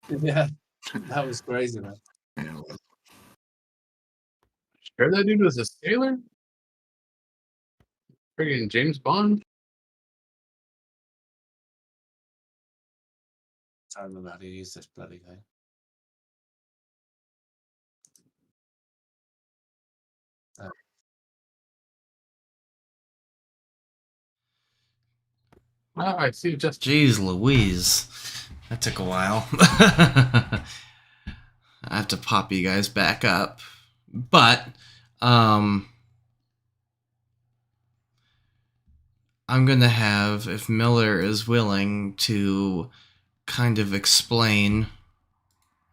Yeah, that was crazy, man. Yeah. Sure that dude was a sailor? Friggin' James Bond? I remember how to use this bloody thing. Oh, I see. Just Jeez Louise. That took a while. I have to pop you guys back up. But, I'm gonna have, if Miller is willing, to kind of explain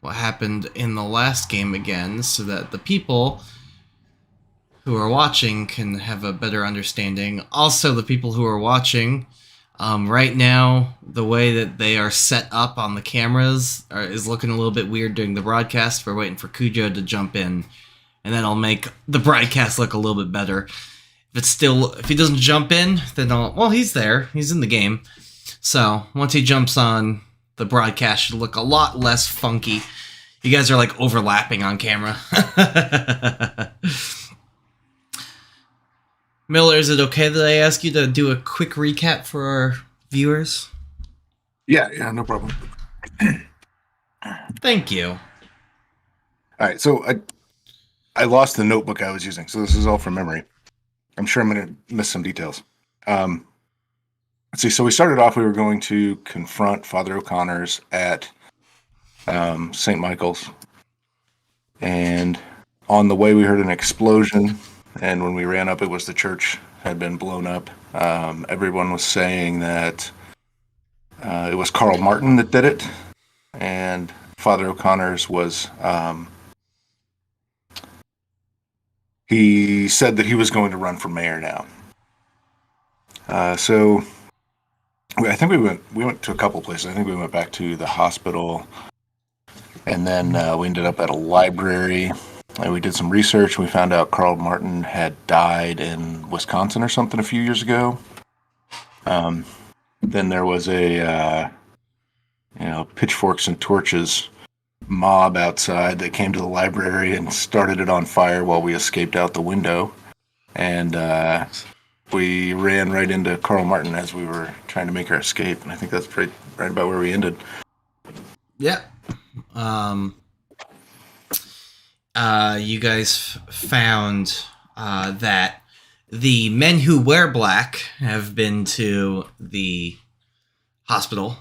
what happened in the last game again, so that the people who are watching can have a better understanding. Also, the people who are watching, right now, the way that they are set up on the cameras is looking a little bit weird during the broadcast. We're waiting for Cujo to jump in, and that'll make the broadcast look a little bit better. If he doesn't jump in, then he's there. He's in the game. So once he jumps on, the broadcast should look a lot less funky. You guys are like overlapping on camera. Miller, is it okay that I ask you to do a quick recap for our viewers? Yeah, no problem. Thank you. All right, so I lost the notebook I was using, so this is all from memory. I'm sure I'm going to miss some details. Let's see. So we started off. We were going to confront Father O'Connor's at St. Michael's, and on the way we heard an explosion. And when we ran up, it was the church had been blown up. Everyone was saying that it was Carl Martin that did it, and Father O'Connor's was. He said that he was going to run for mayor now. So I think we went to a couple places. I think we went back to the hospital, and then we ended up at a library. And we did some research. We found out Carl Martin had died in Wisconsin or something a few years ago. Then there was a pitchforks and torches mob outside that came to the library and started it on fire while we escaped out the window. And we ran right into Carl Martin as we were trying to make our escape. And I think that's right about where we ended. Yeah. You guys found that the men who wear black have been to the hospital,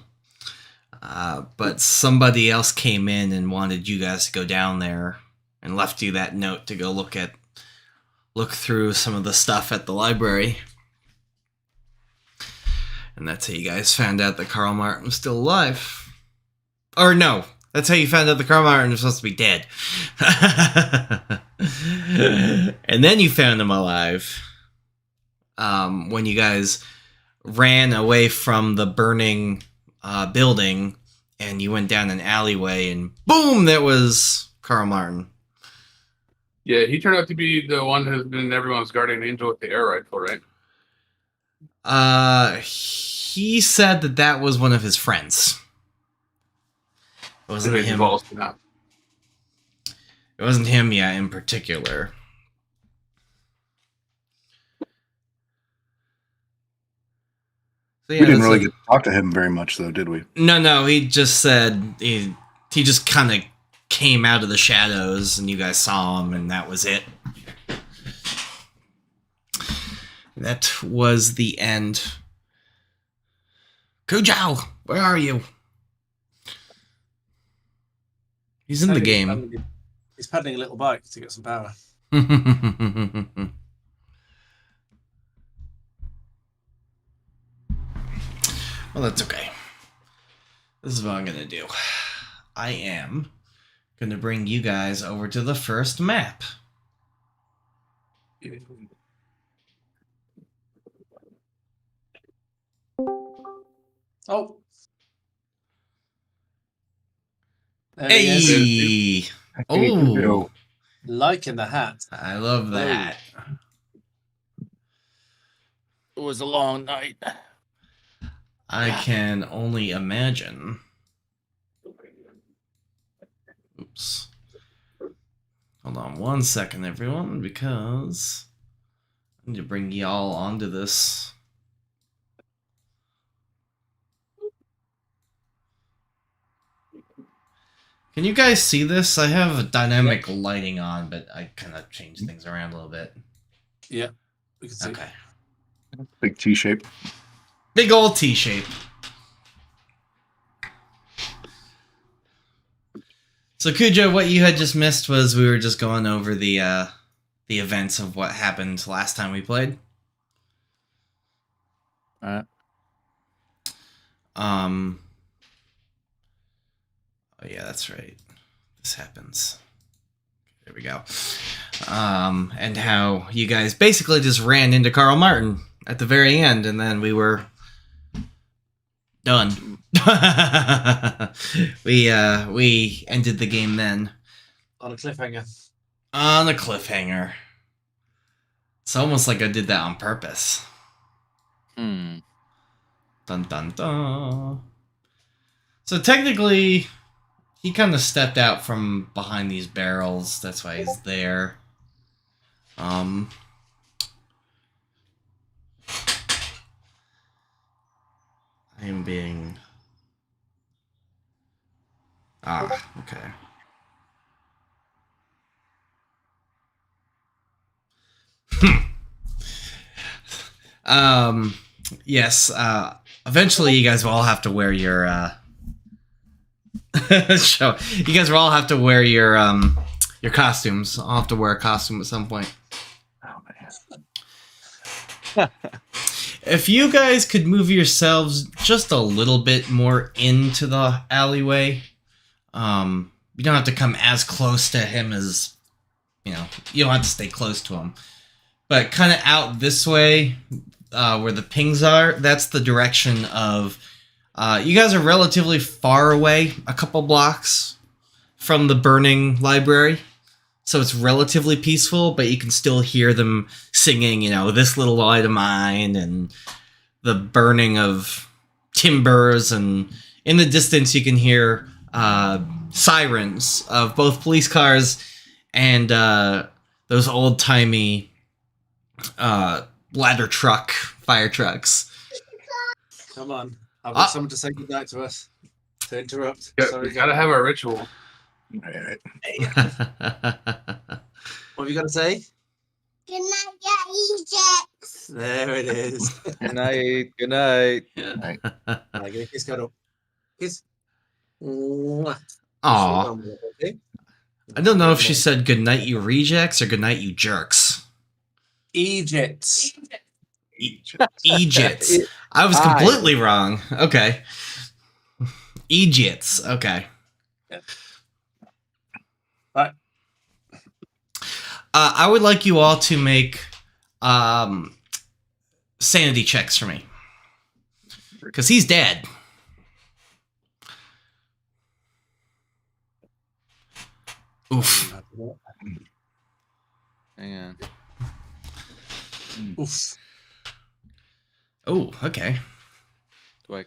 but somebody else came in and wanted you guys to go down there and left you that note to go look through some of the stuff at the library. And that's how you guys found out that Carl Martin was still alive. Or no, that's how you found out that Carl Martin was supposed to be dead. And then you found him alive when you guys ran away from the burning building, and you went down an alleyway, and boom, that was Carl Martin. yeah, he turned out to be the one who's been everyone's guardian angel with the air rifle, right? He said that was one of his friends. It wasn't him. It wasn't him, yeah, in particular. So, yeah, we didn't really get to talk to him very much, though, did we? No. He just said he just kind of came out of the shadows, and you guys saw him, and that was it. That was the end. Cujo, where are you? He's in the game. He's paddling a little bike to get some power. Well, that's okay. This is what I'm going to do. I am going to bring you guys over to the first map. Oh. Hey! Oh! Liking the hat. I love that. It was a long night. I can only imagine. Oops. Hold on 1 second, everyone, because I need to bring y'all onto this. Can you guys see this? I have dynamic lighting on, but I kind of changed things around a little bit. Yeah, we can see. Okay. Big T shape. Big old T shape. So Cujo, what you had just missed was we were just going over the events of what happened last time we played. Alright. Oh yeah, that's right. This happens. There we go. And how you guys basically just ran into Carl Martin at the very end, and then we were done. We ended the game then. On a cliffhanger. On a cliffhanger. It's almost like I did that on purpose. Hmm. Dun dun dun. So technically, he kind of stepped out from behind these barrels. That's why he's there. I am being... okay. Yes, eventually you guys will all have to wear your, show. You guys will all have to wear your costumes. I'll have to wear a costume at some point. Oh, man. If you guys could move yourselves just a little bit more into the alleyway, you don't have to come as close to him as, you don't have to stay close to him. But kind of out this way, where the pings are, that's the direction of... you guys are relatively far away, a couple blocks from the burning library. So it's relatively peaceful, but you can still hear them singing, This Little Light of Mine, and the burning of timbers, and in the distance you can hear sirens of both police cars and those old-timey ladder truck fire trucks. Come on. I've got someone to say goodnight to us. To interrupt. Yeah, Sorry, we gotta have our ritual. Right. What have you got to say? Good night, Egypt. There it is. Good night. Good night. Right. There you go. Kiss, cuddle. Kiss. Mwah. Aw. Okay. I don't know if she said goodnight, you rejects, or goodnight, you jerks. Egypt. Egypts. I was completely wrong. Okay. Egypts. Okay. Yeah. Right. I would like you all to make sanity checks for me. Because he's dead. Oof. Hang on. Oof. Oh, okay. Do I...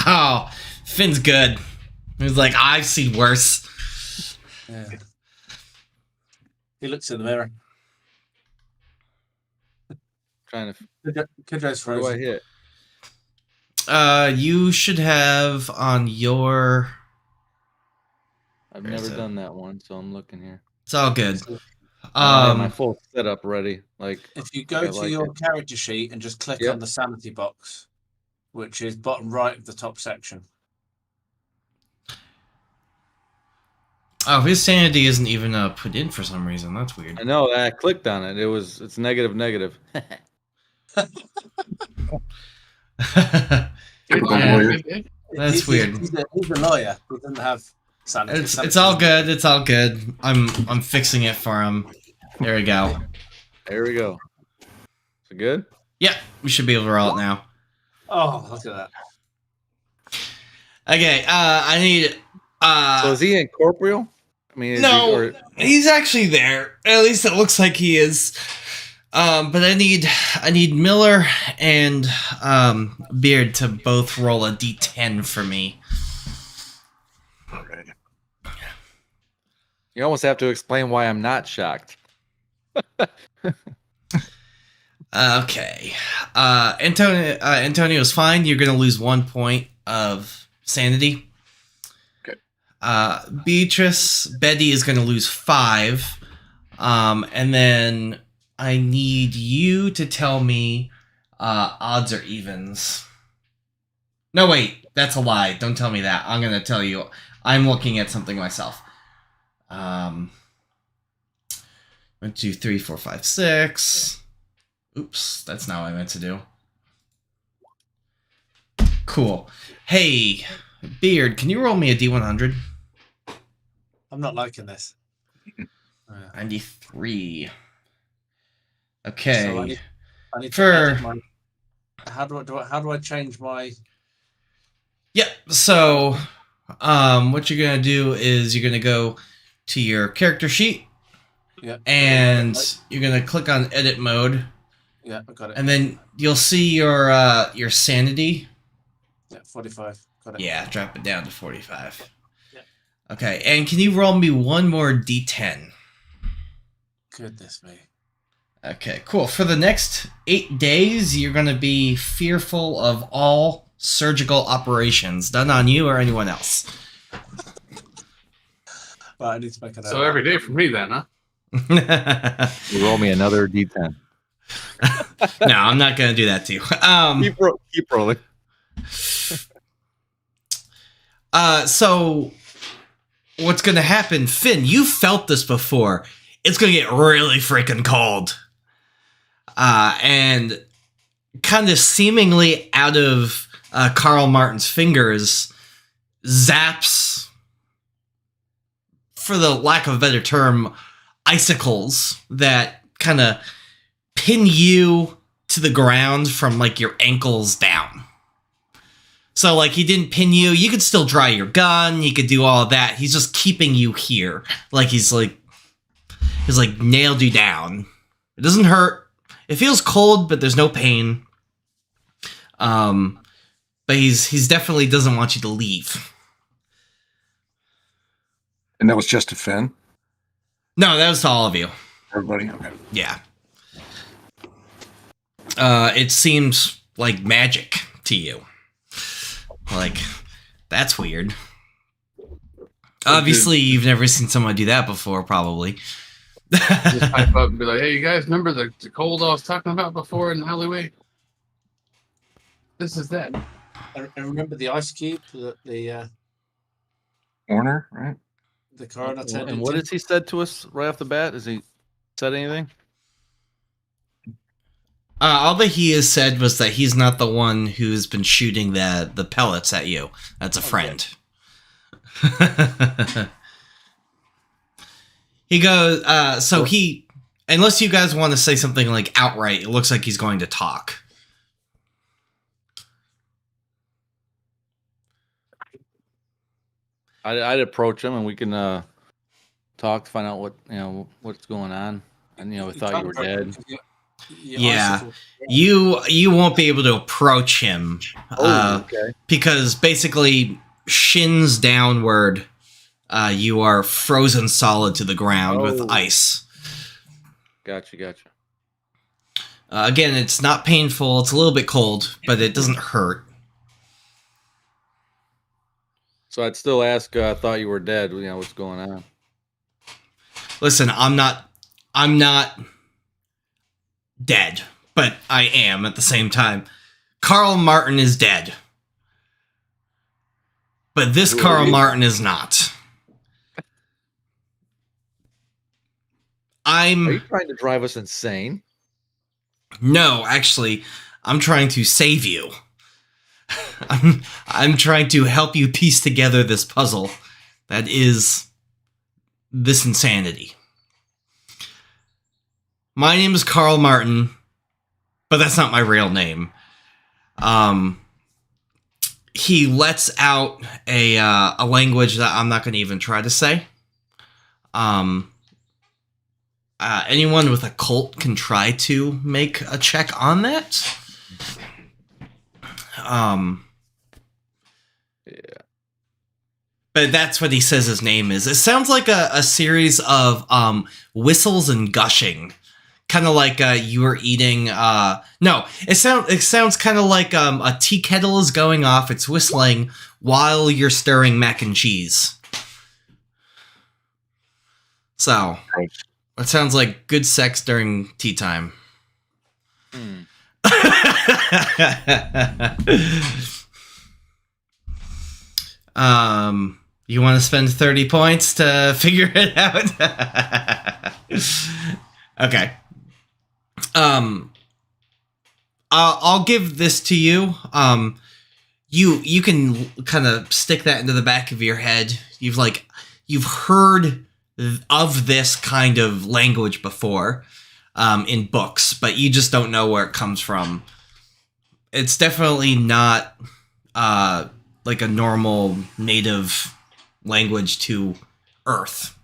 Oh, Finn's good. He's like, I've seen worse. Yeah. He looks in the mirror. Trying to... Kidjo's What do I frozen. hit? You should have on your... I've Where is never it? done that one, so I'm looking here. It's all good. I have my full setup ready. Like, If you go I to like your it. character sheet and just click Yep. on the sanity box, which is bottom right of the top section. Oh, his sanity isn't even put in for some reason. That's weird. I know I clicked on it. It's negative. Typical Yeah, lawyer. That's weird. He's a lawyer. He doesn't have sanity. It's all good. It's all good. I'm fixing it for him. There we go. There we go. Is it good? Yeah, we should be able to roll it now. Oh, look at that. Okay, I need So is he incorporeal? I mean, is no, he, or, he's actually there. At least it looks like he is. But I need Miller and Beard to both roll a d10 for me. You almost have to explain why I'm not shocked. Okay. Antonio's fine. You're going to lose 1 point of sanity. Okay. Beatrice, Betty is going to lose 5. And then I need you to tell me odds or evens. No, wait. That's a lie. Don't tell me that. I'm going to tell you. I'm looking at something myself. 1, 2, 3, 4, 5, 6. Oops, that's not what I meant to do. Cool. Hey, Beard, can you roll me a D100? I'm not liking this. 93. Okay. So I need to For- edit my. How do I change my? Yep. So, what you're gonna do is you're gonna go to your character sheet, Yeah. and you're gonna click on edit mode, Yeah, I got it. and then you'll see your sanity. Yeah, 45. Got it. Yeah, drop it down to 45. Yeah. Okay, and can you roll me one more D10? Goodness me. Okay, cool. For the next 8 days, you're gonna be fearful of all surgical operations done on you or anyone else. Right, I need to make it. So every day for me then, huh? You roll me another D10. No, I'm not gonna do that to you. Keep rolling. So what's gonna happen, Finn? You felt this before. It's gonna get really freaking cold. And kind of seemingly out of Carl Martin's fingers, zaps, for the lack of a better term, icicles that kind of pin you to the ground from like your ankles down. So like he didn't pin you, you could still dry your gun, you could do all of that. He's just keeping you here. Like he's nailed you down. It doesn't hurt. It feels cold, but there's no pain. But he's definitely doesn't want you to leave. And that was just to Finn? No, that was to all of you. Everybody? Okay. Yeah. It seems like magic to you. Like, that's weird. Obviously, you've never seen someone do that before, probably. Just pipe up and be like, hey, you guys remember the cold I was talking about before in the alleyway? This is that. I remember the ice cube that the Warner, right? coroner turned And what into. has he said to us right off the bat? Has he said anything? All that he has said was that he's not the one who's been shooting the pellets at you. That's a friend. He goes, so he, unless you guys want to say something like outright, it looks like he's going to talk. I'd approach him and we can talk to find out what's going on. And we thought you were dead. Yeah. You won't be able to approach him. Okay. Because basically, shins downward, you are frozen solid to the ground with ice. Gotcha. Again, it's not painful. It's a little bit cold, but it doesn't hurt. So I'd still ask, I thought you were dead. What's going on? Listen, I'm not dead, but I am at the same time. Carl Martin is dead. But this Who are Carl you? Martin is not. Are you trying to drive us insane? No, actually, I'm trying to save you. I'm trying to help you piece together this puzzle that is this insanity. My name is Carl Martin, but that's not my real name. He lets out a language that I'm not going to even try to say. Anyone with a cult can try to make a check on that. Yeah. but that's what he says his name is. It sounds like a series of whistles and gushing. Kind of like you were eating. No, it sounds kind of like a tea kettle is going off. It's whistling while you're stirring mac and cheese. So it sounds like good sex during tea time. You want to spend 30 points to figure it out? Okay. I'll give this to you. You can kind of stick that into the back of your head. You've heard of this kind of language before, in books, but you just don't know where it comes from. It's definitely not, like a normal native language to Earth.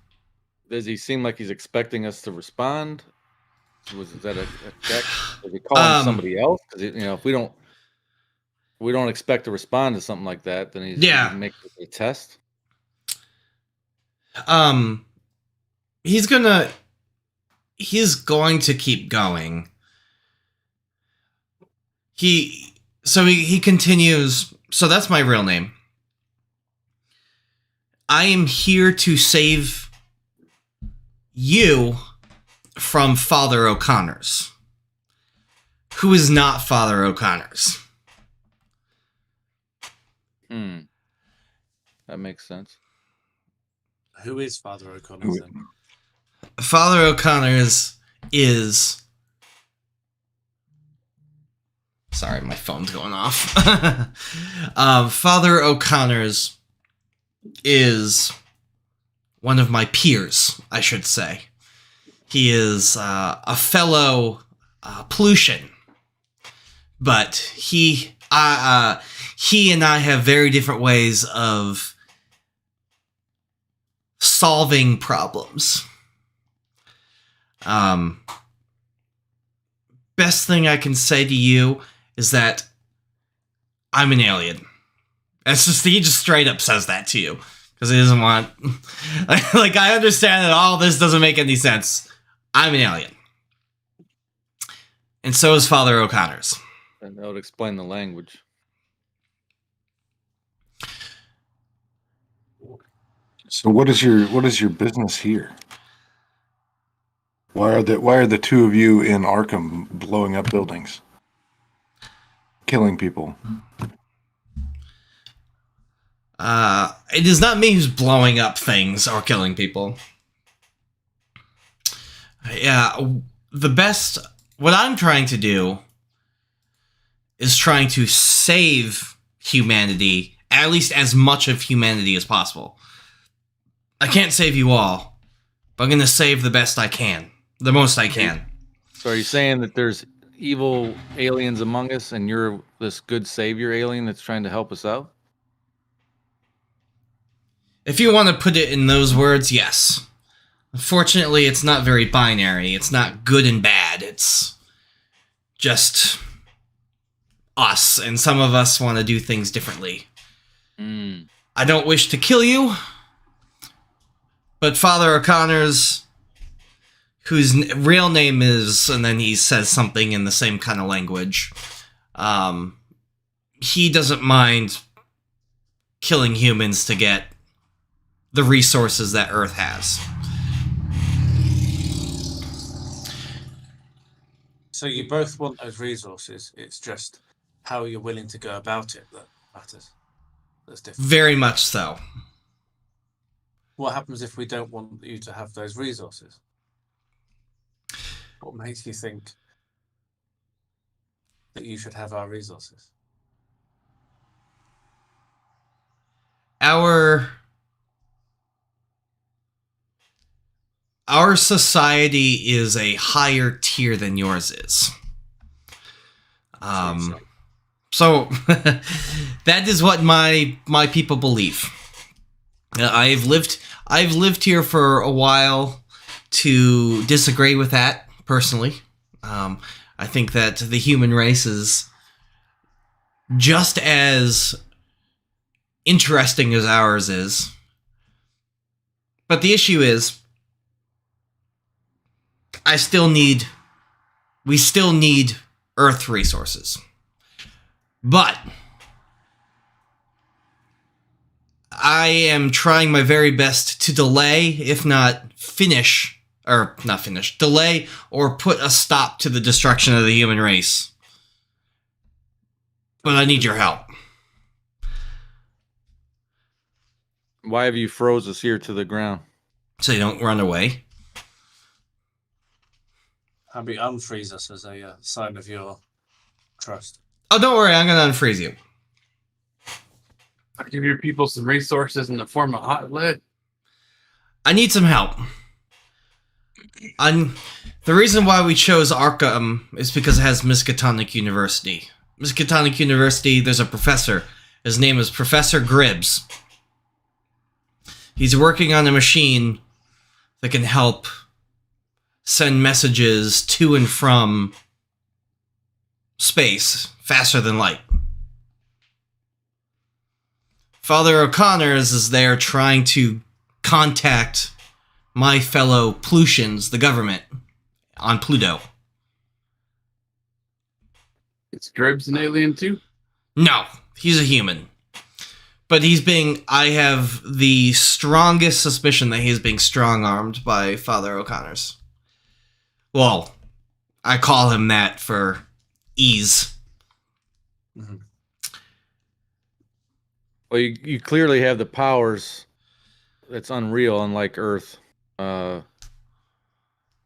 Does he seem like he's expecting us to respond? Was that a check? Was he calling somebody else? Because if we don't expect to respond to something like that, then he's make a test. He's going to keep going. He continues. So that's my real name. I am here to save you from Father O'Connor's. Who is not Father O'Connor's? That makes sense. Who is Father O'Connor's then? Father O'Connor's is... Sorry, my phone's going off. Father O'Connor's is one of my peers, I should say. He is a fellow pollution, but he and I have very different ways of solving problems. Best thing I can say to you is that I'm an alien. He just straight up says that to you because he doesn't want. Like, I understand that all this doesn't make any sense. I'm an alien, and so is Father O'Connor's. And that would explain the language. So what is your business here? Why are the two of you in Arkham blowing up buildings, killing people? It is not me who's blowing up things or killing people. Yeah, what I'm trying to do is trying to save humanity, at least as much of humanity as possible. I can't save you all, but I'm going to save the best I can, the most I can. So are you saying that there's evil aliens among us and you're this good savior alien that's trying to help us out? If you want to put it in those words, yes. Unfortunately, it's not very binary. It's not good and bad. It's just us, and some of us want to do things differently. I don't wish to kill you, but Father O'Connor's, whose real name is, and then he says something in the same kind of language, he doesn't mind killing humans to get the resources that Earth has. So you both want those resources. It's just how you're willing to go about it that matters. That's different. Very much so. What happens if we don't want you to have those resources? What makes you think that you should have our resources? Our society is a higher tier than yours is. So that is what my people believe. I've lived here for a while to disagree with that personally. I think that the human race is just as interesting as ours is, But the issue is, we still need Earth resources. But I am trying my very best to delay, if not delay or put a stop to the destruction of the human race. But I need your help. Why have you froze us here to the ground? So you don't run away. How about you unfreeze us as a sign of your trust? Oh, don't worry, I'm going to unfreeze you. I'll give your people some resources in the form of hot lead. I need some help. The reason why we chose Arkham is because it has Miskatonic University. Miskatonic University, there's a professor. His name is Professor Gribbs. He's working on a machine that can help send messages to and from space faster than light. Father O'Connor's is there trying to contact my fellow Plutians, the government, on Pluto. Is Gribbs an alien too? No, he's a human. But I have the strongest suspicion that he's being strong-armed by Father O'Connor's. Well, I call him that for ease. Mm-hmm. Well, you clearly have the powers that's unreal, unlike Earth. I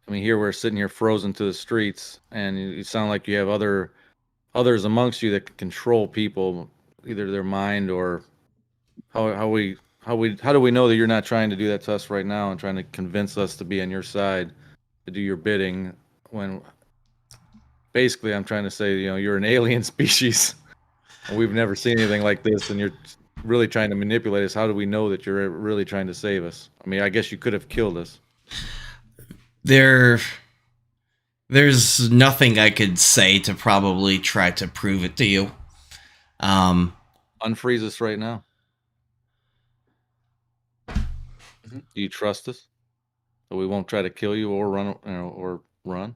mean, here we're sitting here frozen to the streets, and you sound like you have others amongst you that can control people, either their mind or how do we know that you're not trying to do that to us right now and trying to convince us to be on your side, to do your bidding, when basically I'm trying to say, you're an alien species and we've never seen anything like this, and you're really trying to manipulate us. How do we know that you're really trying to save us? I mean, I guess you could have killed us. There's nothing I could say to probably try to prove it to you. Unfreeze us right now. Mm-hmm. Do you trust us that we won't try to kill you or run?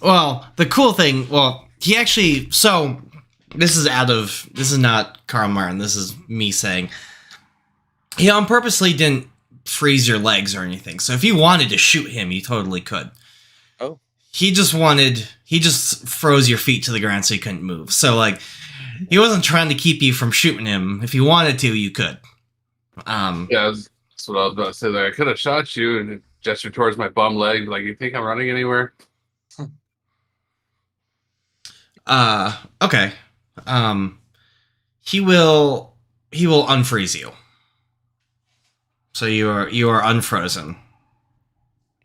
Well, the cool thing, he actually, so this is not Karl Martin, this is me saying, he purposely didn't freeze your legs or anything. So if you wanted to shoot him, you totally could. Oh. He just froze your feet to the ground so you couldn't move. So he wasn't trying to keep you from shooting him. If you wanted to, you could. Yeah, that's what I was about to say. I could have shot you and gestured towards my bum leg. You think I'm running anywhere? Okay. He will unfreeze you. So you are unfrozen.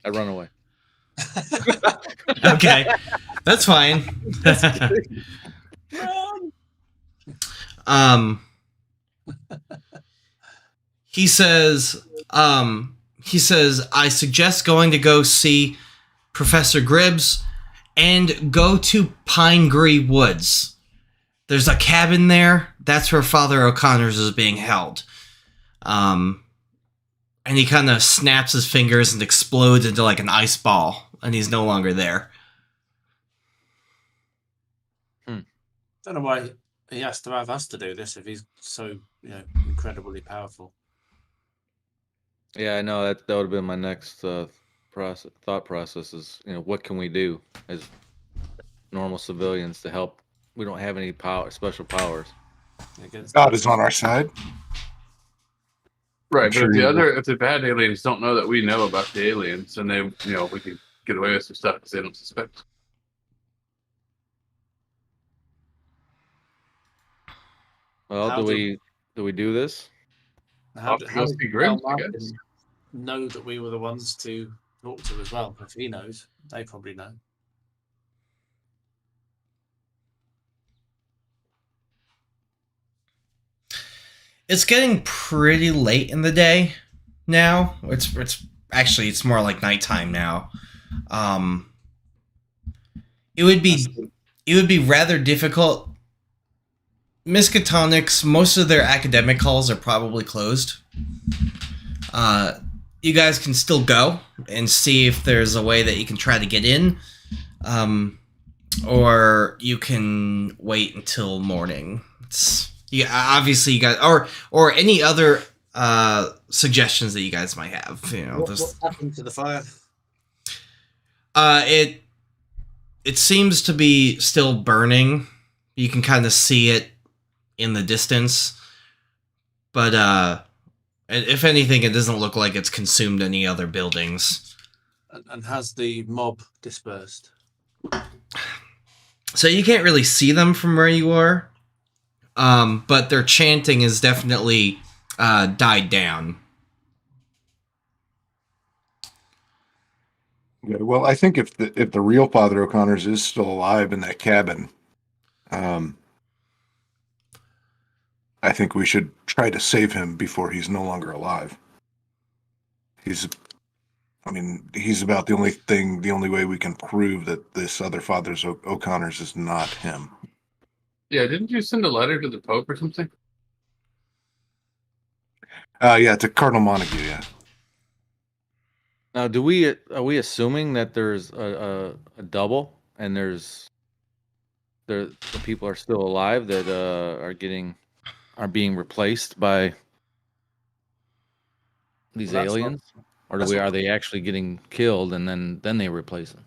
I run away. Okay. That's fine. He says, I suggest going to go see Professor Gribbs and go to Pinegray Woods. There's a cabin there. That's where Father O'Connor's is being held. And he kind of snaps his fingers and explodes into an ice ball, and he's no longer there. Don't know why he has to have us to do this if he's so incredibly powerful. Yeah, I know that would have been my next thought process is, what can we do as normal civilians to help? We don't have any special powers. God is on our side. Right, Sure but if the bad aliens don't know that we know about the aliens, and they, we can get away with some stuff because they don't suspect. Well, do we do this? How Go see Gribbs, I Martin guess. know that we were the ones to talk to as well? If he knows, they probably know. It's getting pretty late in the day now. It's more like nighttime now. It would be rather difficult Miskatonics, most of their academic halls are probably closed. You guys can still go and see if there's a way that you can try to get in. Or you can wait until morning. Obviously you guys, or any other suggestions that you guys might have. What happened to the fire? It seems to be still burning. You can kind of see it in the distance, but if anything, it doesn't look like it's consumed any other buildings. And has the mob dispersed? So you can't really see them from where you are, but their chanting has definitely died down. Yeah, well, I think if the real Father O'Connor's is still alive in that cabin, I think we should try to save him before he's no longer alive. He's about the only way we can prove that this other Father O'Connor's is not him. Yeah, didn't you send a letter to the Pope or something? Yeah, to Cardinal Montague, yeah. Now, are we assuming that there's a double and the people are still alive that are being replaced by these aliens, or are they actually getting killed and then they replace them?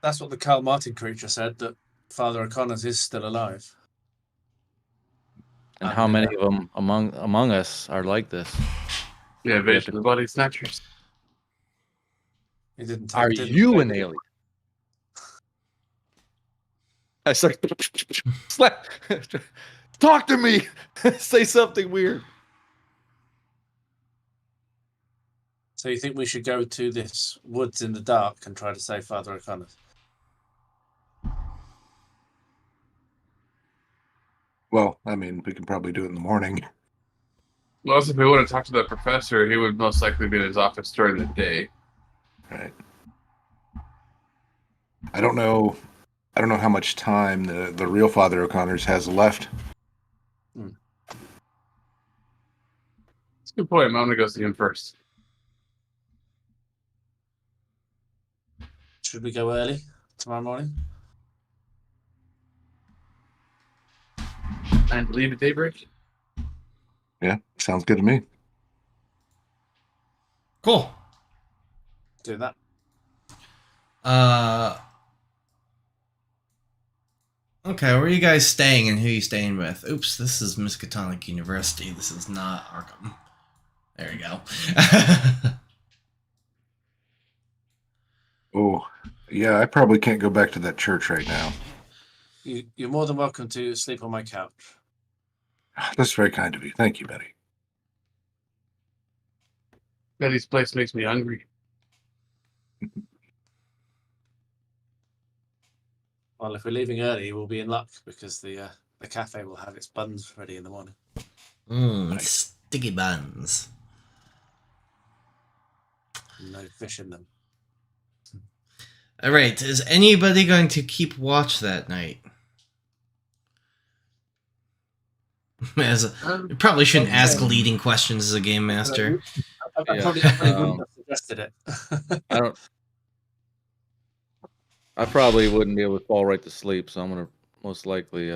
That's what the Karl Martin creature said, that Father O'Connor's is still alive. And how many of them among us are like this? Yeah, Invasion of the Body Snatchers. He didn't. Are you an alien? I start slap. Talk to me. Say something weird. So you think we should go to this woods in the dark and try to save Father O'Connor? Well, I mean, we can probably do it in the morning. Well, also, if we want to talk to that professor, he would most likely be in his office during the day. Right. I don't know how much time the real Father O'Connor's has left. That's a good point. I'm going to go see him first. Should we go early tomorrow morning? And leave at daybreak? Yeah, sounds good to me. Cool. Do that. Okay, where are you guys staying and who are you staying with? Oops, this is Miskatonic University. This is not Arkham. There we go. Oh, yeah, I probably can't go back to that church right now. You're more than welcome to sleep on my couch. That's very kind of you. Thank you, Betty. Betty's place makes me hungry. Well, if we're leaving early, we'll be in luck because the cafe will have its buns ready in the morning. Sticky buns. No fish in them. All right, is anybody going to keep watch that night? You probably shouldn't ask leading questions as a game master. I probably wouldn't have suggested it. I probably wouldn't be able to fall right to sleep, so I'm gonna most likely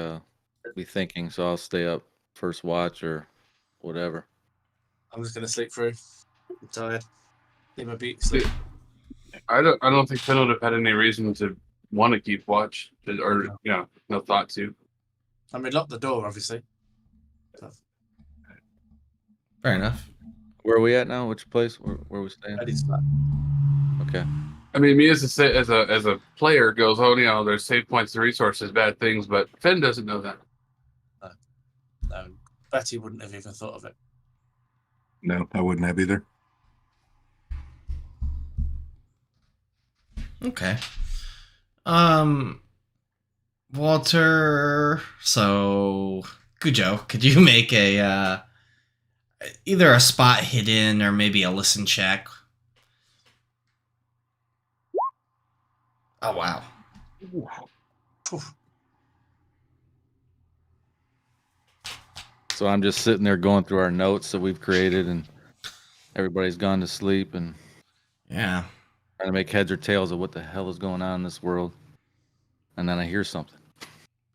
be thinking. So I'll stay up first watch or whatever. I'm just gonna sleep through. I'm tired. Need my beat. Sleep. I don't think Finn would have had any reason to want to keep watch, or no thought to. I mean, lock the door, obviously. Fair enough. Where are we at now? Which place? Where are we staying? Betty's flat. Okay. I mean, me as a player goes, there's save points and resources, bad things, but Finn doesn't know that. No, Betty wouldn't have even thought of it. No, I wouldn't have either. Okay. Walter, so Cujo, could you make a either a spot hidden or maybe a listen check? Oh wow. So I'm just sitting there going through our notes that we've created, and everybody's gone to sleep, and Yeah. trying to make heads or tails of what the hell is going on in this world. And then I hear something.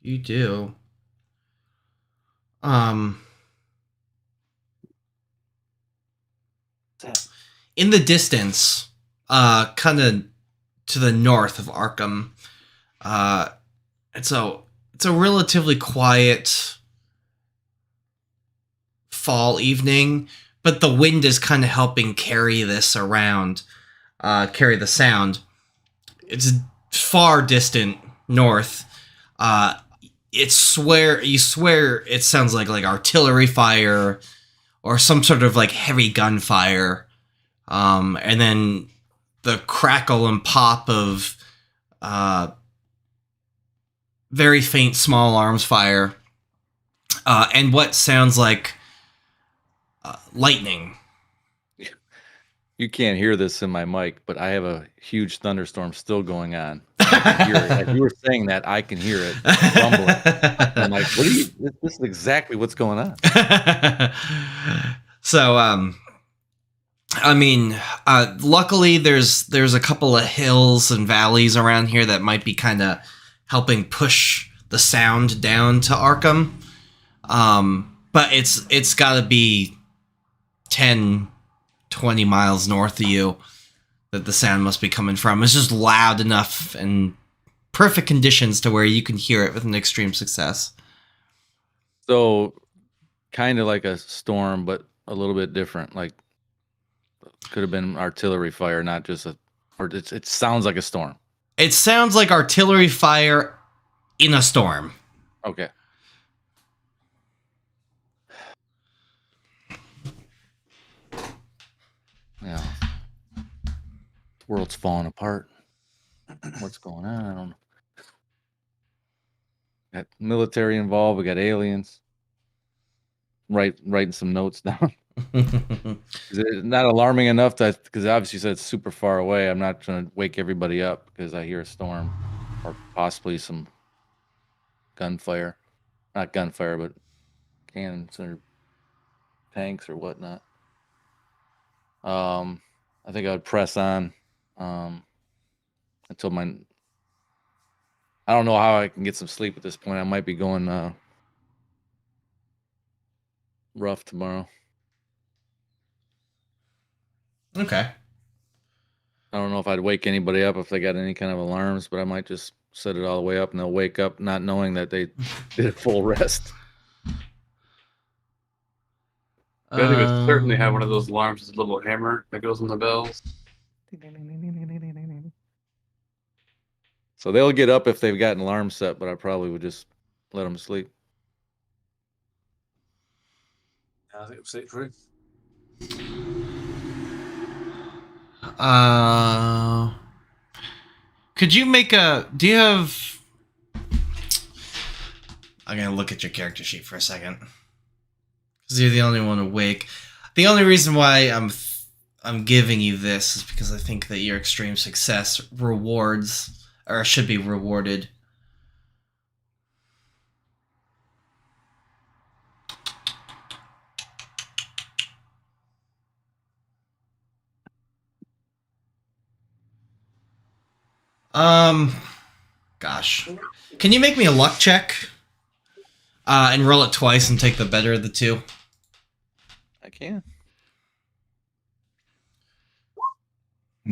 You do. In the distance, kind of to the north of Arkham, it's a relatively quiet fall evening, but the wind is kind of helping carry this around, carry the sound. It's far distant north. You swear it sounds like artillery fire or some sort of like heavy gunfire. And then the crackle and pop of very faint small arms fire, and what sounds like lightning. You can't hear this in my mic, but I have a huge thunderstorm still going on. I can hear it. As you were saying that, I can hear it rumbling. I'm like, what are you? This is exactly what's going on. So, I mean, luckily there's a couple of hills and valleys around here that might be kind of helping push the sound down to Arkham. But it's got to be 10, 20 miles north of you that the sound must be coming from. It's just loud enough and perfect conditions to where you can hear it with an extreme success. So, kind of like a storm, but a little bit different. Like, could have been artillery fire, not just it sounds like a storm. It sounds like artillery fire in a storm. Okay. Yeah. The world's falling apart. What's going on? I don't know. Got military involved. We got aliens. Writing some notes down. Is it not alarming enough that, because obviously you said it's super far away, I'm not trying to wake everybody up because I hear a storm or possibly some gunfire. Not gunfire, but cannons or tanks or whatnot. I think I would press on until I don't know how I can get some sleep at this point. I might be going rough tomorrow. Okay. I don't know if I'd wake anybody up if they got any kind of alarms, but I might just set it all the way up and they'll wake up not knowing that they did a full rest. I think it's certainly have one of those alarms with a little hammer that goes on the bells. So they'll get up if they've got an alarm set, but I probably would just let them sleep. I think we'll sleep through. Could you make do you have... I'm gonna look at your character sheet for a second. Because you're the only one awake. The only reason why I'm giving you this is because I think that your extreme success rewards, or should be rewarded. Gosh. Can you make me a luck check? And roll it twice and take the better of the two? I can.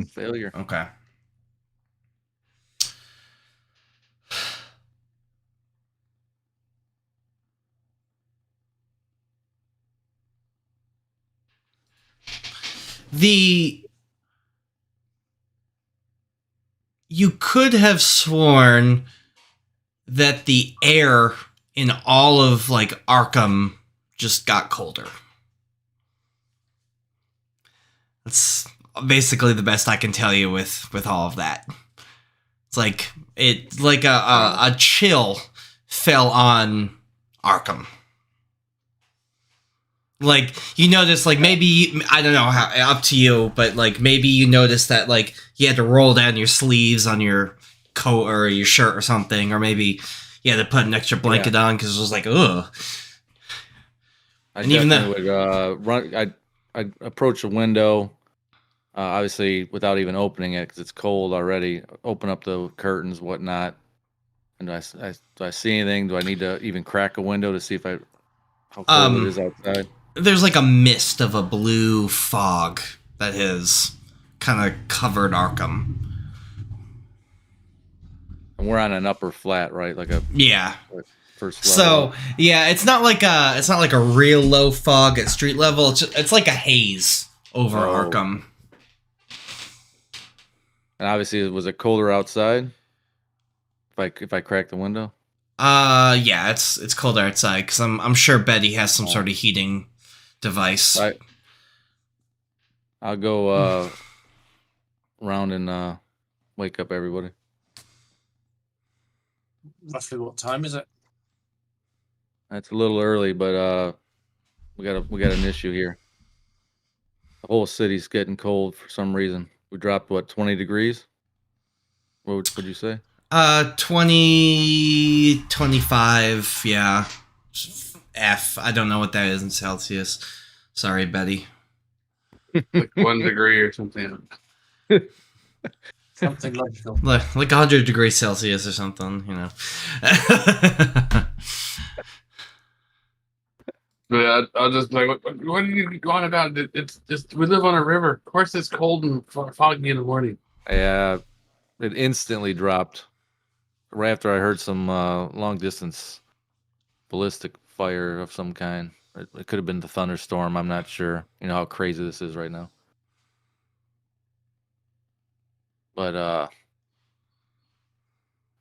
Failure. Okay. You could have sworn that the air in all of like Arkham just got colder. That's basically the best I can tell you with all of that. It's like a chill fell on Arkham. Like, you notice, like, maybe, I don't know how, up to you, but, like, maybe you notice that, like, you had to roll down your sleeves on your coat or your shirt or something, or maybe you had to put an extra blanket on because it was like, ugh. I And even definitely would run. I'd approach a window, obviously without even opening it because it's cold already. Open up the curtains, whatnot. And do I see anything? Do I need to even crack a window to see how cold it is outside? There's like a mist of a blue fog that has kind of covered Arkham. And we're on an upper flat, right? Like a Yeah. first So level. yeah, it's not like a real low fog at street level. It's like a haze over Arkham. And obviously, was it colder outside? If I crack the window. Yeah, it's cold outside because I'm sure Betty has some sort of heating device. I'll go around and wake up everybody. Roughly what time is it? That's a little early, but we got an issue here. The whole city's getting cold for some reason. We dropped 20 degrees? What would you say? 20, 25, yeah. F. I don't know what that is in Celsius. Sorry, Betty. Like 1 degree or something. Something logical. Like 100 degrees Celsius or something, you know. But I'll just like, what are you going about? It's just, we live on a river. Of course it's cold and foggy in the morning. Yeah, it instantly dropped right after I heard some long distance ballistic fire of some kind. It could have been the thunderstorm. I'm not sure. You know how crazy this is right now. But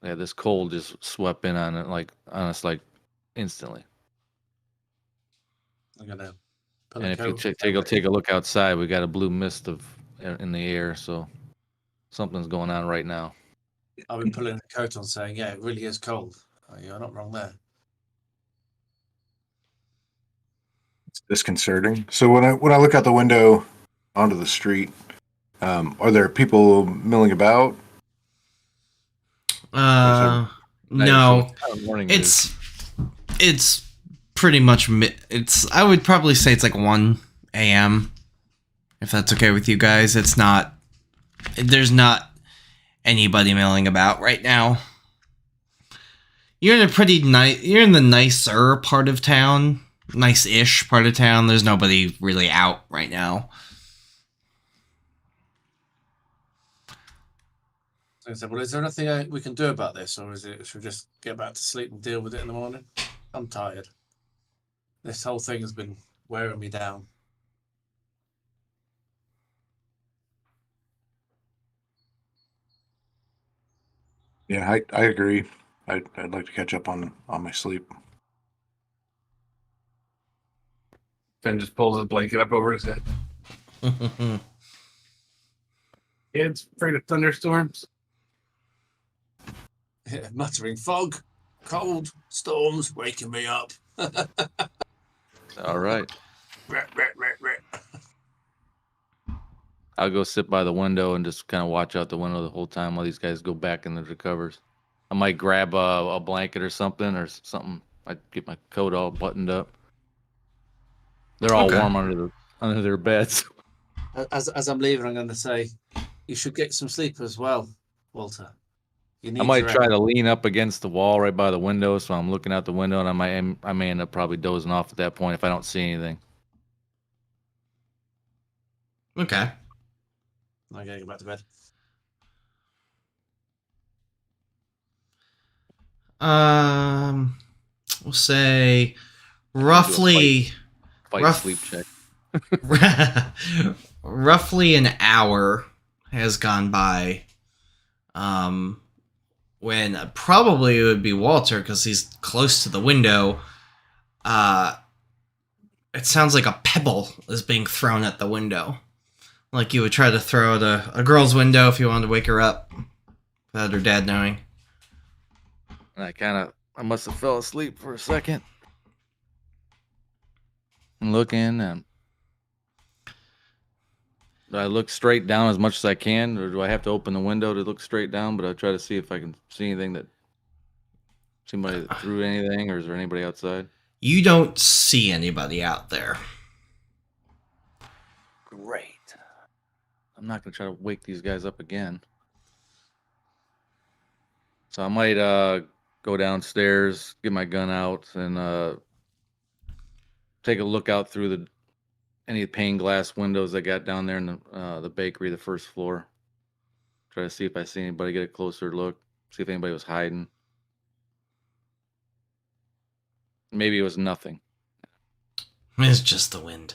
yeah, this cold just swept in on it, like on us, like instantly. I'm gonna. And if you take a look outside, we got a blue mist in the air, so something's going on right now. I've been pulling a coat on, saying, "Yeah, it really is cold." You're not wrong there. It's disconcerting. So when I look out the window onto the street, are there people milling about? No, Morning it's pretty much I would probably say it's like 1 a.m. if that's okay with you guys. There's not anybody milling about right now. You're in the nicer part of town, nice-ish part of town. There's nobody really out right now. So I said, "Well, is there anything we can do about this, or should we just get back to sleep and deal with it in the morning?" I'm tired. This whole thing has been wearing me down. Yeah, I agree. I'd like to catch up on my sleep. Ben just pulls his blanket up over his head. Kids afraid of thunderstorms. Yeah, muttering fog, cold, storms, waking me up. All right. Rat, rat, rat, rat. I'll go sit by the window and just kind of watch out the window the whole time while these guys go back into their covers. I might grab a blanket or something. I'd get my coat all buttoned up. They're all warm under their beds. As I'm leaving, I'm going to say, you should get some sleep as well, Walter. I might try to lean up against the wall right by the window, so I'm looking out the window, and I may end up probably dozing off at that point if I don't see anything. Okay. I'm going to go back to bed. We'll say roughly Sleep check. roughly an hour has gone by. When probably it would be Walter because he's close to the window. It sounds like a pebble is being thrown at the window. Like you would try to throw at a girl's window if you wanted to wake her up without her dad knowing. And I must have fell asleep for a second. I'm looking, and do I look straight down as much as I can, or do I have to open the window to look straight down? But I'll try to see if I can see anything somebody that threw anything, or is there anybody outside? You don't see anybody out there. Great. I'm not gonna try to wake these guys up again. So I might go downstairs, get my gun out, and take a look out through any pane glass windows I got down there in the bakery, the first floor. Try to see if I see anybody, get a closer look, see if anybody was hiding. Maybe it was nothing. It's just the wind.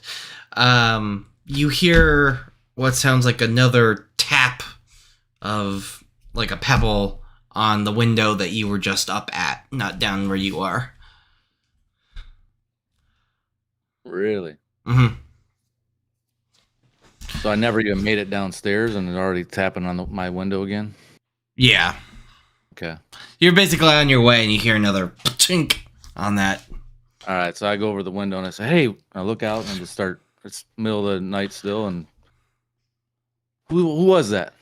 You hear what sounds like another tap of like a pebble on the window that you were just up at, not down where you are. Really? Mm-hmm. So I never even made it downstairs, and it's already tapping on my window again? Yeah. Okay. You're basically on your way, and you hear another chink on that. All right, so I go over the window, and I say, hey, I look out, and just start, it's middle of the night still, and who was that?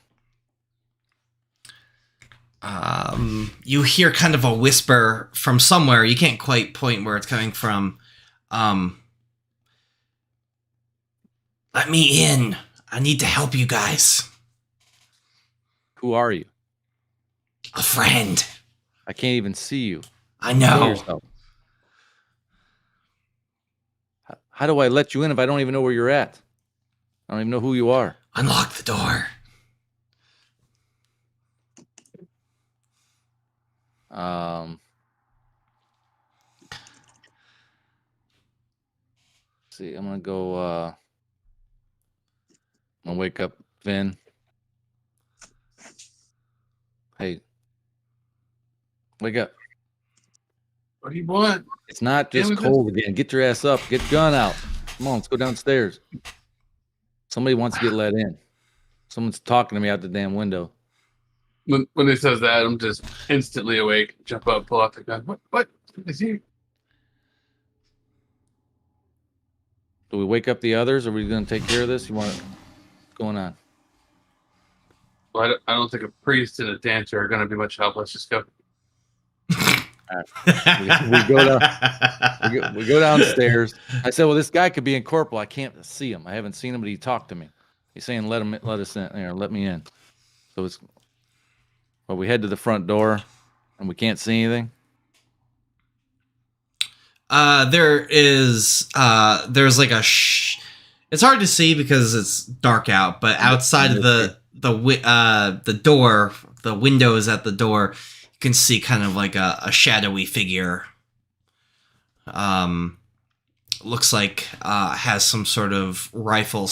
You hear kind of a whisper from somewhere. You can't quite point where it's coming from. Let me in. I need to help you guys. Who are you? A friend. I can't even see you. I Show know. yourself. How do I let you in if I don't even know where you're at? I don't even know who you are. Unlock the door. See, I'm gonna go. I'm gonna wake up Vin. Hey, wake up! What do you want? It's not just Damn it, cold again. Get your ass up. Get gun out. Come on, let's go downstairs. Somebody wants to get let in. Someone's talking to me out the damn window. When he says that, I'm just instantly awake. Jump up, pull out the gun. What is he? Do we wake up the others? Or are we gonna take care of this? What's going on? Well, I don't think a priest and a dancer are going to be much help. Let's just go. We go downstairs. I said, well, this guy could be in corporal. I can't see him. I haven't seen him, but he talked to me. He's saying, let us in, or let me in. So we head to the front door, and we can't see anything. There's like it's hard to see because it's dark out, but outside of the door, the windows at the door, you can see kind of like a shadowy figure. Looks like has some sort of rifle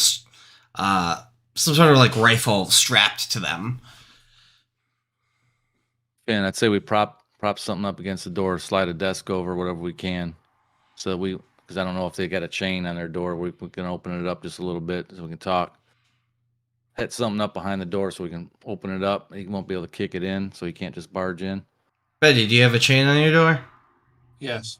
strapped to them. And I'd say we prop something up against the door, slide a desk over, whatever we can. So because I don't know if they got a chain on their door, we can open it up just a little bit so we can talk. Hit something up behind the door so we can open it up. He won't be able to kick it in, so he can't just barge in. Betty, do you have a chain on your door? Yes.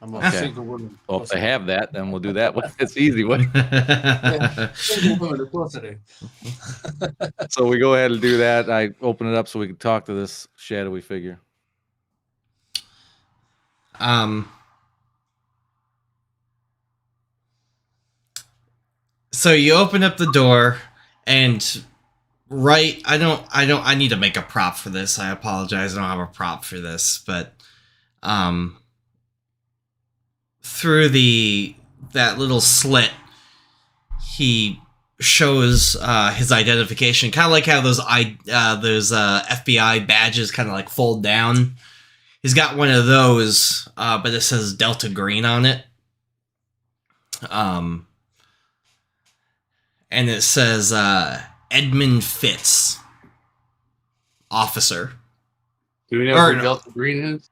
I'm a Okay. single woman. Well, if they have that, then we'll do that. It's easy. Yeah, single woman, of course I do. So we go ahead and do that. I open it up so we can talk to this shadowy figure. So you open up the door, and I need to make a prop for this. I apologize. I don't have a prop for this, but through that little slit, he shows his identification, kind of like how those FBI badges kind of like fold down. He's got one of those, but it says Delta Green on it. And it says Edmund Fitz, officer. Do we know who Delta Green is?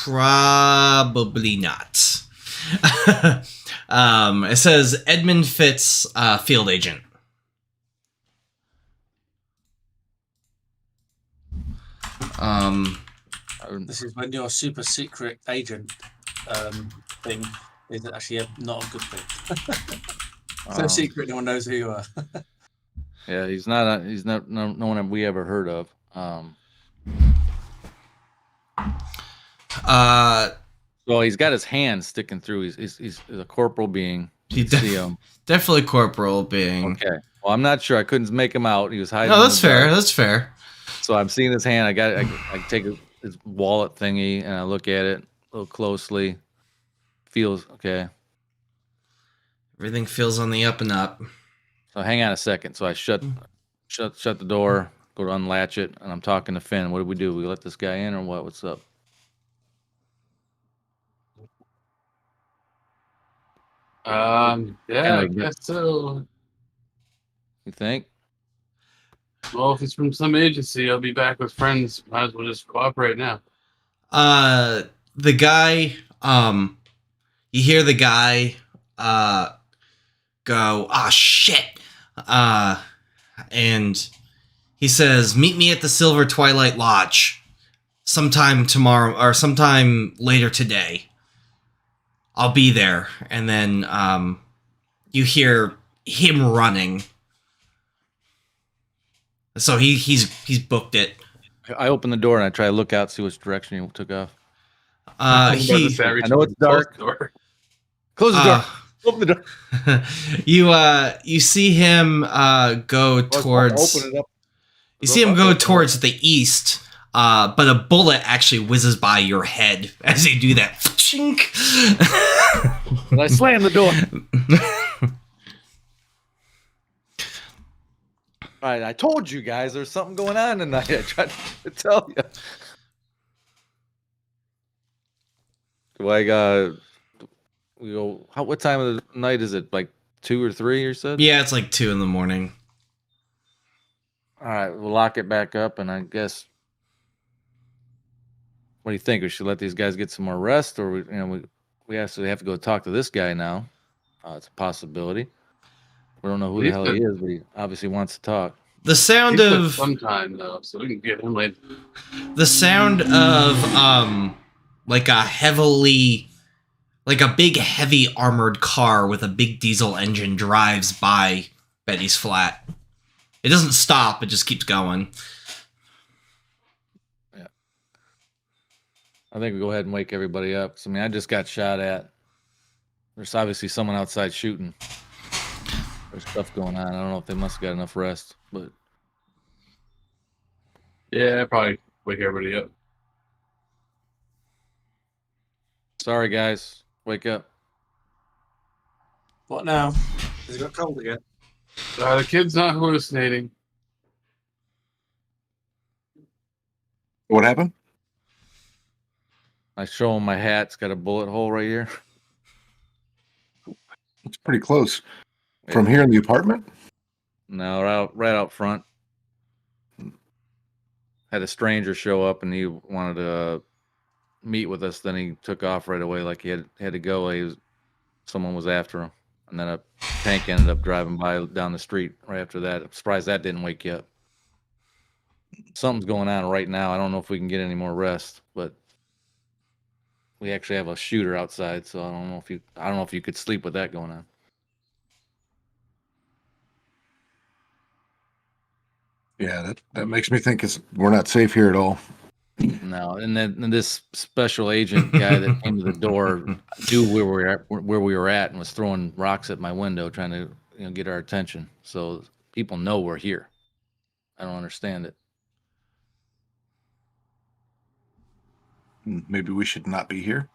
Probably not. It says Edmund Fitz, field agent. This is when your super secret agent thing is actually not a good thing. So secret, no one knows who you are. Yeah, he's not no one we ever heard of. Well, he's got his hand sticking through. He's a corporal being. He You can see him. definitely corporal being. Okay. Well, I'm not sure. I couldn't make him out. He was hiding. No, in that's the dark. fair. That's fair. So I'm seeing his hand. I take his wallet thingy and I look at it a little closely. Feels okay. Everything feels on the up and up. So hang on a second. So I shut the door, go to unlatch it, and I'm talking to Finn. What do? We let this guy in or what? What's up? Yeah, I Kinda guess so. You think? Well, if it's from some agency, I'll be back with friends. Might as well just cooperate now. The guy, you hear the guy, go, "Ah, shit," and he says, "Meet me at the Silver Twilight Lodge sometime tomorrow or sometime later today. I'll be there." And then, you hear him running. So he's booked it. I open the door and I try to look out, see which direction he took off. I know it's dark. Close the door. Open the door. You see him go towards. Open it up. You see him go towards the east, but a bullet actually whizzes by your head as they do that. Chink. And I slam the door. All right, I told you guys there's something going on tonight. I tried to tell you. We go. What time of the night is it? Like 2 or 3? You said? Yeah, it's like 2 in the morning. All right, we'll lock it back up, and I guess. What do you think? We should let these guys get some more rest, or we actually have to go talk to this guy now. It's a possibility. We don't know who the hell he is, but he obviously wants to talk. The sound He's put of some time though, so we can get him later. the sound of like a big heavy armored car with a big diesel engine drives by Betty's flat. It doesn't stop, it just keeps going. Yeah. I think we go ahead and wake everybody up. So, I mean, I just got shot at. There's obviously someone outside shooting. There's stuff going on. I don't know if they must have got enough rest, but Yeah, probably wake everybody up. sorry guys. Wake up. What now? Has it got cold again? The kid's not hallucinating. What happened? I show him my hat. It's got a bullet hole right here. It's pretty close. From here in the apartment? No, right out front. Had a stranger show up and he wanted to meet with us. Then he took off right away like he had to go. Someone was after him. And then a tank ended up driving by down the street right after that. I'm surprised that didn't wake you up. Something's going on right now. I don't know if we can get any more rest, but we actually have a shooter outside, so I don't know if you could sleep with that going on. Yeah, that makes me think we're not safe here at all. No, and then this special agent guy that came to the door knew where we were at and was throwing rocks at my window trying to get our attention. So people know we're here. I don't understand it. Maybe we should not be here.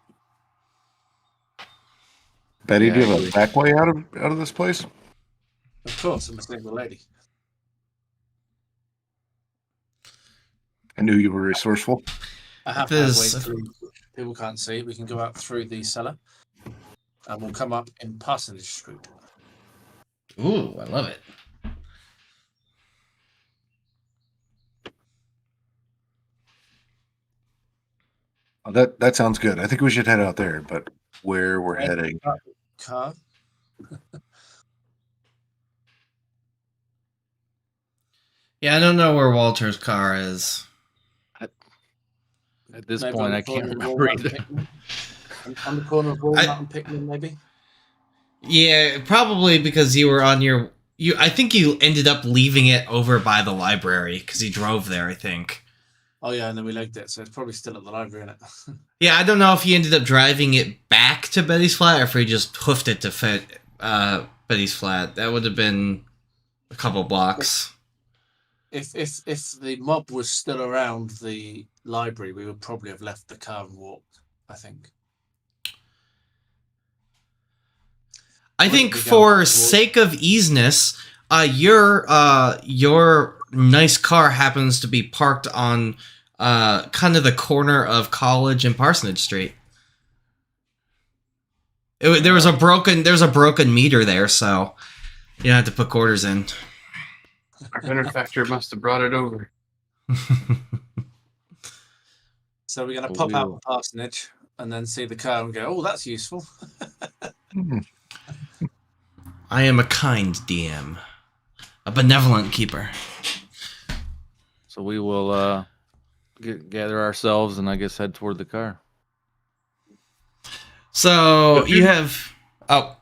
Betty, do you have a back way out of this place? Of course, I'm a single lady. I knew you were resourceful. I have my way through. People can't see it. We can go out through the cellar, and we'll come up in Parsonage Street. Ooh, I love it. Oh, that sounds good. I think we should head out there, but where we're heading. Car. Yeah, I don't know where Walter's car is. At this Maybe point, on the I can't corner of remember Walnut and either. Pickman. On the corner of Walnut and Pickman, maybe. Yeah, probably because you were on your. I think you ended up leaving it over by the library because you drove there. I think. Oh yeah, and then we legged it, so it's probably still at the library, isn't it? Yeah, I don't know if he ended up driving it back to Betty's Flat or if he just hoofed it to Betty's Flat. That would have been a couple blocks. If the mob was still around the library, we would probably have left the car and walked, I think. I think for sake of easiness, your nice car happens to be parked on kind of the corner of College and Parsonage Street. There's a broken meter there, so you don't have to put quarters in. Our benefactor must have brought it over. So we're going to pop out the parsonage and then see the car and go, oh, that's useful. I am a kind DM, a benevolent keeper. So we will gather ourselves and I guess head toward the car. So you have... Oh.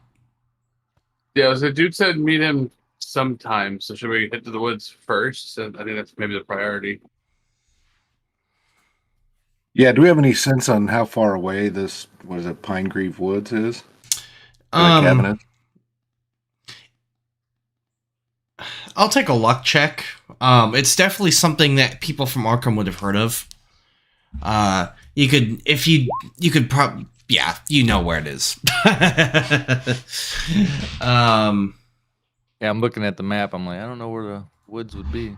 Yeah, so dude said meet him sometime. So should we head to the woods first? So I think that's maybe the priority. Yeah, do we have any sense on how far away this, what is it, Pine Grove Woods is? Where the cabin is? I'll take a luck check. It's definitely something that people from Arkham would have heard of. You could probably, yeah, you know where it is. Yeah, I'm looking at the map. I'm like, I don't know where the woods would be.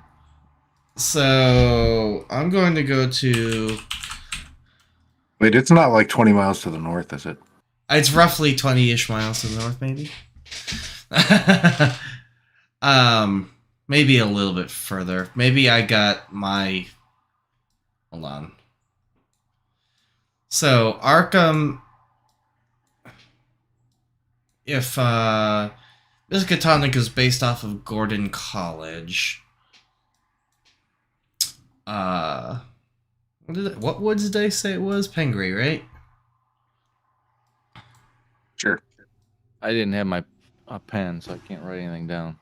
So I'm going to go to... Wait, it's not like 20 miles to the north, is it? It's roughly 20-ish miles to the north, maybe. Maybe a little bit further. Maybe I got my... Hold on. So, Arkham... If, Miskatonic is based off of Gordon College. What woods did I say it was? Pengree, right? Sure. I didn't have my pen, so I can't write anything down.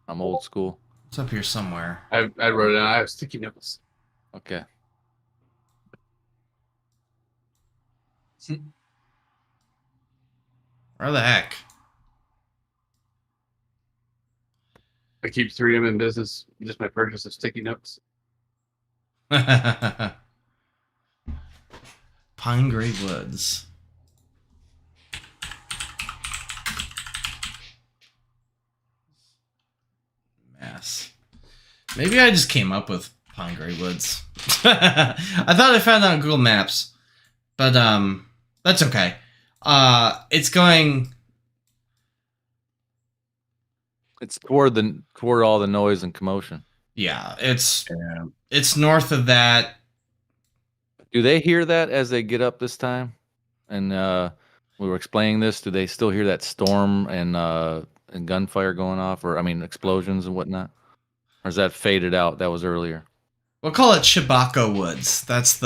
I'm old school. It's up here somewhere. I wrote it down. I have sticky notes. Okay. Where the heck? I keep 3M in business. Just my purchase of sticky notes. Pine Grove Woods. Mass. Maybe I just came up with Pine Grove Woods. I thought I found it on Google Maps, but that's okay. It's going. It's toward all the noise and commotion. Yeah, it's north of that. Do they hear that as they get up this time? And we were explaining this. Do they still hear that storm and gunfire going off, or I mean explosions and whatnot? Or is that faded out? That was earlier. We'll call it Chewbacca Woods. That's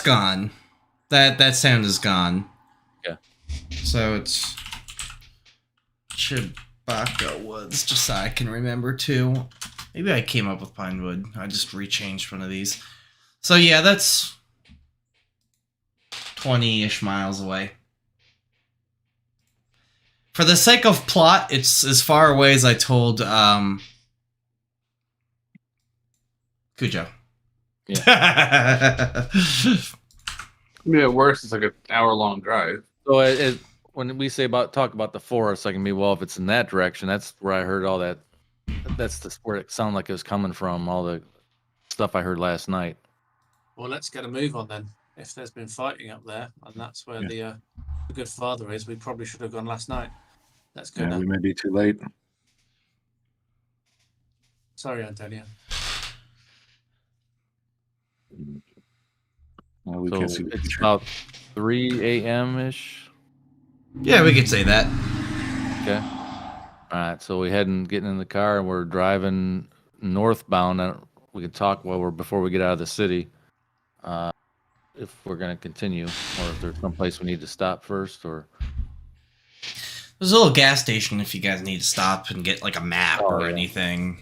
gone. That sound is gone. Yeah. So it's Chewbacca Woods, just so I can remember too. Maybe I came up with Pinewood. I just rechanged one of these. So yeah, that's 20-ish miles away. For the sake of plot, it's as far away as I told Cujo. Yeah. Yeah, at worst, it's like an hour-long drive. So when we talk about the forest, I can be, well, if it's in that direction, that's where I heard all that. That's where it sounded like it was coming from, all the stuff I heard last night. Well, let's get a move on then. If there's been fighting up there, and that's where the good father is, we probably should have gone last night. Let's go. Yeah, we may be too late. Sorry, Antonio. Well, we So can't see the it's future. about 3 a.m. ish. Yeah, we could say that. Okay. All right. So we getting in the car and we're driving northbound. We can talk before we get out of the city. If we're going to continue, or if there's someplace we need to stop first, or There's a little gas station if you guys need to stop and get like a map or yeah. anything.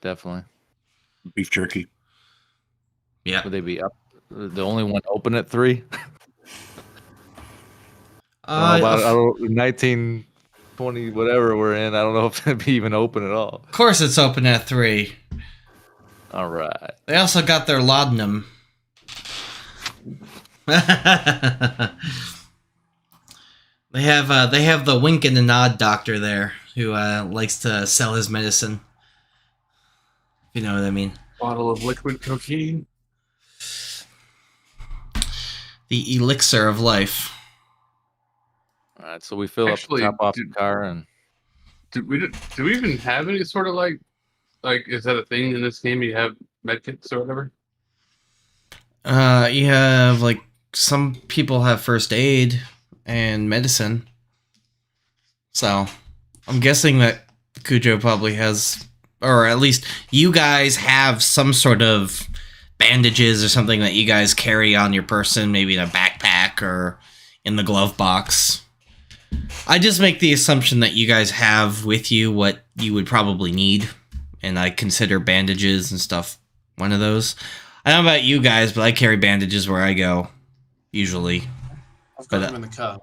Definitely. Beef jerky. Yeah. Would they be up? The only one open at 3? I don't know, 1920 whatever we're in. I don't know if it'd be even open at all. Of course it's open at 3. All right. They also got their laudanum. They have the wink and the nod doctor there who likes to sell his medicine. If you know what I mean. Bottle of liquid cocaine. The elixir of life. All right. So we fill Actually, up the top off the car, and Do we even have any sort of like is that a thing in this game? You have medkits or whatever? You have like some people have first aid and medicine. So I'm guessing that Cujo probably has, or at least you guys have some sort of bandages or something that you guys carry on your person, maybe in a backpack or in the glove box. I just make the assumption that you guys have with you what you would probably need, and I consider bandages and stuff one of those. I don't know about you guys, but I carry bandages where I go, usually. I've got But, them in the car.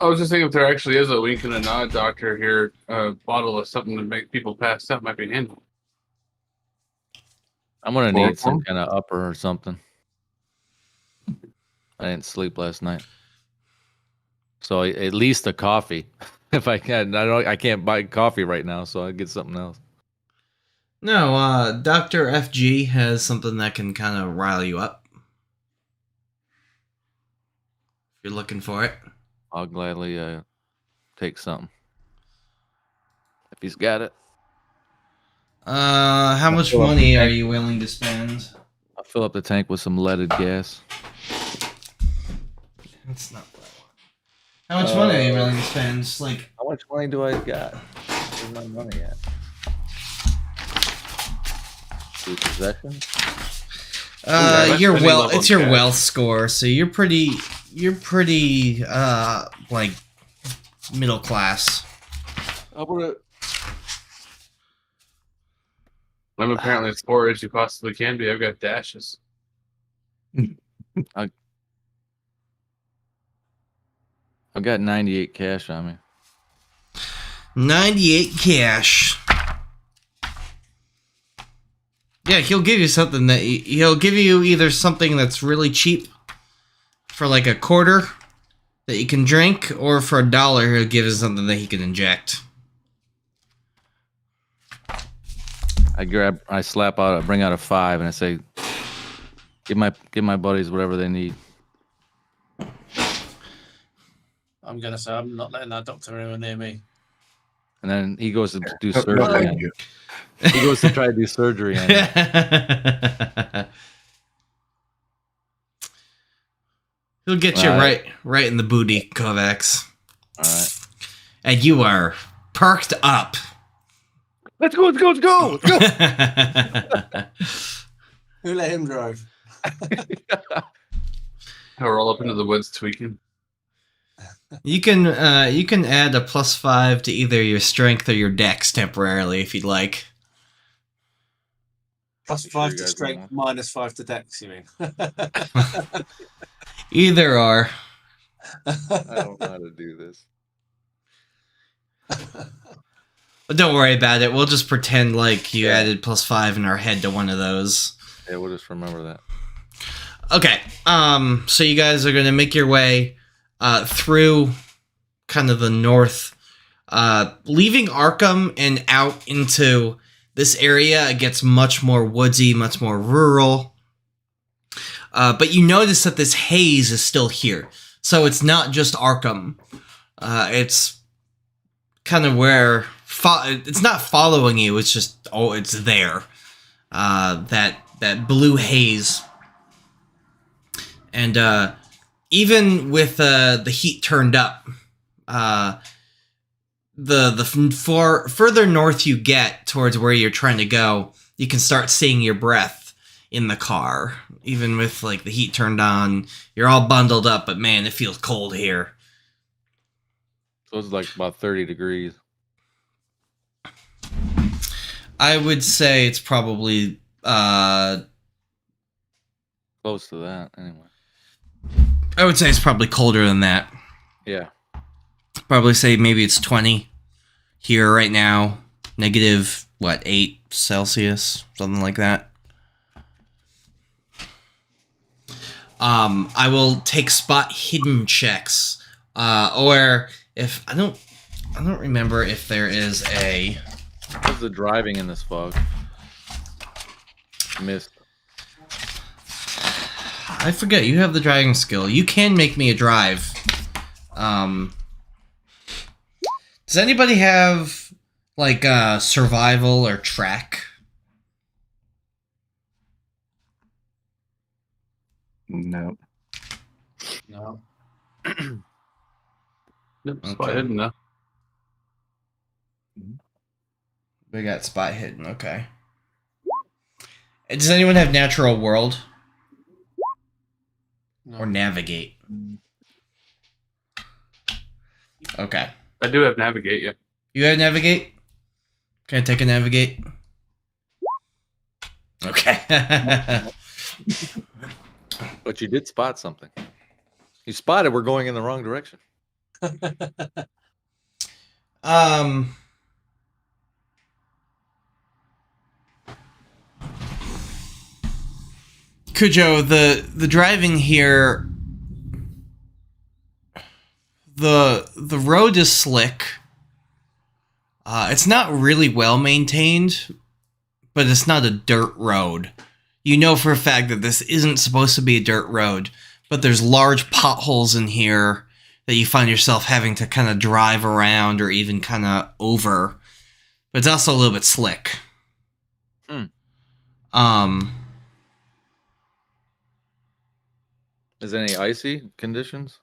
I was just thinking if there actually is a wink and a nod doctor here, a bottle of something to make people pass out might be handy. I'm gonna need some Chloroform? kind of upper or something. I didn't sleep last night, so at least a coffee. If I can, I can't buy coffee right now, so I get something else. No, Dr. FG has something that can kind of rile you up. If you're looking for it. I'll gladly take something if he's got it. How much fill up money the are tank. you willing to spend? I'll fill up the tank with some leaded gas. That's not what I want. How much money are you willing to spend? Just like, How much money do I got? Where's my money at? Do possession? that's your pretty wealth. level It's your cash. wealth score, so you're pretty, like middle class. How about it? I'm apparently as poor as you possibly can be. I've got dashes. I've got 98 cash on me. 98 cash. Yeah, he'll give you something that he'll give you either something that's really cheap for like a quarter that you can drink, or for $1 he'll give you something that he can inject. I bring out a 5, and I say, give my buddies whatever they need. I'm gonna say I'm not letting that doctor anywhere near me. And then he goes to do No, surgery. no, on thank you. you. He goes to try to do surgery on you. He'll get you Right. right in the booty, Kovacs. All right. And you are perked up. Let's go. Who let him drive? We're all up into the woods tweaking. You can add a +5 to either your strength or your dex temporarily if you'd like. +5 you to guys strength, -5 to dex, you mean? Either or. I don't know how to do this. But don't worry about it. We'll just pretend like you added +5 in our head to one of those. Yeah, we'll just remember that. Okay. So you guys are gonna make your way through kind of the north, leaving Arkham and out into this area. It gets much more woodsy, much more rural. But you notice that this haze is still here. So it's not just Arkham. It's kind of where it's not following you. It's just it's there. That blue haze, and even with the heat turned up, the further north you get towards where you're trying to go, you can start seeing your breath in the car. Even with like the heat turned on, you're all bundled up, but man, it feels cold here. So it's like about 30 degrees. I would say it's probably Close to that, anyway. I would say it's probably colder than that. Yeah. Probably say maybe it's 20 here right now. Negative, 8 Celsius? Something like that. I will take spot hidden checks. Or if I don't remember if there is a... How's the driving in this fog? Missed. I forget, you have the driving skill. You can make me a drive. Does anybody have, survival or track? No. No. Nope, spot Okay. hidden though. We got spot hidden, okay. Does anyone have natural world? No. Or navigate? Okay. I do have navigate, yeah. You have navigate? Can I take a navigate? Okay. But you did spot something. You spotted we're going in the wrong direction. Cujo, the driving here, the road is slick. It's not really well maintained, but it's not a dirt road. You know for a fact that this isn't supposed to be a dirt road, but there's large potholes in here that you find yourself having to kind of drive around or even kind of over. But it's also a little bit slick. Is there any icy conditions?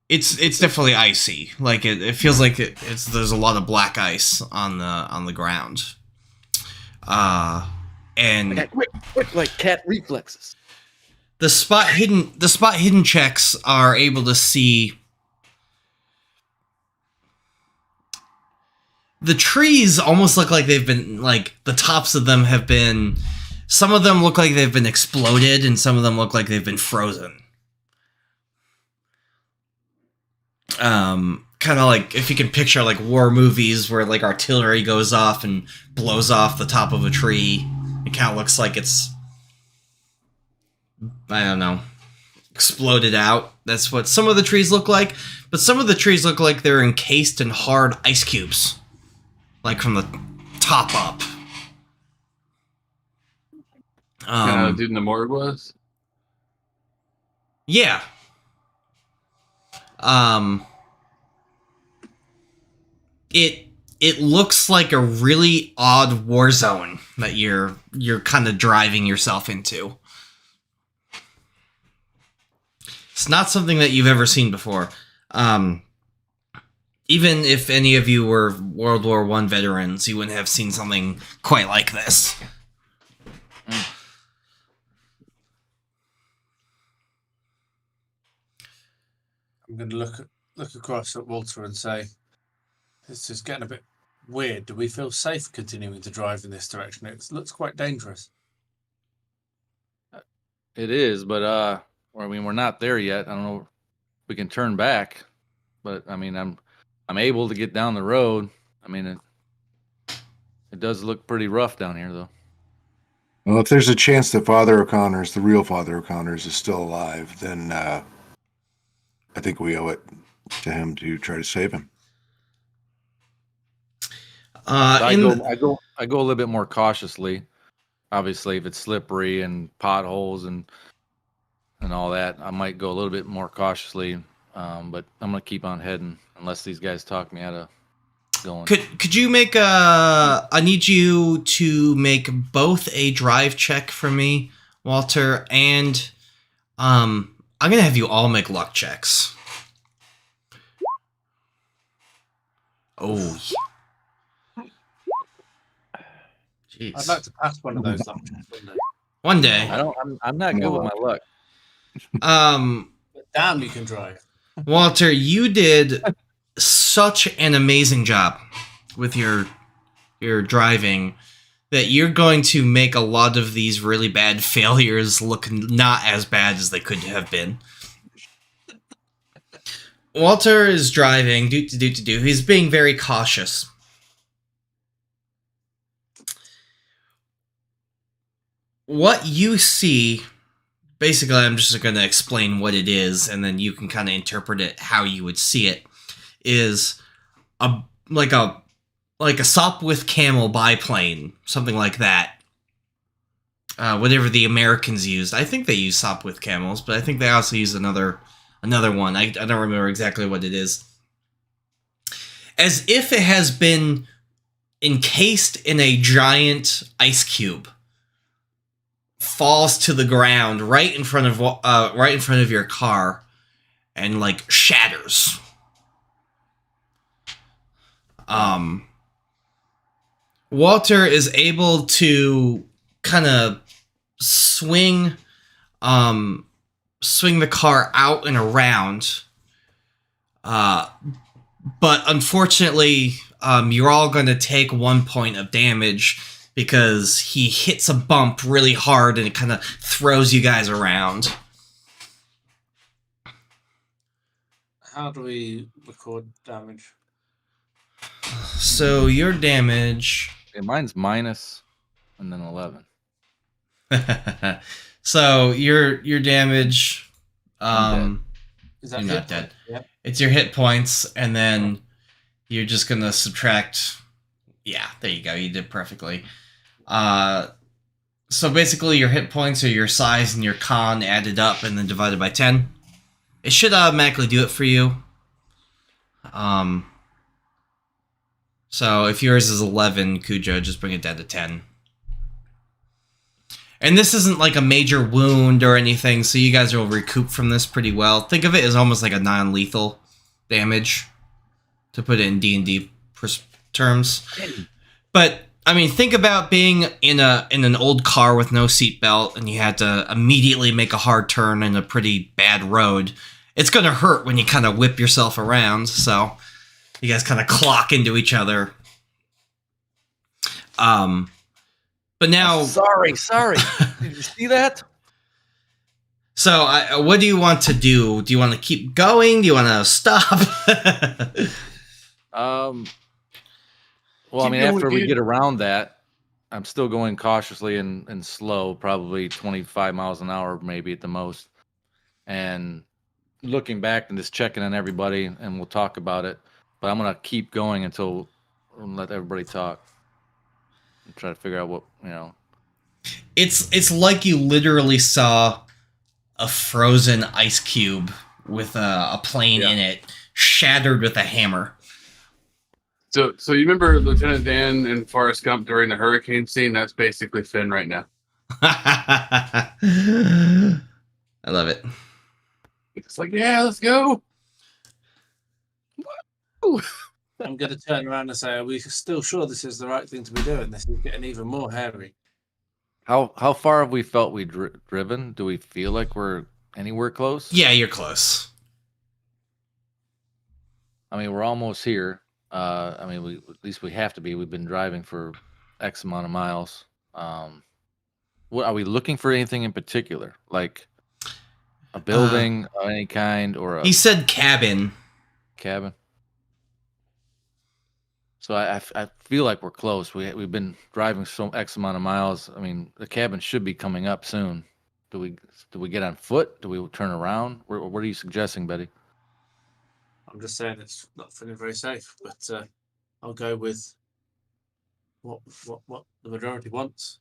It's definitely icy. Like it feels like there's a lot of black ice on the ground. And Quick, like cat reflexes. the spot hidden checks are able to see the trees. Almost look like they've been, like, the tops of them have been, some of them look like they've been exploded and some of them look like they've been frozen. Kind of like if you can picture like war movies where like artillery goes off and blows off the top of a tree. It kind of looks like it's, I don't know, exploded out. That's what some of the trees look like. But some of the trees look like they're encased in hard ice cubes. Like from the top up. Dude in the morgue was? Yeah. It looks like a really odd war zone that you're kind of driving yourself into. It's not something that you've ever seen before. Even if any of you were World War I veterans, you wouldn't have seen something quite like this. I'm going to look across at Walter and say, this is getting a bit weird. Do we feel safe continuing to drive in this direction? It looks quite dangerous. It is, but I mean, we're not there yet. I don't know if we can turn back, but I mean, I'm able to get down the road. I mean, it does look pretty rough down here, though. Well, if there's a chance that Father O'Connor's, the real Father O'Connor's, is still alive, then I think we owe it to him to try to save him. I go a little bit more cautiously. Obviously, if it's slippery and potholes and all that, I might go a little bit more cautiously. But I'm gonna keep on heading unless these guys talk me out of going. Could you make I need you to make both a drive check for me, Walter, and I'm gonna have you all make luck checks. Oh. Jeez. I'd like to pass one of those up one day. One day. I'm not good with my luck. But damn, you can drive. Walter, you did such an amazing job with your driving that you're going to make a lot of these really bad failures look not as bad as they could have been. Walter is driving. He's being very cautious. What you see, basically, I'm just going to explain what it is, and then you can kind of interpret it how you would see it. Is like a Sopwith Camel biplane, something like that. Whatever the Americans used. I think they use Sopwith Camels, but I think they also use another one. I don't remember exactly what it is. As if it has been encased in a giant ice cube, falls to the ground right in front of your car, and like shatters. Walter is able to kind of swing the car out and around, but unfortunately, you're all going to take 1 point of damage because he hits a bump really hard and it kind of throws you guys around. How do we record damage? So your damage. Yeah, mine's minus, and then 11. So your damage. Is that You're hit not dead. point? Yeah. It's your hit points, and then you're just gonna subtract. Yeah, there you go. You did perfectly. So basically, your hit points are your size and your con added up, and then divided by 10. It should automatically do it for you. So if yours is 11, Cujo, just bring it down to 10. And this isn't like a major wound or anything, so you guys will recoup from this pretty well. Think of it as almost like a non-lethal damage, to put it in D&D terms. But, I mean, think about being in an old car with no seatbelt, and you had to immediately make a hard turn in a pretty bad road. It's going to hurt when you kind of whip yourself around, so you guys kind of clock into each other. But now... Sorry. Did you see that? So, what do you want to do? Do you want to keep going? Do you want to stop? Well, Keep I mean, going, after we dude. get around that, I'm still going cautiously and slow, probably 25 miles an hour, maybe at the most. And looking back and just checking on everybody, and we'll talk about it. But I'm gonna keep going until let everybody talk and try to figure out what It's like you literally saw a frozen ice cube with a plane in it shattered with a hammer. So you remember Lieutenant Dan and Forrest Gump during the hurricane scene? That's basically Finn right now. I love it. It's like, yeah, let's go. I'm going to turn around and say, are we still sure this is the right thing to be doing? This is getting even more hairy. How far have we felt we driven? Do we feel like we're anywhere close? Yeah, you're close. I mean, we're almost here. I mean, at least we have to be. We've been driving for X amount of miles. What are we looking for? Anything in particular, like a building of any kind, or a He said cabin. cabin? So I feel like we're close. We've been driving so X amount of miles. I mean, the cabin should be coming up soon. Do we get on foot? Do we turn around? What are you suggesting, Betty? I'm just saying it's not feeling very safe, but I'll go with what the majority wants.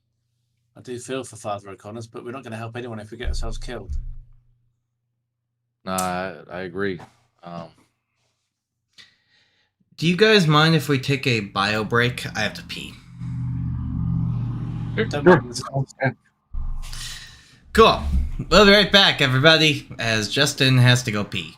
I do feel for Father O'Connor's, but we're not going to help anyone if we get ourselves killed. No, I agree. Do you guys mind if we take a bio break? I have to pee. Don't mind this. Cool. We'll be right back, everybody, as Justin has to go pee.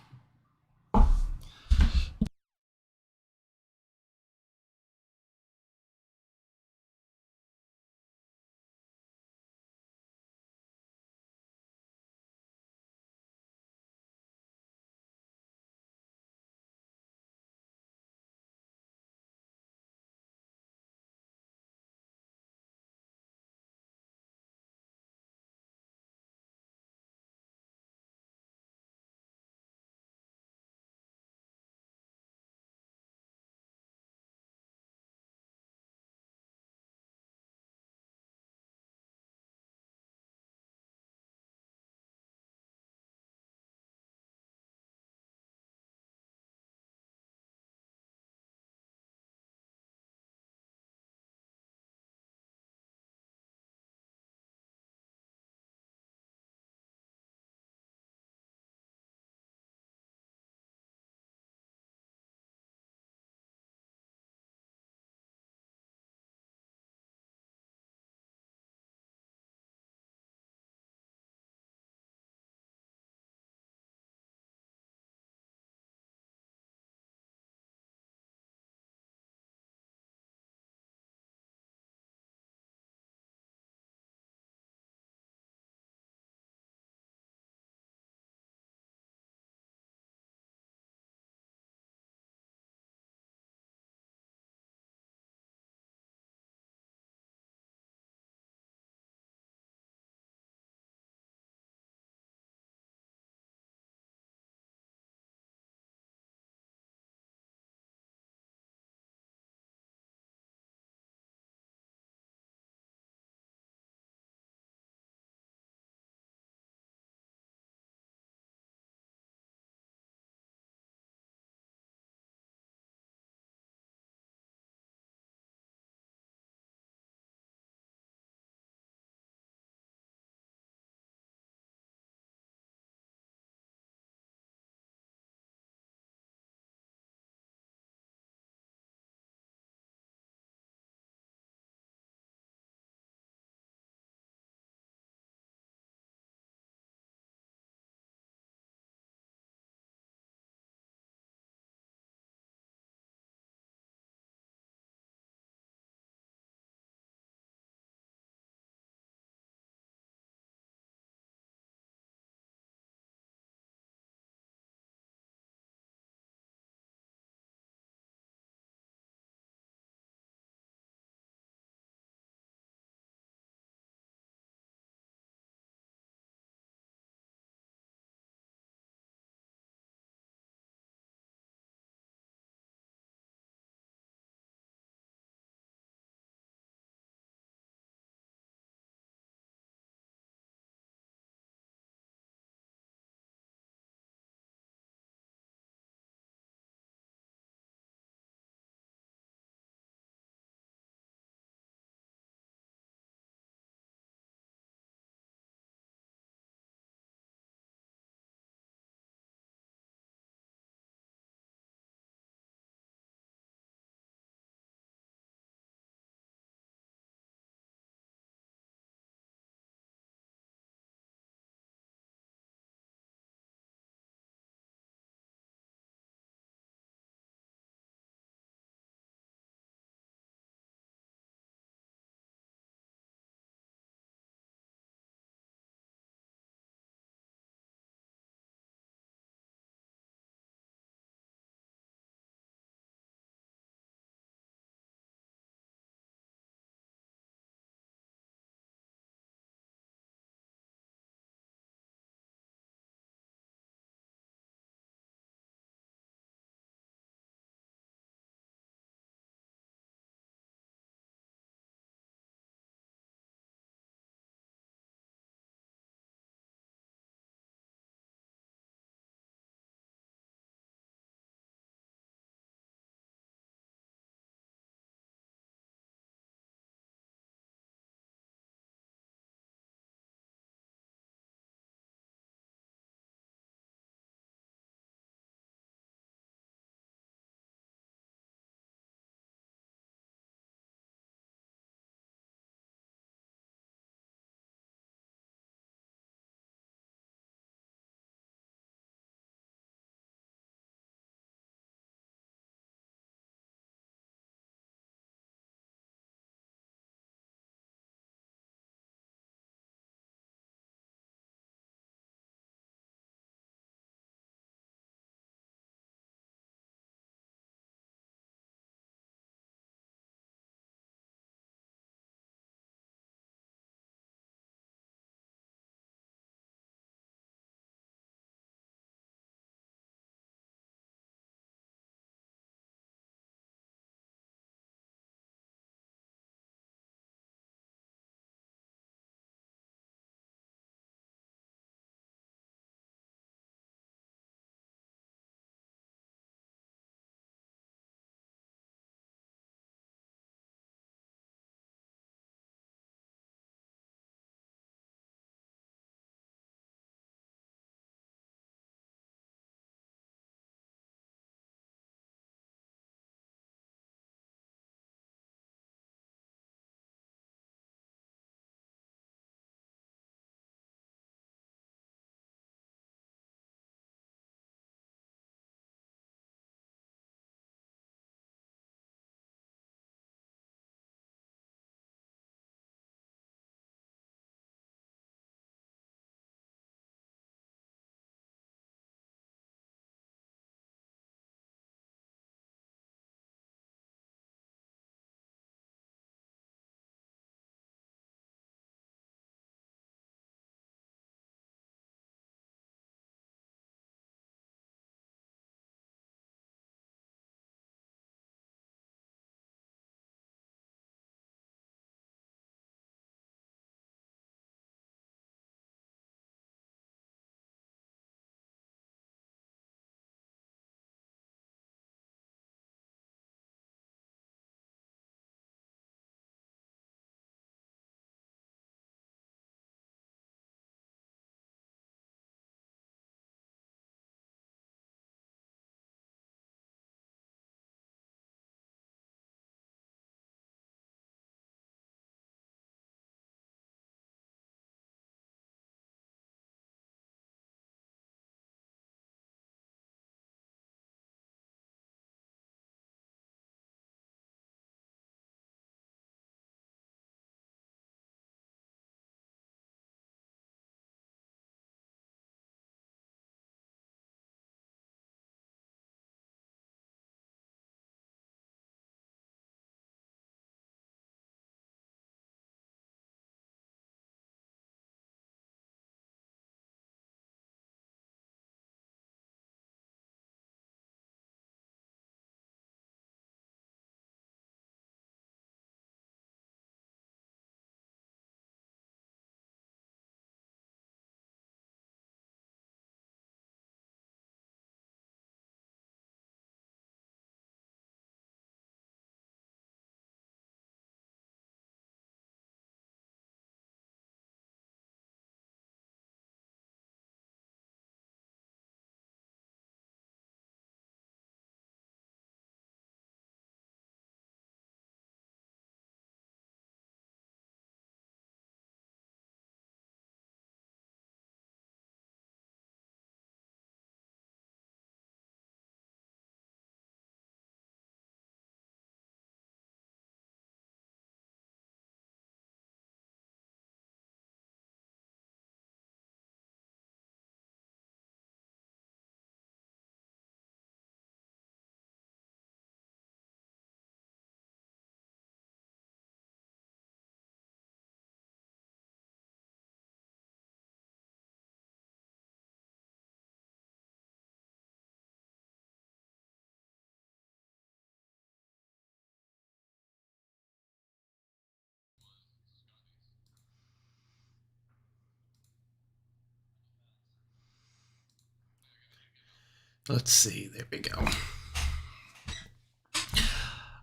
Let's see. There we go.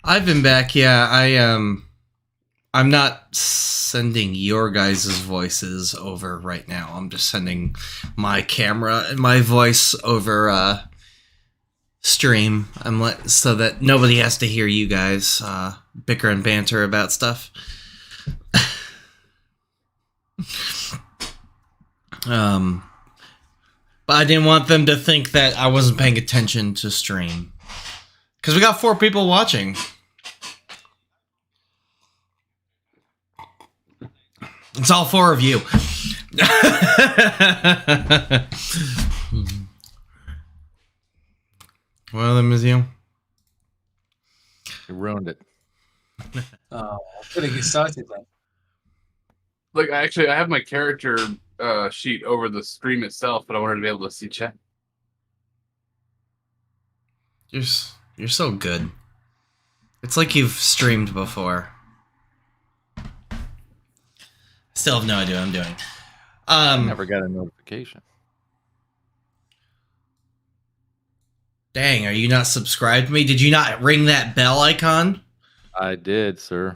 I've been back. Yeah, I'm not sending your guys' voices over right now. I'm just sending my camera and my voice over stream. So that nobody has to hear you guys bicker and banter about stuff. But I didn't want them to think that I wasn't paying attention to stream. Because we got 4 people watching. It's all 4 of you. One of them is you. You ruined it. Oh, I'm getting excited then. Look, I have my character sheet over the stream itself, but I wanted to be able to see chat. You're so good. It's like you've streamed before. Still have no idea what I'm doing. Never got a notification. Dang, are you not subscribed to me? Did you not ring that bell icon? I did, sir.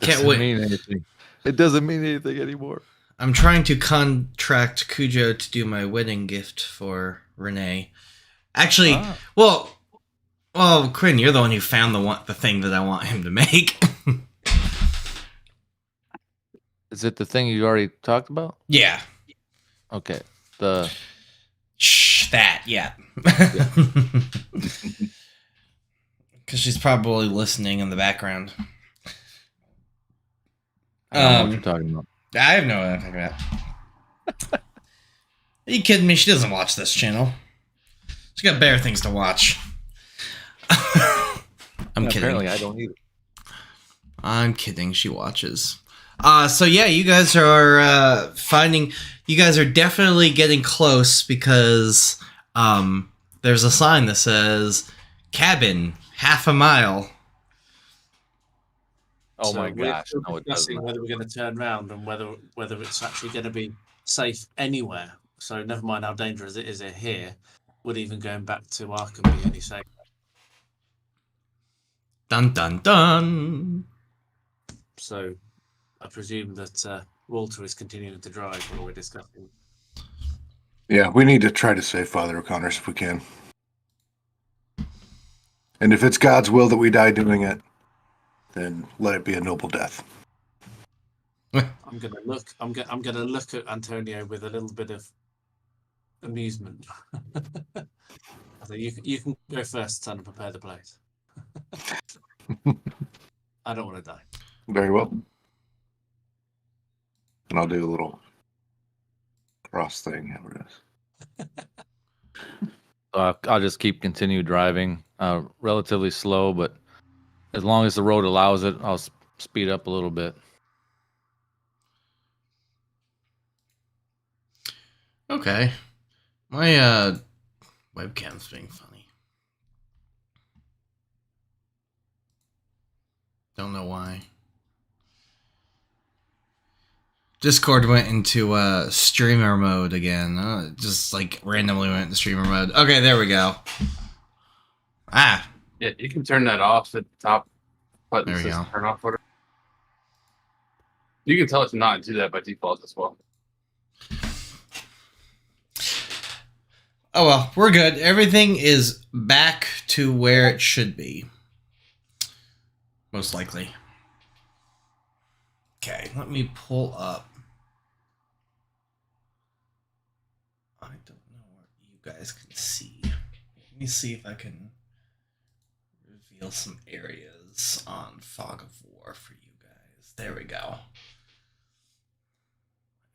Can't wait. Mean anything. It doesn't mean anything anymore. I'm trying to contract Cujo to do my wedding gift for Renee. Actually, well, Quinn, you're the one who found the thing that I want him to make. Is it the thing you already talked about? Yeah. Okay. Shh, that, yeah. Because she's probably listening in the background. I don't know what you're talking about. I have no idea what I'm talking about. Are you kidding me? She doesn't watch this channel. She's got better things to watch. I'm kidding. Apparently, I don't either. I'm kidding. She watches. So yeah, you guys are you guys are definitely getting close because there's a sign that says cabin half a mile. Oh So my we're gosh! still No, it discussing doesn't. whether we're going to turn around and whether it's actually going to be safe anywhere. So never mind how dangerous it is here. Would even going back to Arkham be any safer? Dun dun dun. So I presume that Walter is continuing to drive while we're discussing. Yeah, we need to try to save Father O'Connor's if we can. And if it's God's will that we die doing it, then let it be a noble death. I'm gonna look at Antonio with a little bit of amusement. So you can go first, son, and prepare the place. I don't want to die. Very well. And I'll do a little cross thing, however it is. I'll just continue driving, relatively slow, but as long as the road allows it, I'll speed up a little bit. Okay. My webcam's being funny. Don't know why. Discord went into streamer mode again. Just like randomly went into streamer mode. Okay, there we go. Ah, Yeah, you can turn that off. The top button There we says go. turn off order. You can tell it to not do that by default as well. oh well, we're good. Everything is back to where it should be. Most likely. Okay, let me pull up. I don't know what you guys can see. Let me see if I can reveal some areas on Fog of War for you guys. There we go.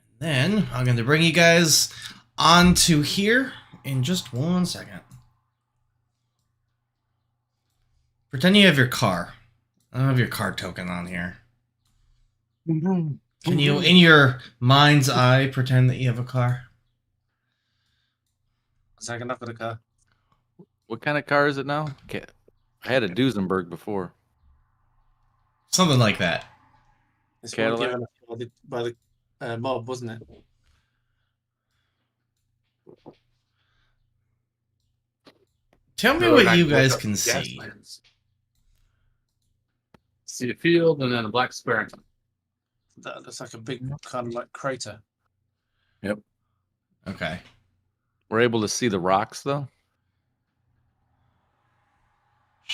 And then I'm going to bring you guys onto here in just 1 second. Pretend you have your car. I don't have your car token on here. Can you, in your mind's eye, pretend that you have a car? Second, I've got a car. What kind of car is it now? Okay. I had a Duesenberg before. Something like that. It's one Cadillac? given by the mob, wasn't it? Tell me Go what back you and look guys up can gas see. plans. See a field and then a black square. That looks like a big kind of like crater. Okay. We're able to see the rocks though.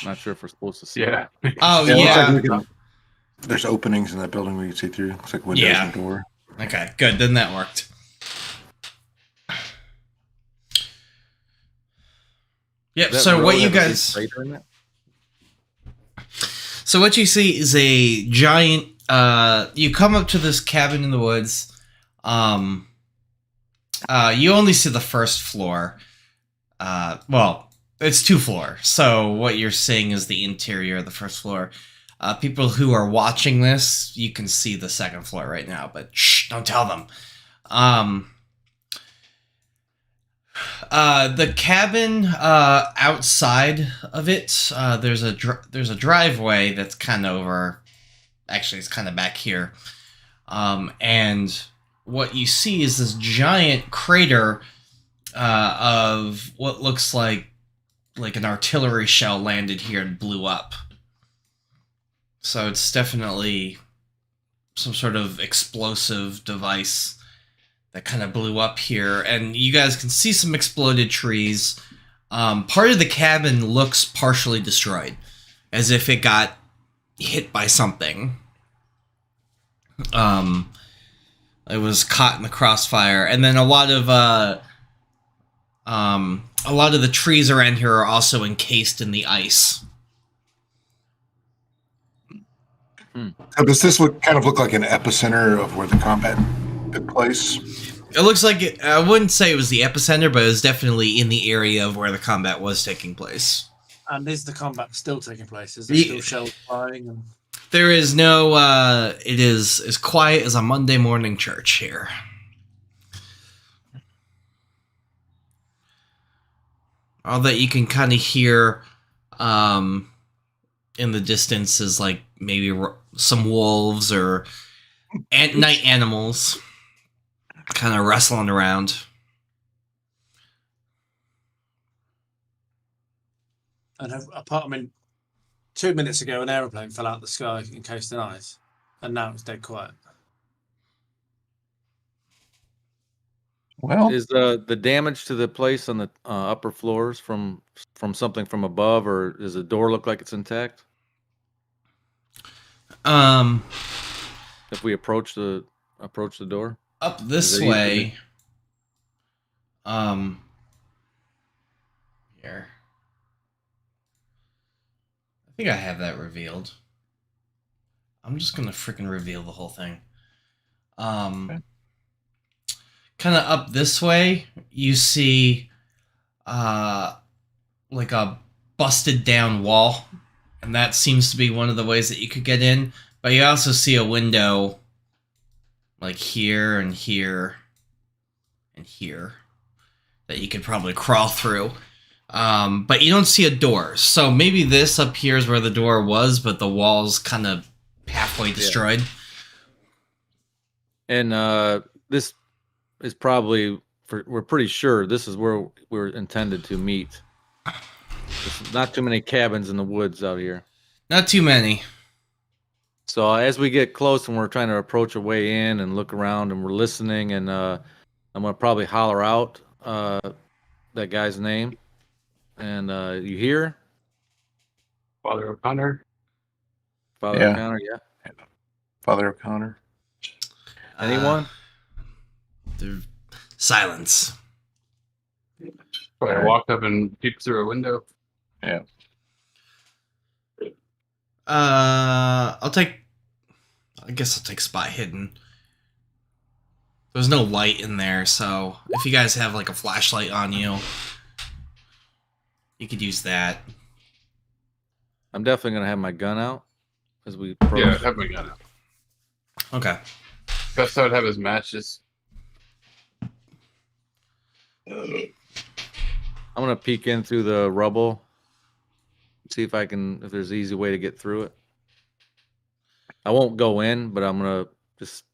Not sure if we're supposed to see. Yeah. Oh Yeah, it looks yeah. like we can. There's openings in that building we can see through. Looks like windows Yeah. and door. Okay, good. Then that worked. Yep. That So road what you have a big guys? crater in it? So what you see is a giant. You come up to this cabin in the woods. You only see the first floor. Well, it's 2 floors. So what you're seeing is the interior of the first floor. People who are watching this, you can see the second floor right now, but shh, don't tell them. The cabin outside of it, there's a driveway that's kind of over. Actually, it's kind of back here, and what you see is this giant crater of what looks like an artillery shell landed here and blew up. So it's definitely some sort of explosive device that kind of blew up here, and you guys can see some exploded trees. Part of the cabin looks partially destroyed, as if it got hit by something. It was caught in the crossfire, and then a lot of the trees around here are also encased in the ice. So does this kind of look like an epicenter of where the combat took place? It looks like it, I wouldn't say it was the epicenter, but it was definitely in the area of where the combat was taking place. And is the combat still taking place? Is there still shells flying? And... There is no, it is as quiet as a Monday morning church here. All that you can kind of hear in the distance is like maybe some wolves or night animals kind of wrestling around. And apart, I mean, 2 minutes ago, an aeroplane fell out of the sky encased in ice, and now it's dead quiet. Well, Is the damage to the place on the upper floors from something from above, or does the door look like it's intact? If we approach the door, Up this Is it way. easy Here. I think I have that revealed. I'm just gonna freaking reveal the whole thing. Okay. Kind of up this way, you see, like a busted down wall, and that seems to be one of the ways that you could get in. But you also see a window, like here and here and here, that you could probably crawl through. But you don't see a door. So maybe this up here is where the door was, but the wall's kind of halfway destroyed. and this is probably we're pretty sure this is where we're intended to meet. There's not too many cabins in the woods out here. Not too many. So as we get close and we're trying to approach a way in and look around and we're listening, and I'm gonna probably holler out that guy's name. And you hear Father O'Connor. Father Yeah. O'Connor? Yeah. Father O'Connor. Anyone? Silence. Probably Alright. walked up and peeped through a window. I guess I'll take spot hidden. There's no light in there, so if you guys have like a flashlight on you, you could use that. I'm definitely gonna have my gun out as we approach. Yeah, have my gun out. Okay. Best I would have his matches. I'm gonna peek in through the rubble, see if there's an easy way to get through it. I won't go in, but I'm gonna just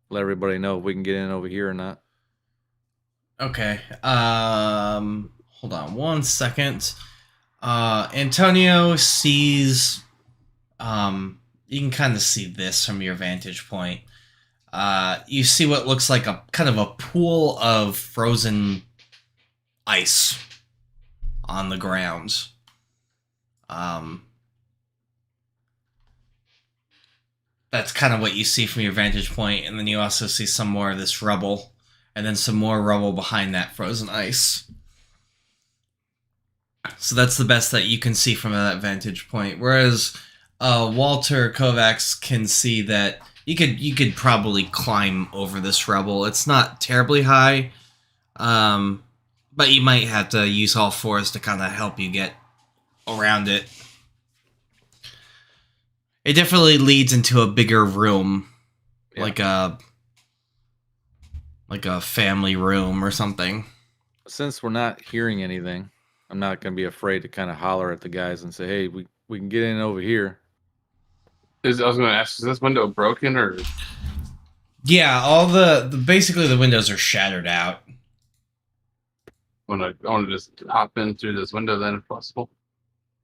let everybody know if we can get in over here or not. Okay. hold on one second. Antonio sees, you can kind of see this from your vantage point. You see what looks like a kind of a pool of frozen ice on the ground. That's kind of what you see from your vantage point, and then you also see some more of this rubble, and then some more rubble behind that frozen ice. So that's the best that you can see from that vantage point. Whereas Walter Kovacs can see that you could probably climb over this rubble. It's not terribly high, but you might have to use all fours to kind of help you get around it. It definitely leads into a bigger room, Yeah. like a family room or something. Since we're not hearing anything, I'm not going to be afraid to kind of holler at the guys and say, "Hey, we can get in over here." I was going to ask, is this window broken or? Yeah, all the basically the windows are shattered out. I want to just hop in through this window then, if possible.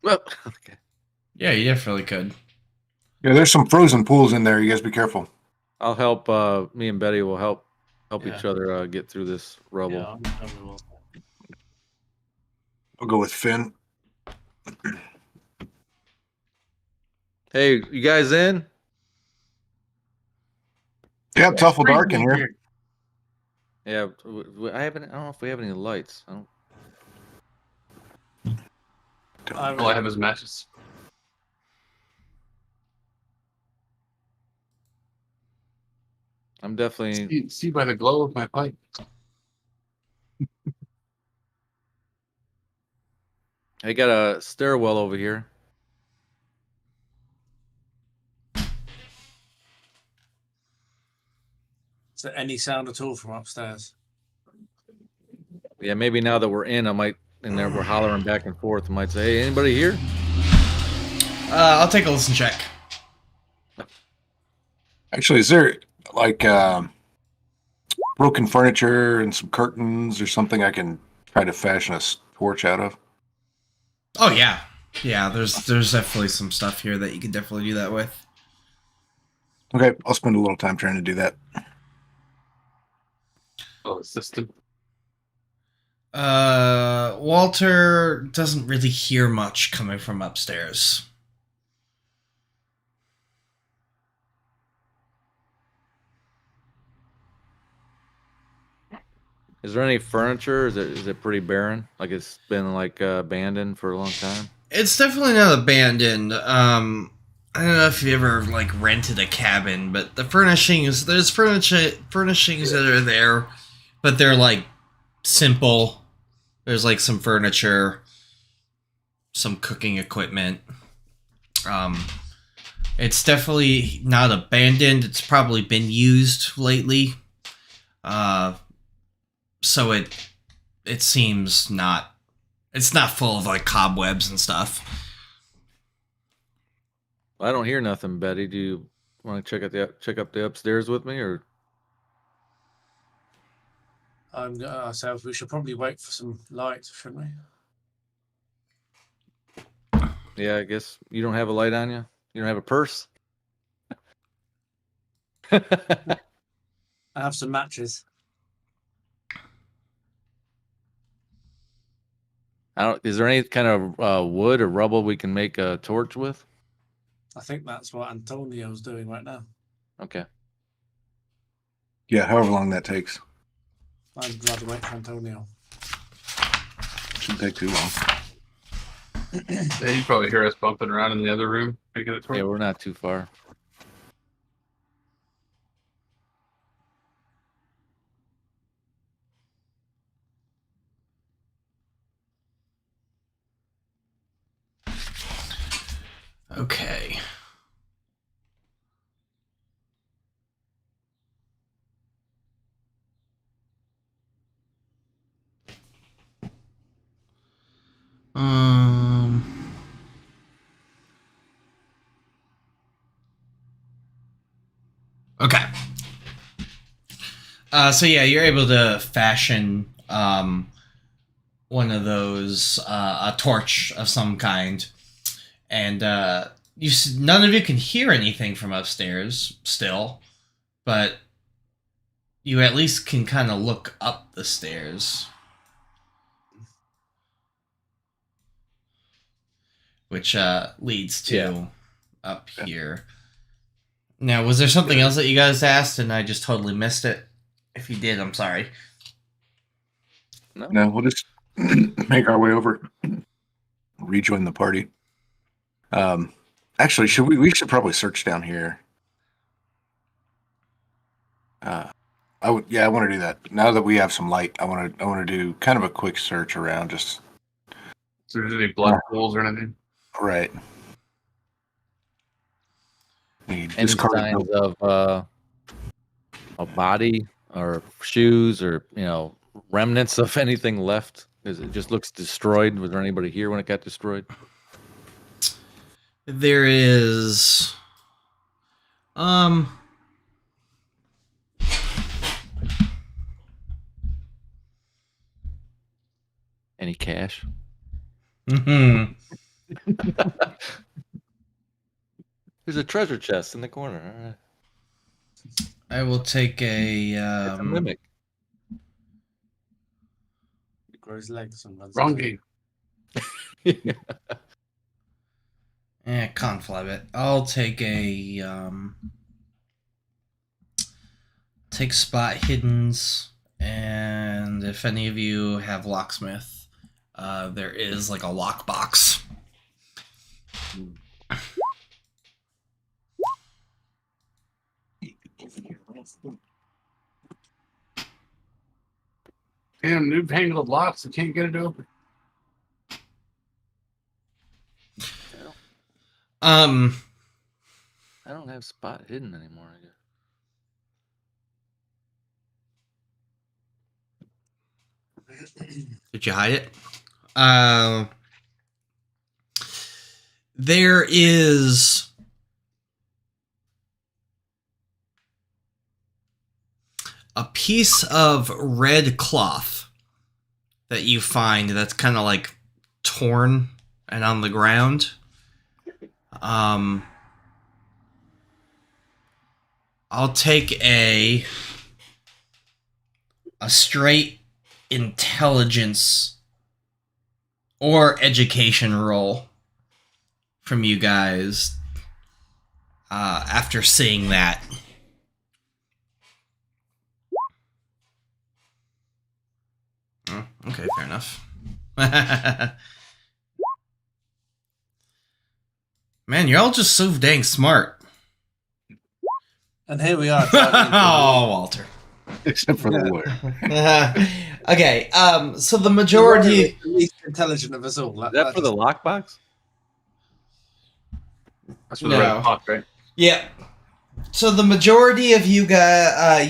Well, okay. Yeah, you definitely could. Yeah, there's some frozen pools in there. You guys be careful. I'll help. Me and Betty will help Yeah. each other get through this rubble. Yeah, I will. I'll go with Finn. Hey, you guys in? Yeah, it's awful dark in here. Yeah, I don't know if we have any lights. I don't. All I have is matches. I'm definitely. See by the glow of my pipe. I got a stairwell over here. Is there any sound at all from upstairs? Yeah, maybe now that we're in, I might. And there we're hollering back and forth. I might say, "Hey, anybody here?" I'll take a listen check. Actually, is there like broken furniture and some curtains or something I can try to fashion a torch out of? Oh yeah, yeah. There's definitely some stuff here that you could definitely do that with. Okay, I'll spend a little time trying to do that. Oh, system. Walter doesn't really hear much coming from upstairs. Is there any furniture? Is it pretty barren? Like it's been like abandoned for a long time? It's definitely not abandoned. I don't know if you ever like rented a cabin, but the furnishings there's furnishings that are there, but they're like simple. There's like some furniture, some cooking equipment. It's definitely not abandoned. It's probably been used lately. So it seems not. It's not full of like cobwebs and stuff. I don't hear nothing, Betty. Do you want to check up the upstairs with me, or? So we should probably wait for some light, shouldn't we? Yeah, I guess you don't have a light on you. You don't have a purse. I have some matches. Is there any kind of wood or rubble we can make a torch with? I think that's what Antonio's doing right now. Okay. Yeah, however long that takes. I'd rather wait for Antonio. Shouldn't take too long. Yeah, you probably hear us bumping around in the other room. Making it Yeah, we're not too far. Okay. Okay. So yeah, you're able to fashion one of those, a torch of some kind, and none of you can hear anything from upstairs still, but you at least can kind of look up the stairs, which leads to up here. Now, was there something else that you guys asked and I just totally missed it? If you did, I'm sorry. No, we'll just make our way over, rejoin the party. Actually, we should probably search down here. I want to do that. Now that we have some light, I want to do kind of a quick search around, just. So there's any black holes or anything? Right. Any signs of a body or shoes or remnants of anything left? Because it just looks destroyed. Was there anybody here when it got destroyed? There is Any cash? Mm-hmm. There's a treasure chest in the corner. All right. I will take It's a mimic. He grows legs and runs. Wrong away. game. Conflab it. I'll take take spot hiddens, and if any of you have locksmith, there is like a lockbox. Damn, newfangled locks. I can't get it open. I don't have spot hidden anymore. I guess. Did you hide it? There is a piece of red cloth that you find that's kind of like torn and on the ground. I'll take a straight intelligence or education roll from you guys after seeing that. Oh, okay, fair enough. Man, you're all just so dang smart. And here we are. Oh, Walter. Except for the lawyer. Okay, so the majority... The least intelligent of us all. Is that for the lockbox? That's for the red clock, right? Yeah. So the majority of you guys,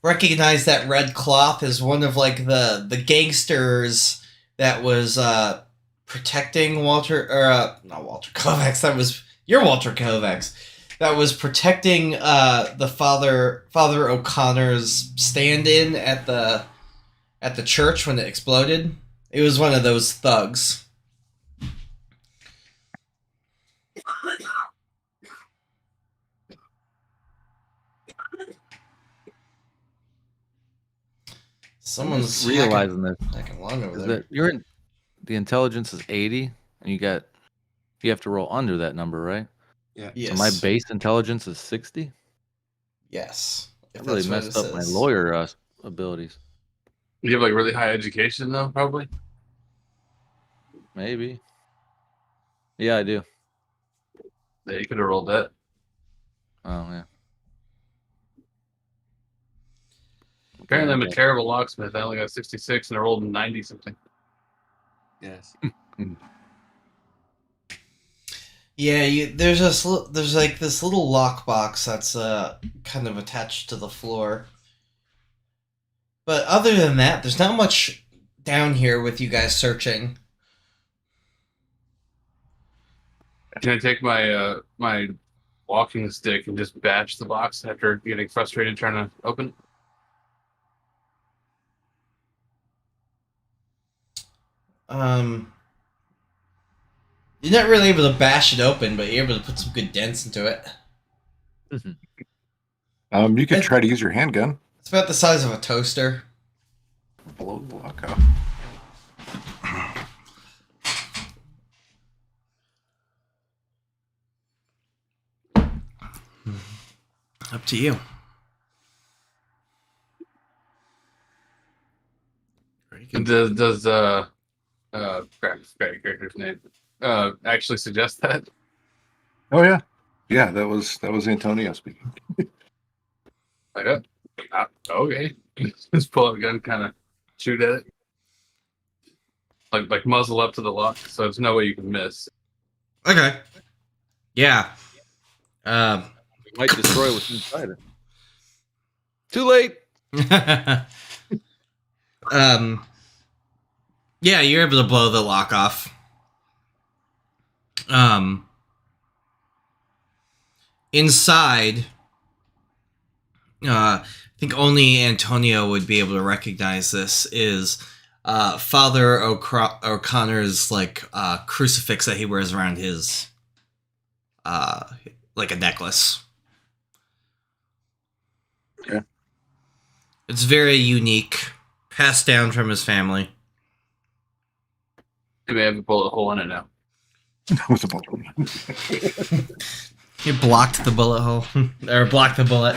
recognize that red cloth as one of like the gangsters that was protecting Walter, or not Walter Kovacs. That was your Walter Kovacs. That was protecting the Father O'Connor's stand-in at the church when it exploded. It was one of those thugs. Someone's realizing this. hacking along over Is there. that you're in the intelligence is 80, and you have to roll under that number, right? Yeah. Yes. So my base intelligence is 60. Yes. I If really that's what messed it up my says. lawyer abilities. You have like really high education though, probably. Maybe. Yeah, I do. Yeah, you could have rolled that. Oh yeah. Apparently, I'm a Okay. terrible locksmith. I only got 66, and I rolled 90 something. Yes. Yeah, there's like this little lockbox that's kind of attached to the floor. But other than that, there's not much down here with you guys searching. Can I take my my walking stick and just bash the box after getting frustrated trying to open it? You're not really able to bash it open, but you're able to put some good dents into it. You could try to use your handgun. It's about the size of a toaster. Blow the lock off. Up to you. Very good. Does character's name actually suggest that? Oh yeah, yeah. That was Antonio speaking. Like, okay. Just pull out a gun, kind of shoot at it, like muzzle up to the lock, so there's no way you can miss. Okay. Yeah. We might destroy what's inside it. Too late. Yeah, you're able to blow the lock off. Inside, I think only Antonio would be able to recognize this, is Father O'Connor's crucifix that he wears around his like a necklace. Yeah. It's very unique, passed down from his family. You may have a bullet hole in it now. With a bullet. He blocked the bullet hole, or blocked the bullet.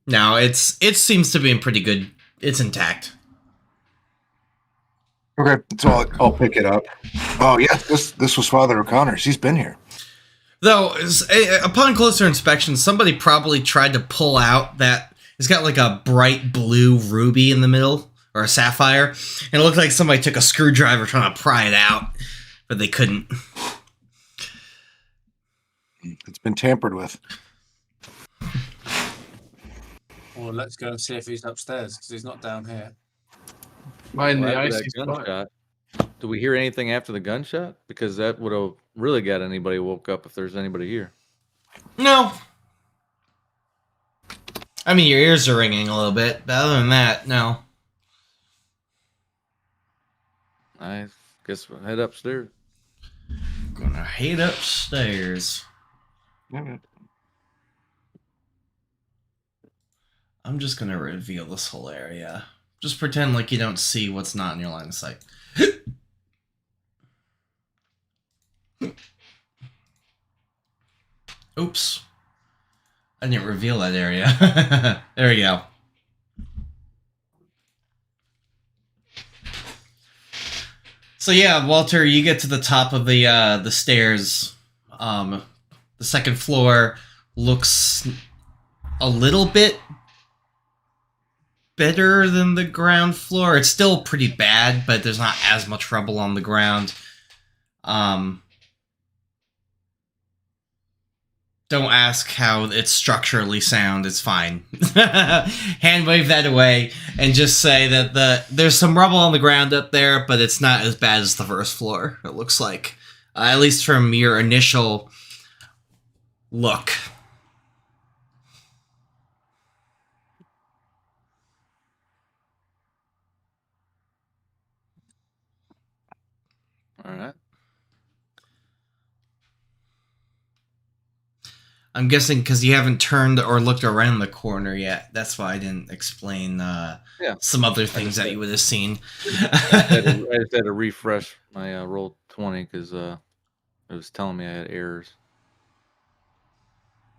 No, it seems to be in pretty good. It's intact. Okay, so I'll pick it up. Oh yeah, this was Father O'Connor's. He's been here. Though, upon closer inspection, somebody probably tried to pull out that. It's got like a bright blue ruby in the middle, or a sapphire, and it looked like somebody took a screwdriver trying to pry it out, but they couldn't. It's been tampered with. Well, let's go and see if he's upstairs, because he's not down here. Mind the After icy that spot. gunshot. Do we hear anything after the gunshot? Because that would have really got anybody woke up if there's anybody here. No. I mean, your ears are ringing a little bit, but other than that, no. I guess we'll head upstairs. Gonna head upstairs. I'm just gonna reveal this whole area. Just pretend like you don't see what's not in your line of sight. Oops. I didn't reveal that area. There we go. So yeah, Walter, you get to the top of the stairs. The second floor looks a little bit better than the ground floor. It's still pretty bad, but there's not as much rubble on the ground. Don't ask how it's structurally sound. It's fine. Hand wave that away and just say that there's some rubble on the ground up there, but it's not as bad as the first floor. It looks like, at least from your initial look. All right. I'm guessing because you haven't turned or looked around the corner yet. That's why I didn't explain some other things that you would have seen. I just had to refresh my roll 20 because it was telling me I had errors.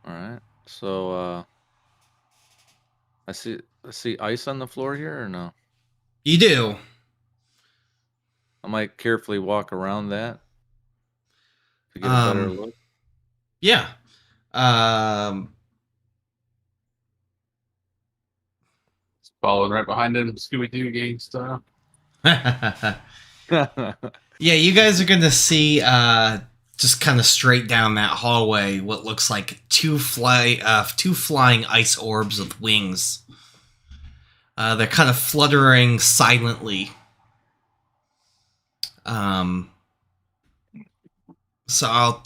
All right. So I see ice on the floor here or no? You do. I might carefully walk around that to get a better look. Yeah. Following right behind him, Scooby-Doo gang style. Yeah, you guys are gonna see just kind of straight down that hallway what looks like two flying ice orbs with wings. They're kind of fluttering silently. So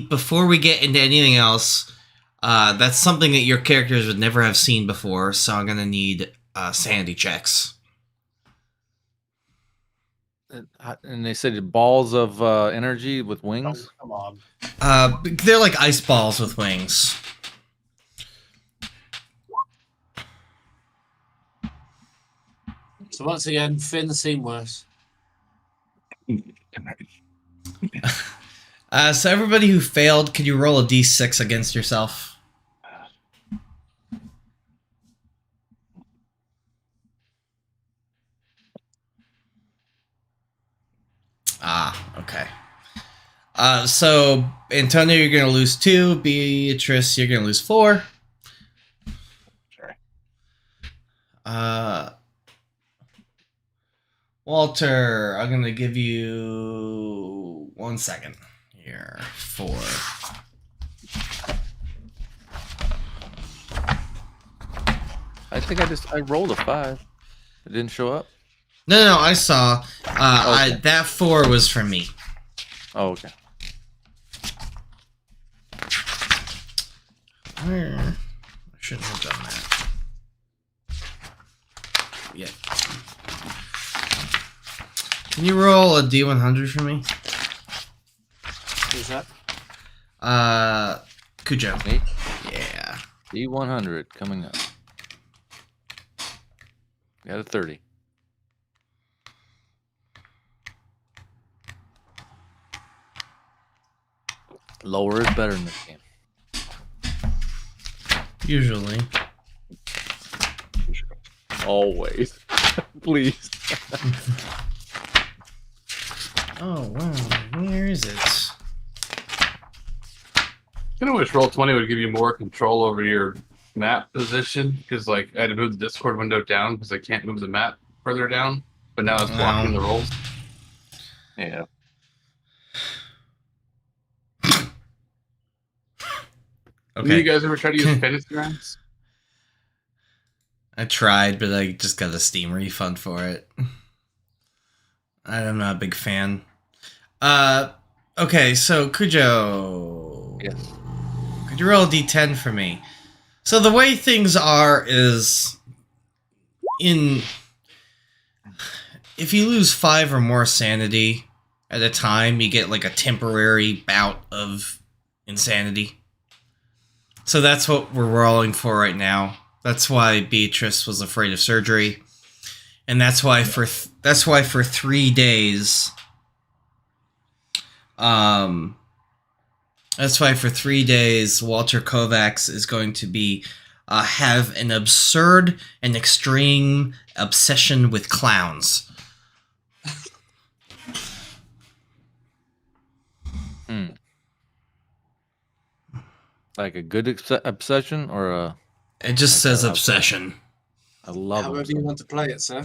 before we get into anything else, that's something that your characters would never have seen before, so I'm gonna need sanity checks. And they said balls of energy with wings. Oh, come on. They're like ice balls with wings. So once again, Finn's seen worse. So everybody who failed, can you roll a d6 against yourself? Okay. So Antonio, you're gonna lose 2. Beatrice, you're gonna lose 4. Sorry. Walter, I'm gonna give you 1 second here. 4. I think I rolled a 5. It didn't show up. No, I saw. Okay. That 4 was for me. Oh, okay. I shouldn't have done that. Yeah. Can you roll a D100 for me? Who's that? Cujo. Me? Yeah. D100 coming up. Got a 30. Lower is better in this game. Usually. Always. Please. Oh, wow. Where is it? I wish Roll20 would give you more control over your map position, because like I had to move the Discord window down because I can't move the map further down, but now it's blocking the rolls. Yeah. Okay. You guys ever try to use fantasy rounds? I tried, but I just got a Steam refund for it. I'm not a big fan. Okay, so Cujo. Yes. Could you roll a d10 for me? So the way things are is if you lose 5 or more sanity at a time, you get like a temporary bout of insanity. So that's what we're rolling for right now. That's why Beatrice was afraid of surgery, and that's why for 3 days. That's why for 3 days, Walter Kovacs is going to be have an absurd and extreme obsession with clowns. Like a good obsession or a... It just says obsession. I love However you want to play it, sir.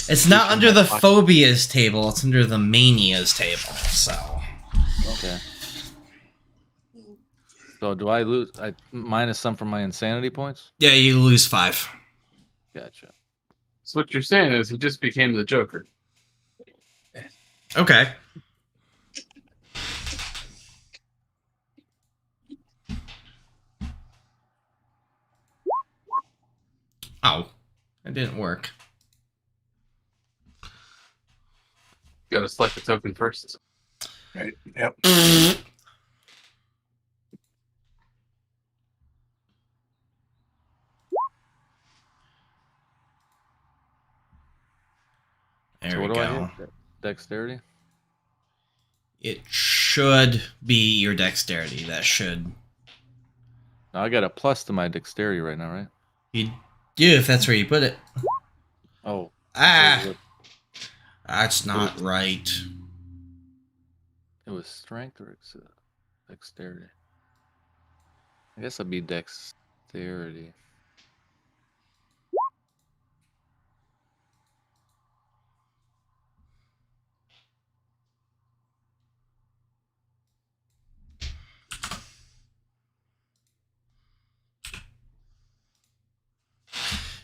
It's not under the phobias table, it's under the manias table, so... Okay. So do I lose... I minus some from my insanity points? Yeah, you lose 5. Gotcha. So what you're saying is he just became the Joker. Okay. Oh, it didn't work. Got to select the token first. Right. Yep. There So we what do I go. hit? Dexterity? It should be your dexterity. That should. Now I got a plus to my dexterity right now, right? You do if that's where you put it. Oh. Ah! That's not right. It was strength or dexterity? I guess it'd be dexterity.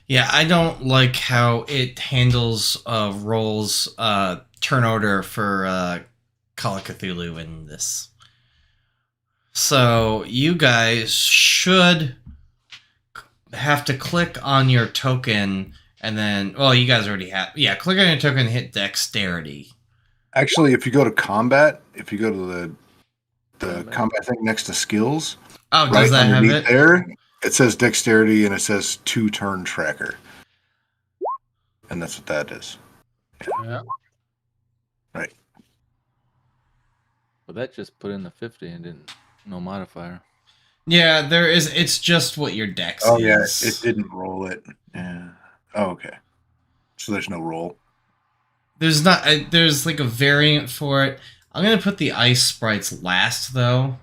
Yeah, I don't like how it handles rolls turn order for Call of Cthulhu in this. So you guys should have to click on your token And then, well, you guys already have. Yeah, click on your token and hit dexterity. Actually, if you go to combat, if you go to the Combat. combat thing next to skills, Oh, does right that have underneath it? there, it says dexterity and it says 2-turn tracker. And that's what that is. Yeah. Right. But that just put in the 50 and didn't no modifier. Yeah, there is. It's just what your dex Oh, yeah. is. It didn't roll it. Yeah. Oh, okay. So there's no roll. There's not. There's like a variant for it. I'm gonna put the ice sprites last though,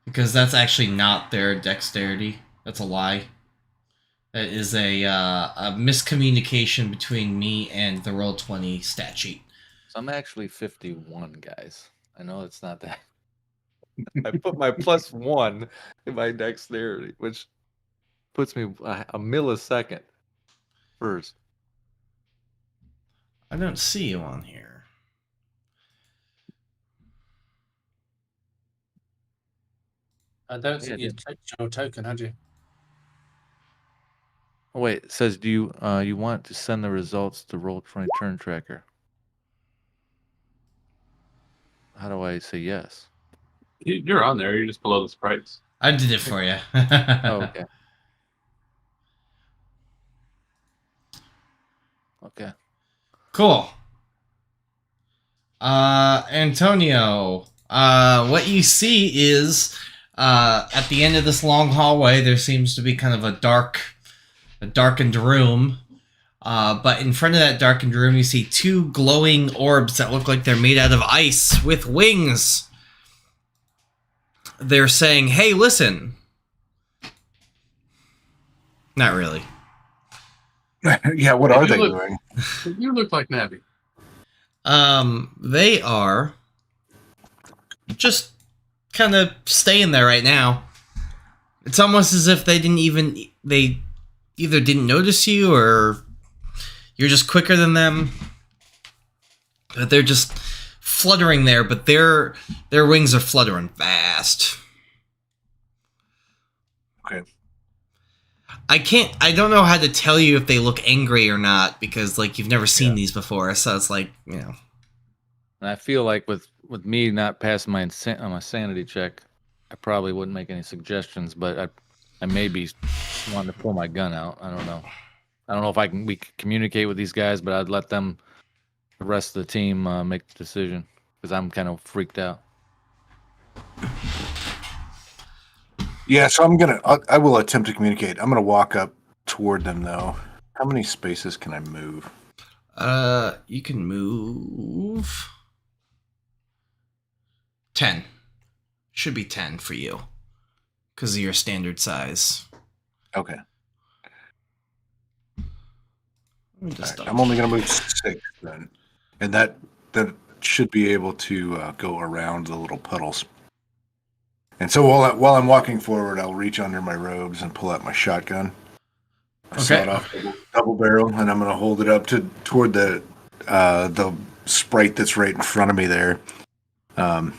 because that's actually not their dexterity. That's a lie. That is a miscommunication between me and the Roll20 stat sheet. So I'm actually 51, guys. I know it's not that. I put my +1 in my dexterity, which puts me a millisecond first. I don't see you on here. I don't Yeah, think you checked your token, had you? Oh, wait, it says, do you want to send the results to Roll20 turn tracker? How do I say yes? You're on there. You're just below the sprites. I did it for you. Oh, okay. Okay. Cool. Antonio, what you see is at the end of this long hallway, there seems to be kind of a darkened room. But in front of that darkened room, you see two glowing orbs that look like they're made out of ice with wings. They're saying, "Hey, listen." Not really. Yeah, what Hey, are you they look- doing? You look like Navi. They are just kind of staying there right now. It's almost as if they either didn't notice you or you're just quicker than them. But they're just fluttering there, but their wings are fluttering fast. Okay. I don't know how to tell you if they look angry or not, because like you've never seen these before, so it's like, you know. And I feel like with me not passing my my sanity check, I probably wouldn't make any suggestions, but I may be wanting to pull my gun out. I don't know. I don't know if we can communicate with these guys, but I'd let them, the rest of the team, make the decision because I'm kind of freaked out. Yeah, so I will attempt to communicate. I'm gonna walk up toward them though. How many spaces can I move? You can move 10. Should be 10 for you because of your standard size. Okay. Let me just Alright, I'm only gonna move 6 then. And that should be able to go around the little puddles. And so while I'm walking forward, I'll reach under my robes and pull out my shotgun. I sawed off double barrel, and I'm going to hold it up toward the sprite that's right in front of me there. And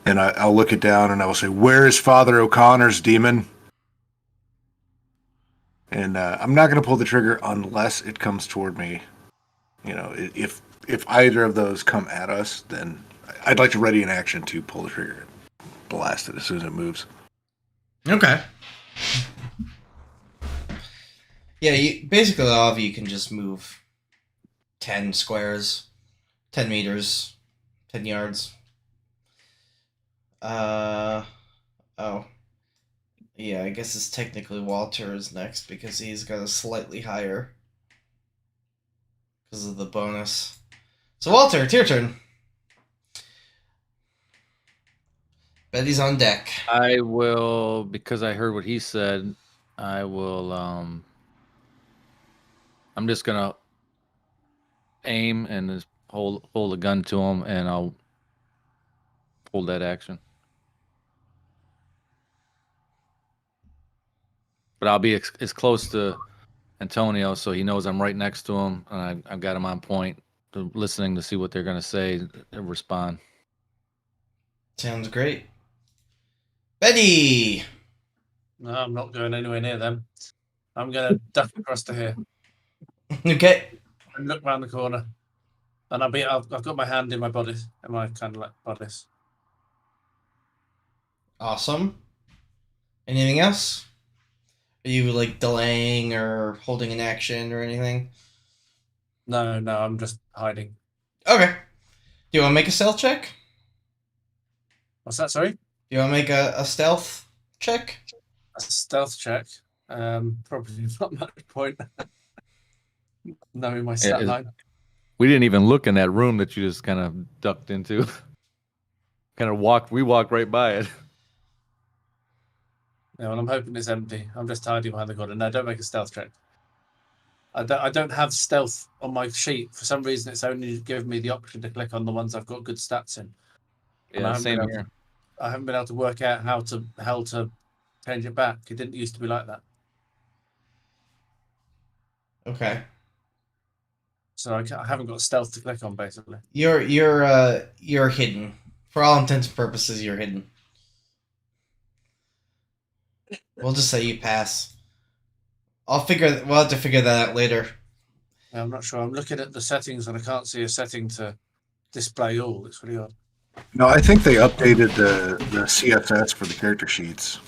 I'll look it down, and I will say, "Where is Father O'Connor's demon?" And I'm not going to pull the trigger unless it comes toward me. You know, if either of those come at us, then I'd like to ready an action to pull the trigger. Blast it as soon as it moves. Okay. Yeah, basically all of you can just move 10 squares, 10 meters, 10 yards. Oh. Yeah, I guess it's technically Walter is next because he's got a slightly higher because of the bonus. So Walter, it's your turn. Betty's on deck. I will, because I heard what he said, I will, I'm just going to aim and just hold a gun to him, and I'll hold that action. But I'll be as close to Antonio so he knows I'm right next to him, and I've got him on point, listening to see what they're going to say and respond. Sounds great. Betty! No, I'm not going anywhere near them. I'm going to duck across to here. Okay. and look round the corner. And I've got my hand in my bodice, in my kind of like bodice. Awesome. Anything else? Are you like delaying or holding an action or anything? No, I'm just hiding. Okay. Do you want to make a stealth check? What's that? Sorry? Do you want to make a stealth check? A stealth check. Probably not much point. Knowing my stat line. We didn't even look in that room that you just kind of ducked into. We walked right by it. Yeah, well, I'm hoping it's empty. I'm just hiding behind the corner. No, don't make a stealth check. I don't have stealth on my sheet. For some reason, it's only given me the option to click on the ones I've got good stats in. Yeah, same here. I haven't been able to work out how to change it back. It didn't used to be like that. Okay. So I haven't got stealth to click on, basically. You're hidden. For all intents and purposes, you're hidden. We'll just say you pass. We'll have to figure that out later. I'm not sure. I'm looking at the settings and I can't see a setting to display all. It's really odd. No, I think they updated the CSS for the character sheets.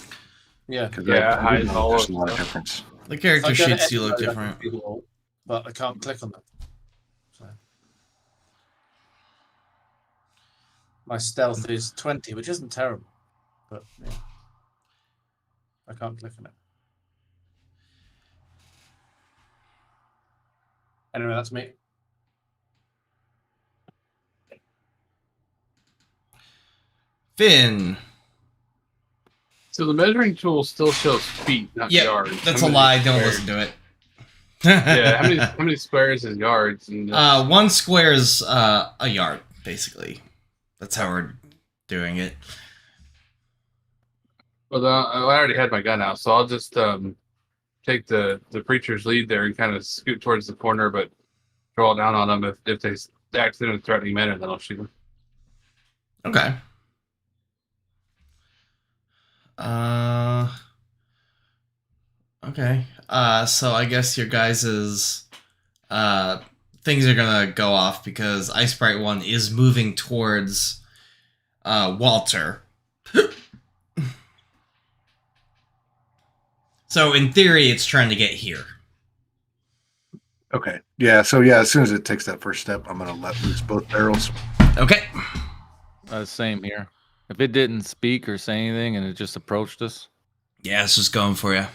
Yeah. hides all There's of a lot of them. difference. The character If I go to sheets do look edit mode, I different. can see them all, but I can't click on them. So. My stealth is 20, which isn't terrible, but yeah. I can't click on it. Anyway, that's me. Finn. So the measuring tool still shows feet, not Yeah, yards. that's How a many lie. Don't squares- listen to it. Yeah, how many squares is yards? And One square is a yard, basically. That's how we're doing it. well, I already had my gun out, so I'll just take the preacher's lead there and kind of scoot towards the corner, but draw down on them if they act in a threatening manner, then I'll shoot them. Okay. Okay. So I guess your guys's things are gonna go off because Ice Sprite 1 is moving towards Walter. So in theory, it's trying to get here. Okay. Yeah. So yeah, as soon as it takes that first step, I'm gonna let loose both barrels. Okay. Same here. If it didn't speak or say anything and it just approached us, Yeah, it's just going for you.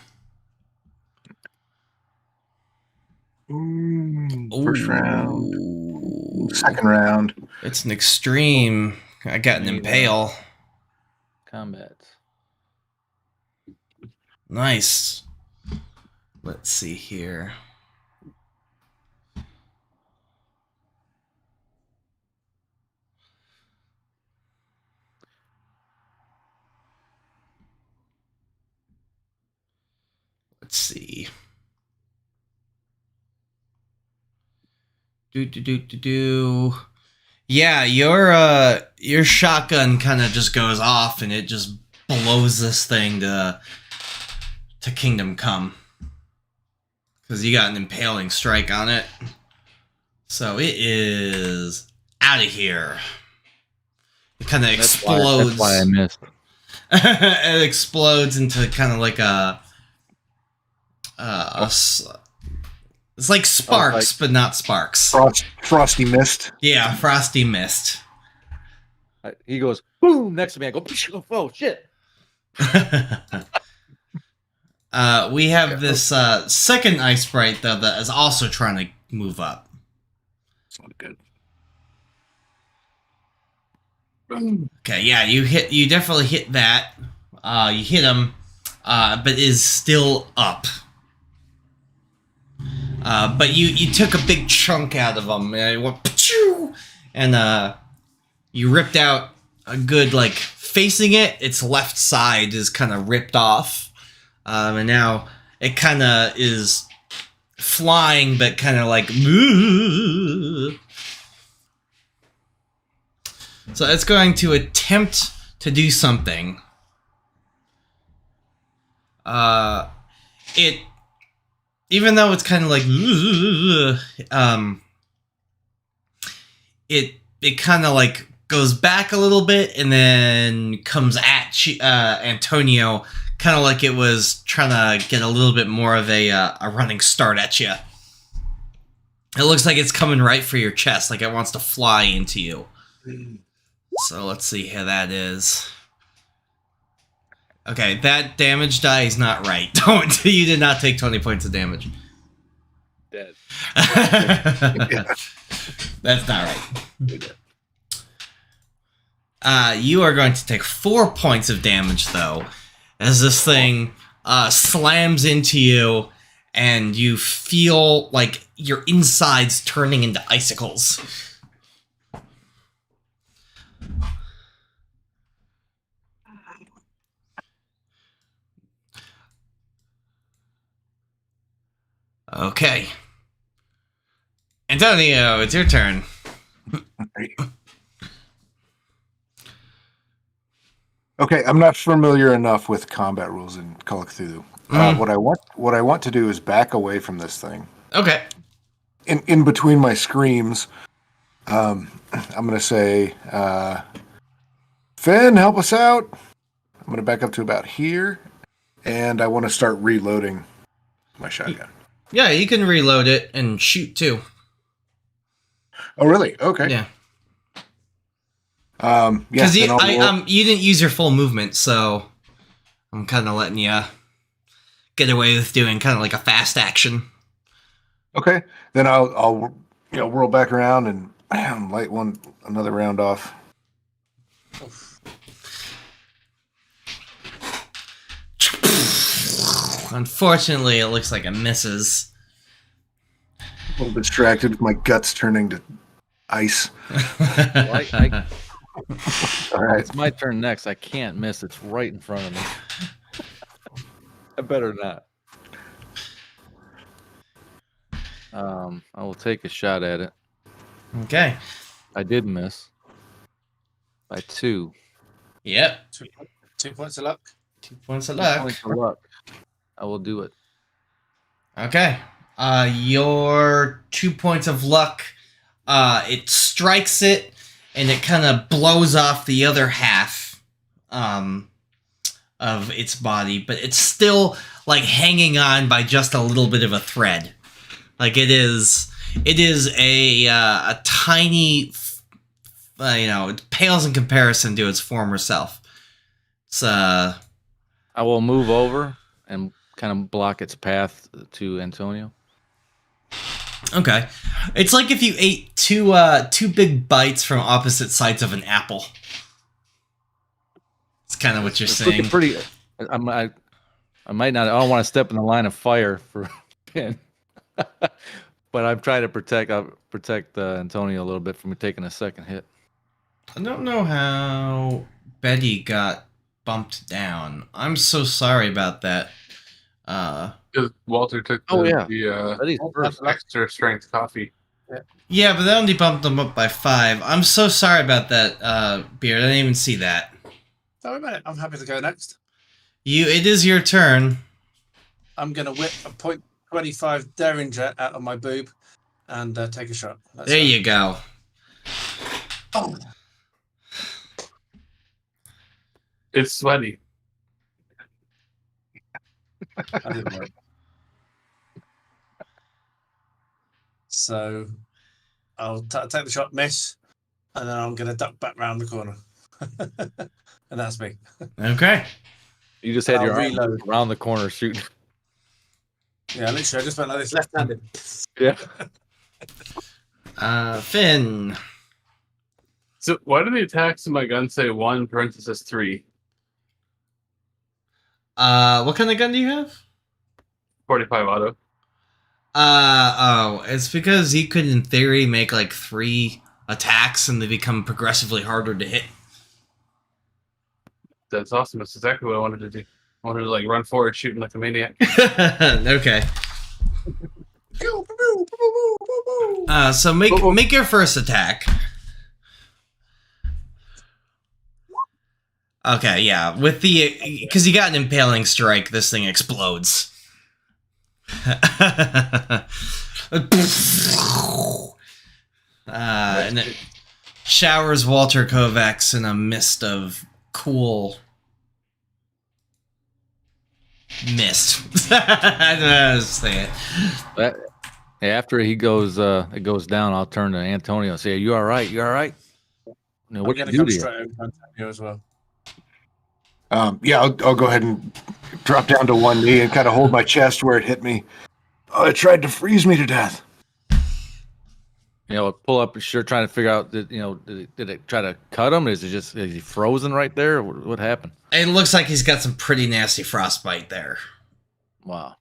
First round. Second round. It's an extreme. I got an impale. combat. Nice. Let's see here. Let's see. Yeah, your shotgun kind of just goes off and it just blows this thing to Kingdom Come. Because you got an impaling strike on it. So it is out of here. It kind of explodes. That's why I missed. It explodes into kind of like it's like sparks, but not sparks. Frosty mist. Yeah, frosty mist. He goes boom next to me. I go, oh shit. We have this second ice sprite though that is also trying to move up. It's not good. Okay, yeah, you definitely hit that. You hit him, but is still up. But you took a big chunk out of him, and it went pa-choo! And you ripped out a good, like, facing it, its left side is kind of ripped off. And now it kind of is flying, but kind of like... So it's going to attempt to do something. It even though it's kind of like, it kind of like goes back a little bit and then comes at Antonio, kind of like it was trying to get a little bit more of a running start at you. It looks like it's coming right for your chest, like it wants to fly into you. So let's see how that is. Okay, that damage die is not right. You did not take 20 points of damage. Dead. That's not right. You are going to take 4 points of damage, though, as this thing slams into you, and you feel like your insides turning into icicles. Okay. Antonio, it's your turn. Okay, I'm not familiar enough with combat rules in Call of Cthulhu. What I want to do is back away from this thing. Okay. In between my screams, I'm going to say, Finn, help us out. I'm going to back up to about here, and I want to start reloading my shotgun. Yeah, you can reload it and shoot too. Oh, really? Okay. Yeah. Because you didn't use your full movement, so I'm kind of letting you get away with doing kind of like a fast action. Okay, then I'll roll back around and light another round off. Unfortunately, it looks like it misses. A little distracted with my guts turning to ice. All right, it's my turn next. I can't miss. It's right in front of me. I better not. I will take a shot at it. Okay. I did miss by 2. Yep. 2 points of luck. 2 points of 2 luck. points of luck. I will do it. Okay. Your 2 points of luck. It strikes it, and it kind of blows off the other half of its body, but it's still like hanging on by just a little bit of a thread. Like it is a tiny, it pales in comparison to its former self. It's I will move over and kind of block its path to Antonio. Okay. It's like if you ate two big bites from opposite sides of an apple. It's kind of what you're saying. Looking pretty. I might not. I don't want to step in the line of fire for Pin, but I'm trying to protect Antonio a little bit from taking a second hit. I don't know how Betty got bumped down. I'm so sorry about that. Because Walter took the extra strength coffee. Yeah, but that only bumped them up by 5. I'm so sorry about that, Beard. I didn't even see that. Don't worry about it. I'm happy to go next. It is your turn. I'm going to whip a .25 Derringer out of my boob and take a shot. There you go. Oh. It's sweaty. I didn't work. So I'll take the shot, miss, and then I'm going to duck back round the corner. And that's me. Okay. You just had I'll your reload. arm around the corner shooting. Yeah, literally, I just went like this left-handed. Yeah. Finn. So why do the attacks in my gun say 1 parenthesis 3? What kind of gun do you have? 45 auto. It's because you could, in theory, make like 3 attacks and they become progressively harder to hit. That's awesome. That's exactly what I wanted to do. I wanted to like run forward shooting like a maniac. Okay. So make your first attack. Okay, yeah. Because you got an impaling strike, this thing explodes. And it showers Walter Kovacs in a mist of cool mist. I don't know how to say it. But after it goes down, I'll turn to Antonio and say, "Are you all right? You all right? I'm What going you to do come to you?" straight over to Antonio as well. Yeah, I'll go ahead and drop down to one knee and kind of hold my chest where it hit me. Oh, it tried to freeze me to death. Pull up his shirt, trying to figure out that did it try to cut him? Is he frozen right there? What happened? It looks like he's got some pretty nasty frostbite there. Wow.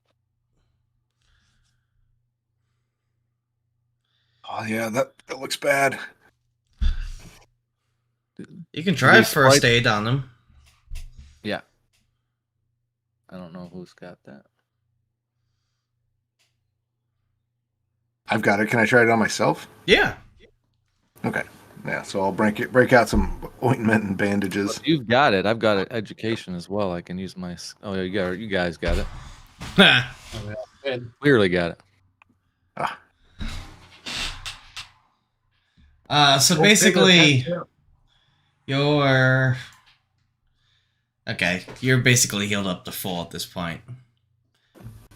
Oh yeah, that looks bad. You can try These first sprites- aid on him. Yeah. I don't know who's got that. I've got it. Can I try it on myself? Yeah. Okay. Yeah, so I'll break out some ointment and bandages. If you've got it. I've got education as well. I can use my. Oh yeah, you guys got it. Finn, Clearly got it. So basically, you're basically healed up to full at this point.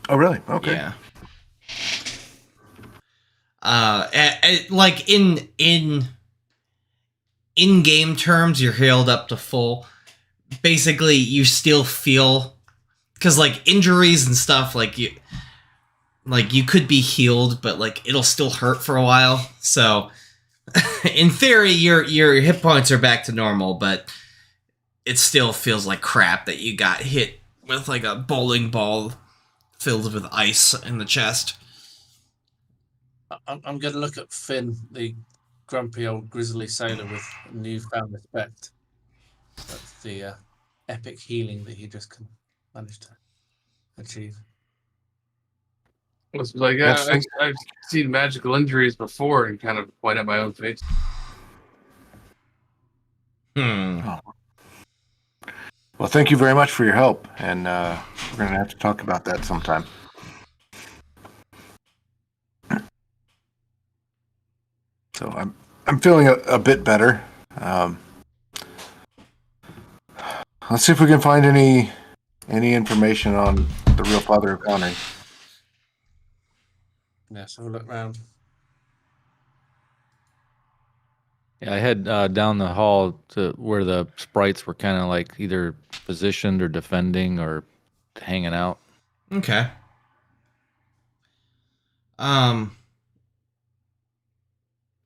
Oh really? Okay. Yeah. Like in game terms, you're healed up to full. Basically, you still feel, because like injuries and stuff, like you could be healed, but like it'll still hurt for a while. So, in theory, your hit points are back to normal, but it still feels like crap that you got hit with like a bowling ball filled with ice in the chest. I'm going to look at Finn, the grumpy old grizzly sailor with newfound respect. That's the epic healing that he just managed to achieve. It's like, I've seen magical injuries before and kind of point at my own face. Well, thank you very much for your help, and we're going to have to talk about that sometime. So I'm feeling a bit better. Let's see if we can find any information on the real Father O'Connor. Yeah, so we'll look round. Yeah, I head down the hall to where the sprites were kind of like either positioned or defending or hanging out. Okay. I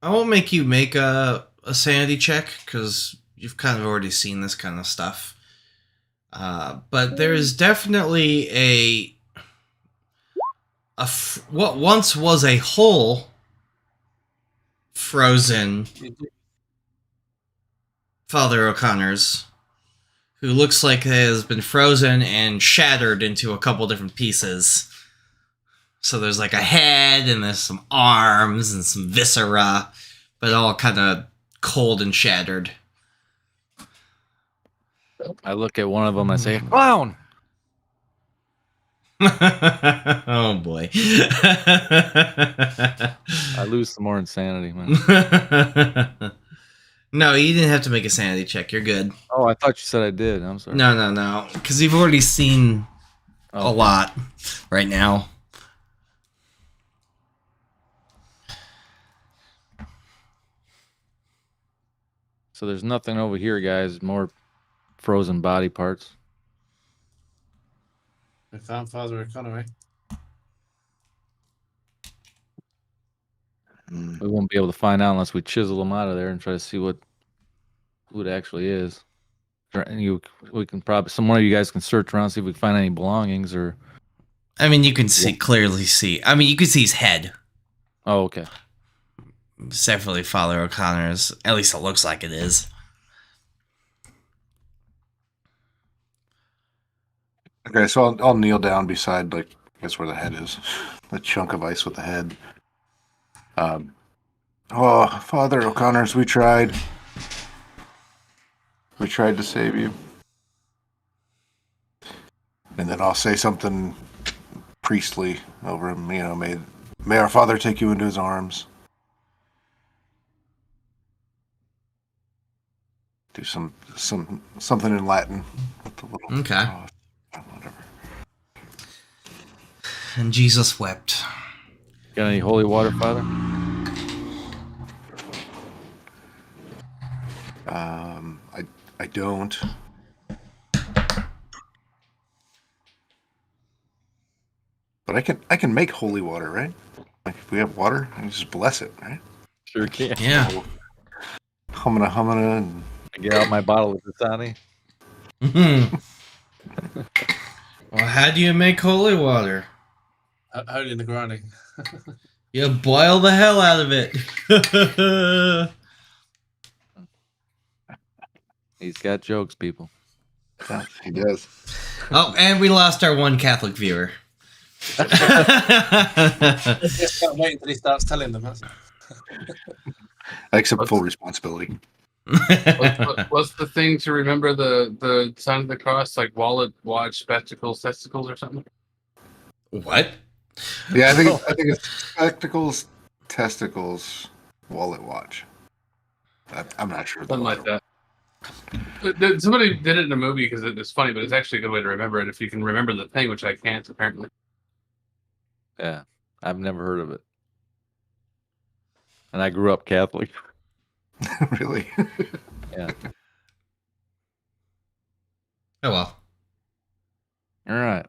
won't make you make a sanity check because you've kind of already seen this kind of stuff. But there's definitely what once was a whole frozen Father O'Connor's, who looks like has been frozen and shattered into a couple different pieces. So there's like a head and there's some arms and some viscera, but all kind of cold and shattered. I look at one of them and I say, "Clown!" Oh boy. I lose some more insanity, man. No, you didn't have to make a sanity check. You're good. Oh, I thought you said I did. I'm sorry. No. Because you've already seen a lot right now. So there's nothing over here, guys. More frozen body parts. We found Father O'Connor. We won't be able to find out unless we chisel them out of there and try to see who it actually is. We can probably, some one of you guys can search around, see if we can find any belongings or. I mean, you can clearly see. I mean, you can see his head. Oh, okay. It's definitely Father O'Connor's. At least it looks like it is. Okay, so I'll kneel down beside, like, I guess where the head is. The chunk of ice with the head. Oh, Father O'Connor's, we tried. We tried to save you. And then I'll say something priestly over him. May our Father take you into his arms. Do something in Latin with the little Okay. cross. Whatever. And Jesus wept. Got any holy water, Father? I don't. But I can make holy water, right? Like if we have water, I can just bless it, right? Sure can. Yeah. Humana, and I get out my bottle of Dasani. Well, how do you make holy water? Holy in the granny. You boil the hell out of it. He's got jokes, people. yeah, he does. Oh, and we lost our one Catholic viewer. Just can't wait until he starts telling them. I accept full responsibility. What's the thing to remember the sign of the cross? Like wallet, watch, spectacles, testicles, or something? What? Yeah, I think it's spectacles, testicles, wallet, watch. I'm not sure. Something like that. Somebody did it in a movie because it's funny, but it's actually a good way to remember it if you can remember the thing, which I can't apparently. Yeah, I've never heard of it. And I grew up Catholic. Really? Yeah. Oh well. All right.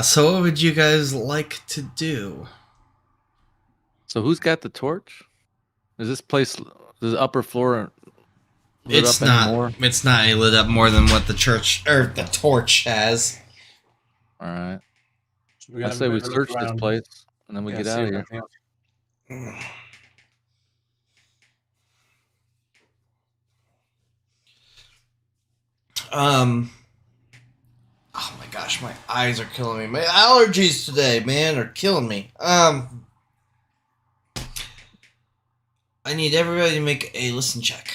So what would you guys like to do? So who's got the torch? Is this place, the upper floor lit It's up not. anymore? It's not lit up more than what the church or the torch has. All right. We're I gonna say we have a look search this around. place and then we Yeah, get see out of if here. anything else- Oh my gosh, my eyes are killing me. My allergies today, man, are killing me. I need everybody to make a listen check.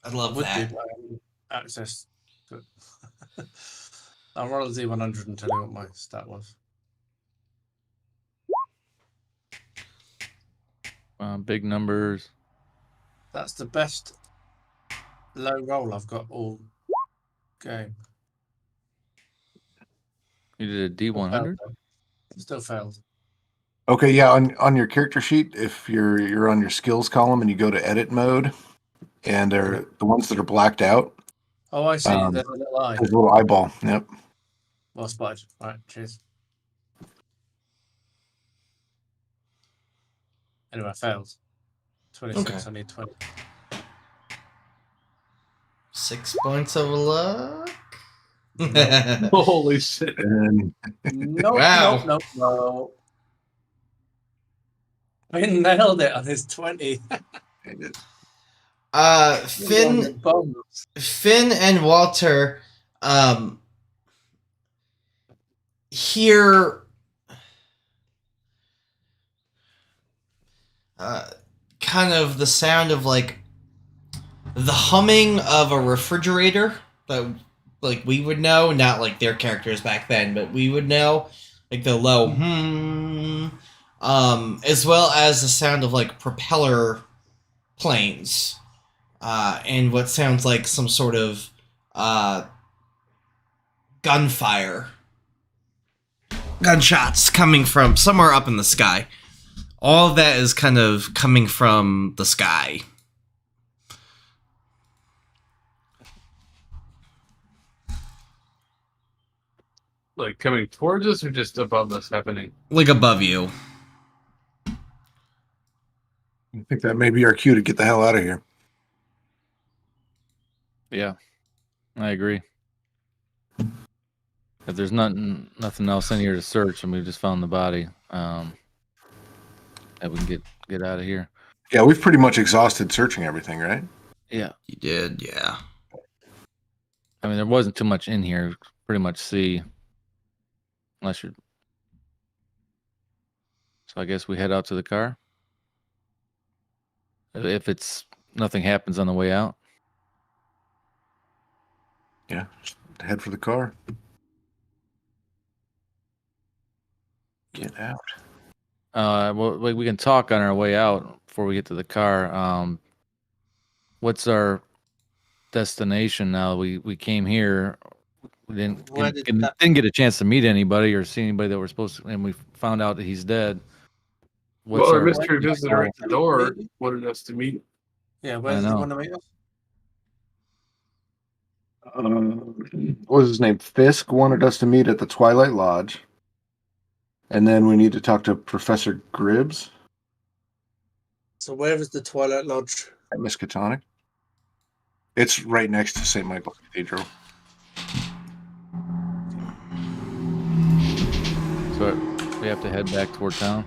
I'd love Would that. do, access to it. I'll roll a Z100 and tell you what my stat was. Big numbers. That's the best low roll I've got all game. You did a D100? Still failed. Okay, yeah. On your character sheet, if you're on your skills column and you go to edit mode, and they're the ones that are blacked out, Oh, I see. There's a little eye. there's a little eyeball. Yep. Well spotted. All right, cheers. Anyway, I failed. 26, Okay. I need 20. 6 points of luck. Holy shit! And No, Wow. no. I nailed it on his 20. Finn Bombs. and Walter hear kind of the sound of like the humming of a refrigerator that like we would know, not like their characters back then, but we would know, like the low as well as the sound of like propeller planes and what sounds like some sort of gunshots coming from somewhere up in the sky. All of that is kind of coming from the sky. Like coming towards us or just above us happening? Like above you. I think that may be our cue to get the hell out of here. Yeah, I agree. If there's nothing else in here to search, and we've just found the body, that we can get out of here. Yeah, we've pretty much exhausted searching everything, right? Yeah, You did, yeah. I mean there wasn't too much in here. Pretty much see, unless you're. So I guess we head out to the car. If it's nothing happens on the way out. Yeah. head for the car. Get out. Well, we can talk on our way out before we get to the car. What's our destination now? We came here. We Where did didn't get a chance to meet anybody or see anybody that we're supposed to, and we found out that he's dead. Well, our our- mystery visitor at the door wanted us to meet. Yeah, where I does he know. want to meet us? What was his name? Fisk wanted us to meet at the Twilight Lodge. And then we need to talk to Professor Gribbs So where is the Twilight Lodge? at Miskatonic. It's right next to St. Michael's Cathedral. So we have to head back toward town.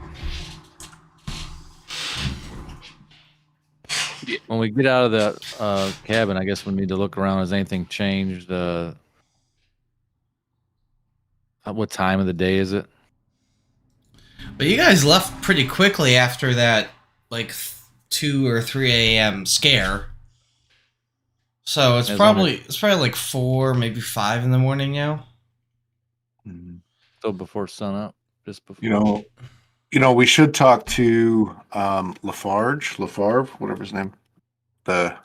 Yeah. When we get out of the cabin, I guess we need to look around. Has anything changed? What time of the day is it? But you guys left pretty quickly after that, like 2 or 3 a.m. scare. So it's As probably like 4, maybe 5 in the morning now. Still before sunup, just before. We should talk to Lafarge, whatever his name, the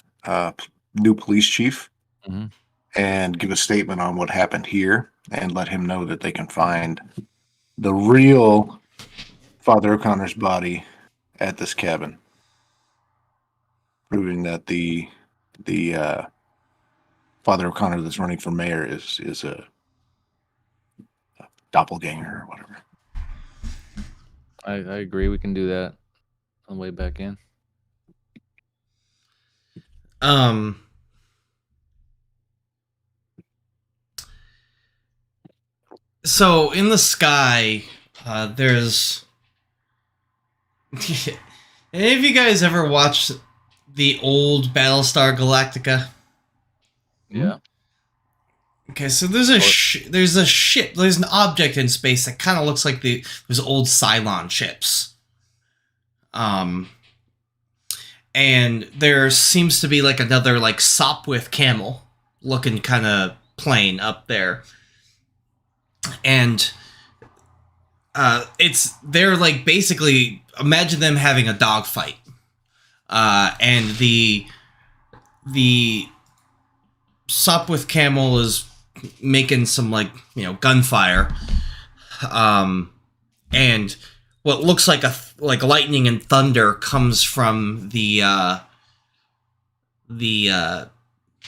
new police chief, Mhm. and give a statement on what happened here and let him know that they can find the real Father O'Connor's body at this cabin, proving that the Father O'Connor that's running for mayor is a doppelganger or whatever. I agree. We can do that on the way back in. So in the sky, there's. Any of you guys ever watched the old Battlestar Galactica? Yeah. Okay, so there's a ship, there's an object in space that kind of looks like those old Cylon ships. And there seems to be like another like Sopwith camel looking kind of plane up there. And they're like basically imagine them having a dogfight. And the Sopwith camel is making some gunfire, and what looks like lightning and thunder comes from the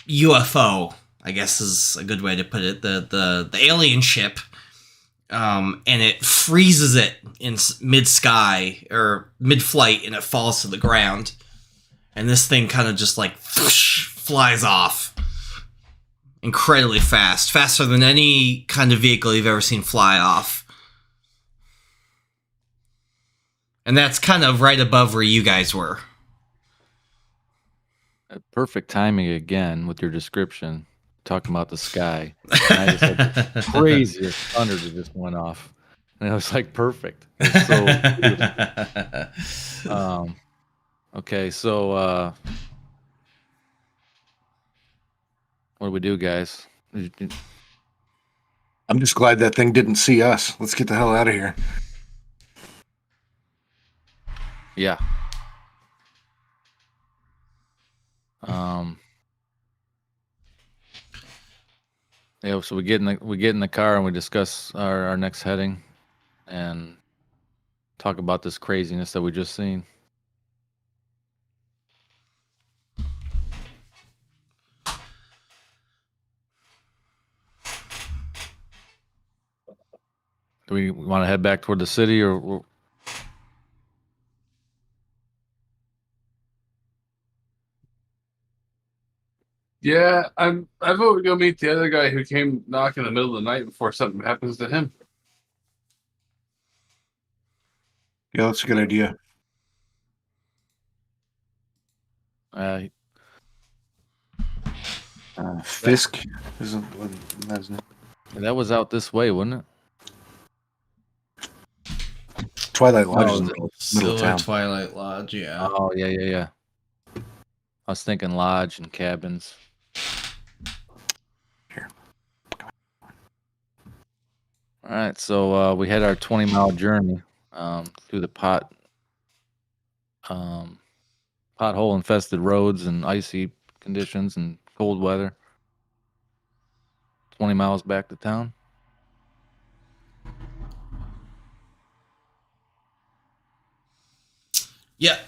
UFO, I guess is a good way to put it, the alien ship, and it freezes it in mid-sky or mid-flight, and it falls to the ground, and this thing kind of just like flies off. Incredibly fast. Faster than any kind of vehicle you've ever seen fly off. And that's kind of right above where you guys were. Perfect timing again with your description, talking about the sky. And I just had the craziest thunder that just went off. And it was like perfect. It was so beautiful. Okay, so what do we do, guys? I'm just glad that thing didn't see us. Let's get the hell out of here. Yeah. Yeah, so we get in the car and we discuss our next heading and talk about this craziness that we just seen. Do we want to head back toward the city or? Yeah, I vote we go meet the other guy who came knock in the middle of the night before something happens to him. Yeah, that's a good idea. Fisk isn't his name. That was out this way, wasn't it? Twilight Lodge No, is in the middle of town. Twilight Lodge, yeah. Oh, yeah. I was thinking lodge and cabins. All right, so we had our 20-mile journey through the pothole infested roads and icy conditions and cold weather. 20 miles back to town. Yeah.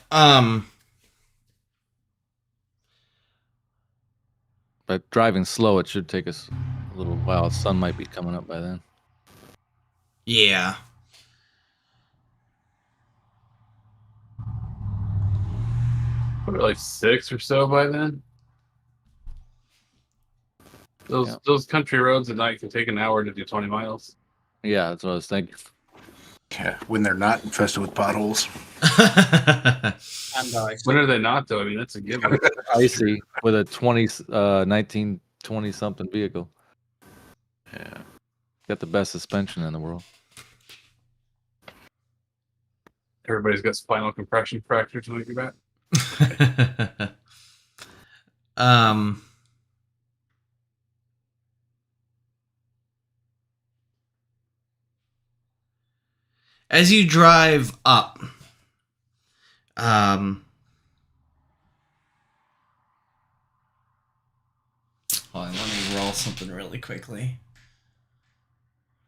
But driving slow, it should take us a little while. The sun might be coming up by then. Yeah. Probably like 6 or so by then. Those country roads at night can take an hour to do 20 miles. Yeah, that's what I was thinking. Yeah, when they're not infested with potholes. And I When are they not, though? I mean, that's a given. Icy with a 1920 something vehicle. Yeah. Got the best suspension in the world. Everybody's got spinal compression fractures when we get back. As you drive up, hold on, let me roll something really quickly.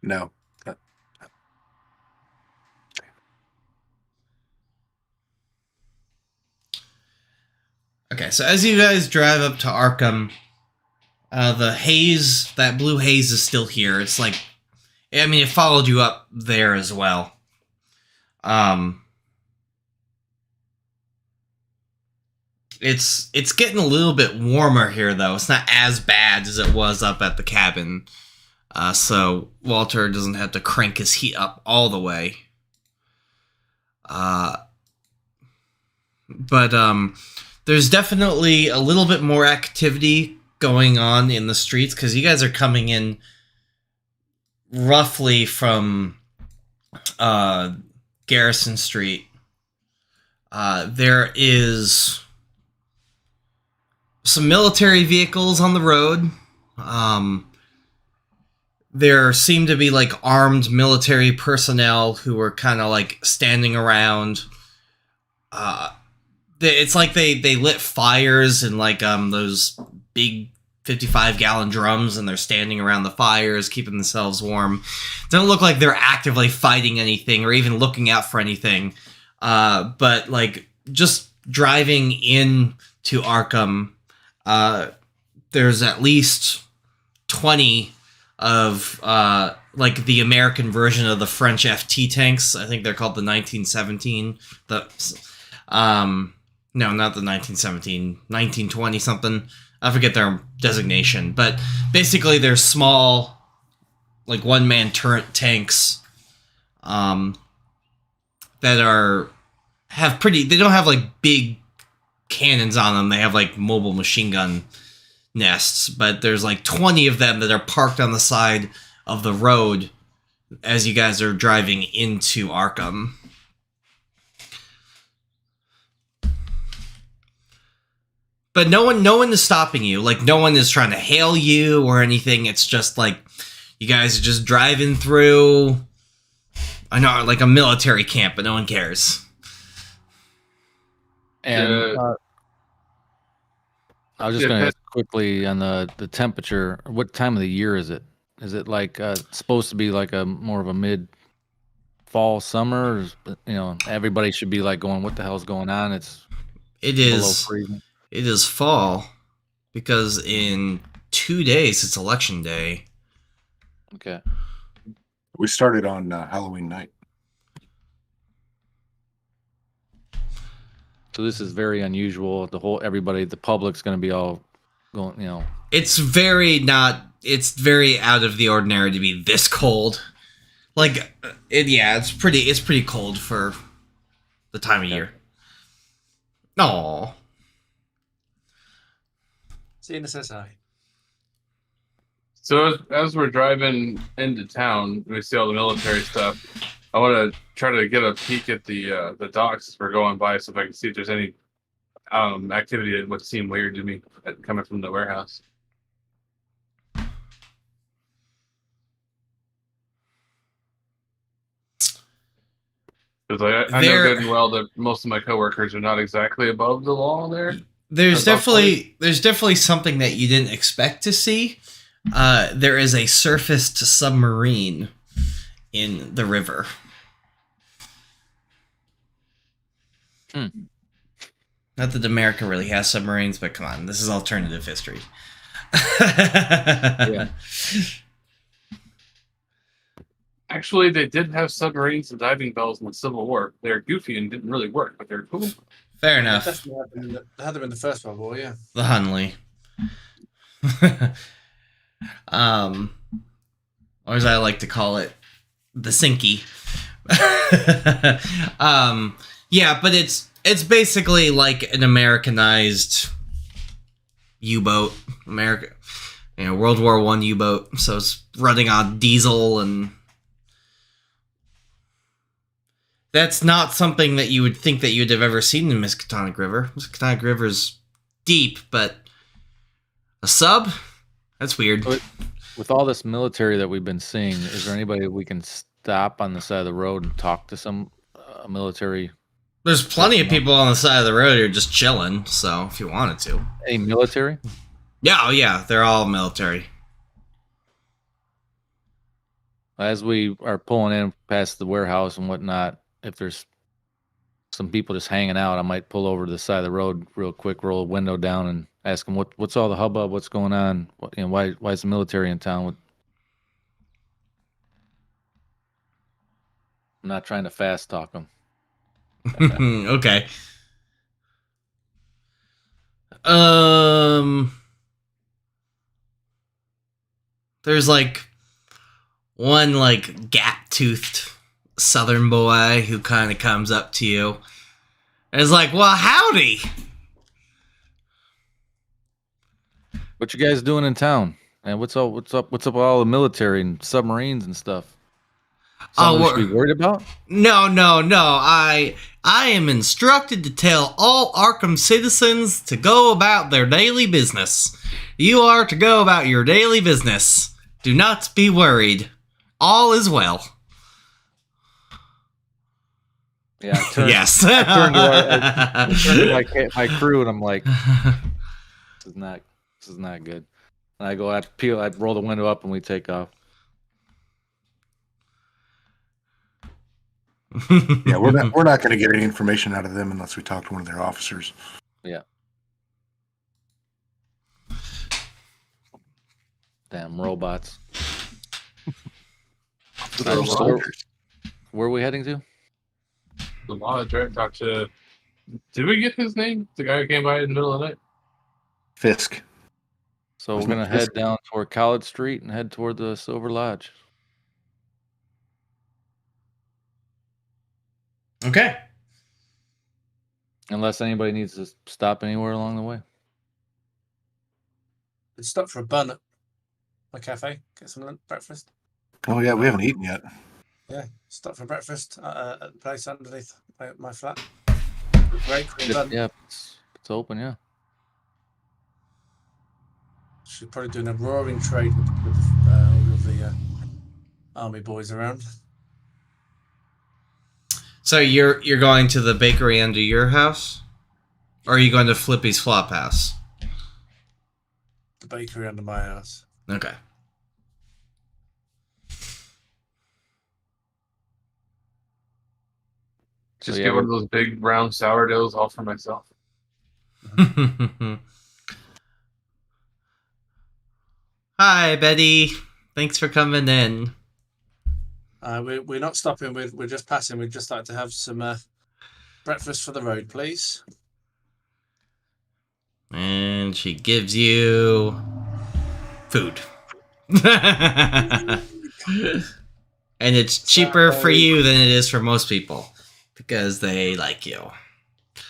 No. Okay, so as you guys drive up to Arkham, the haze, that blue haze is still here. It's like, I mean, it followed you up there as well. It's getting a little bit warmer here, though. It's not as bad as it was up at the cabin. So Walter doesn't have to crank his heat up all the way. But there's definitely a little bit more activity going on in the streets because you guys are coming in roughly from Garrison Street. There is some military vehicles on the road. There seem to be like armed military personnel who are kind of like standing around. It's like they lit fires in like those big 55-gallon drums, and they're standing around the fires, keeping themselves warm. Doesn't look like they're actively fighting anything or even looking out for anything. But like just driving in to Arkham, there's at least 20 of like the American version of the French FT tanks. I think they're called the 1917. No, not the 1917, 1920 something. I forget their designation, but basically they're small, like one-man turret tanks, that they don't have like big cannons on them. They have like mobile machine gun nests, but there's like 20 of them that are parked on the side of the road as you guys are driving into Arkham. But no one is stopping you. Like, no one is trying to hail you or anything. It's just like you guys are just driving through, I know, like a military camp, but no one cares. And I was just going to ask quickly on the temperature. What time of the year is it? Is it like supposed to be like a more of a mid fall summer? Or is, everybody should be like going, what the hell's going on? It below is. freezing. It is fall because in 2 days it's election day. Okay. We started on Halloween night. So this is very unusual. The public's going to be all going, It's very out of the ordinary to be this cold. Like, it's pretty cold for the time of year. Aww. See you in the SSI. So as we're driving into town, we see all the military stuff. I want to try to get a peek at the docks as we're going by, so if I can see if there's any activity that would seem weird to me coming from the warehouse. Because I know good and well that most of my coworkers are not exactly above the law there. There's definitely something that you didn't expect to see. There is a surfaced submarine in the river. Not that America really has submarines, but come on, this is alternative history. Yeah. Actually, they did have submarines and diving bells in the Civil War. They're goofy and didn't really work, but they're cool. Fair enough. Definitely had them in the First World War, yeah. The Hunley. Or as I like to call it, the Sinky. Yeah, but it's basically like an Americanized U-boat. World War I U-boat. So it's running on diesel, and that's not something that you would think that you'd have ever seen in Miskatonic River. Miskatonic River's deep, but a sub? That's weird. With all this military that we've been seeing, is there anybody we can stop on the side of the road and talk to some military? There's plenty of people on the side of the road who are just chilling, so if you wanted to. Any military? Yeah, oh yeah, they're all military. As we are pulling in past the warehouse and whatnot, if there's some people just hanging out, I might pull over to the side of the road real quick, roll a window down, and ask them what's all the hubbub, what's going on, why is the military in town? I'm not trying to fast talk them. Okay. There's one gap-toothed southern boy who kind of comes up to you and is like, "Well, howdy." What you guys doing in town? And what's up with all the military and submarines and stuff? Something we should be worried about? No. I am instructed to tell all Arkham citizens to go about their daily business. You are to go about your daily business. Do not be worried. All is well. Yeah. Yes. I turn to my crew and I'm like, this is not good. And I go, I roll the window up and we take off. Yeah, we're not going to get any information out of them unless we talk to one of their officers. Yeah. Damn robots. Where are we heading to? The lodge, right? Talk to. Did we get his name? The guy who came by in the middle of the night? Fisk. So we're gonna head down toward College Street and head toward the Silver Lodge. Okay. Unless anybody needs to stop anywhere along the way. Let's stop for a bun at my cafe. Get some breakfast. Oh yeah, we haven't eaten yet. Yeah, stop for breakfast at the place underneath my flat. Great cream bun. Yeah, it's open. Yeah. She's probably doing a roaring trade with all of the army boys around. So you're going to the bakery under your house? Or are you going to Flippy's Flop House? The bakery under my house. Okay. Just get one of those big round sourdoughs all for myself. Hi, Betty. Thanks for coming in. We're not stopping. We're just passing. We'd just like to have some breakfast for the road, please. And she gives you food. And it's cheaper for you than it is for most people because they like you.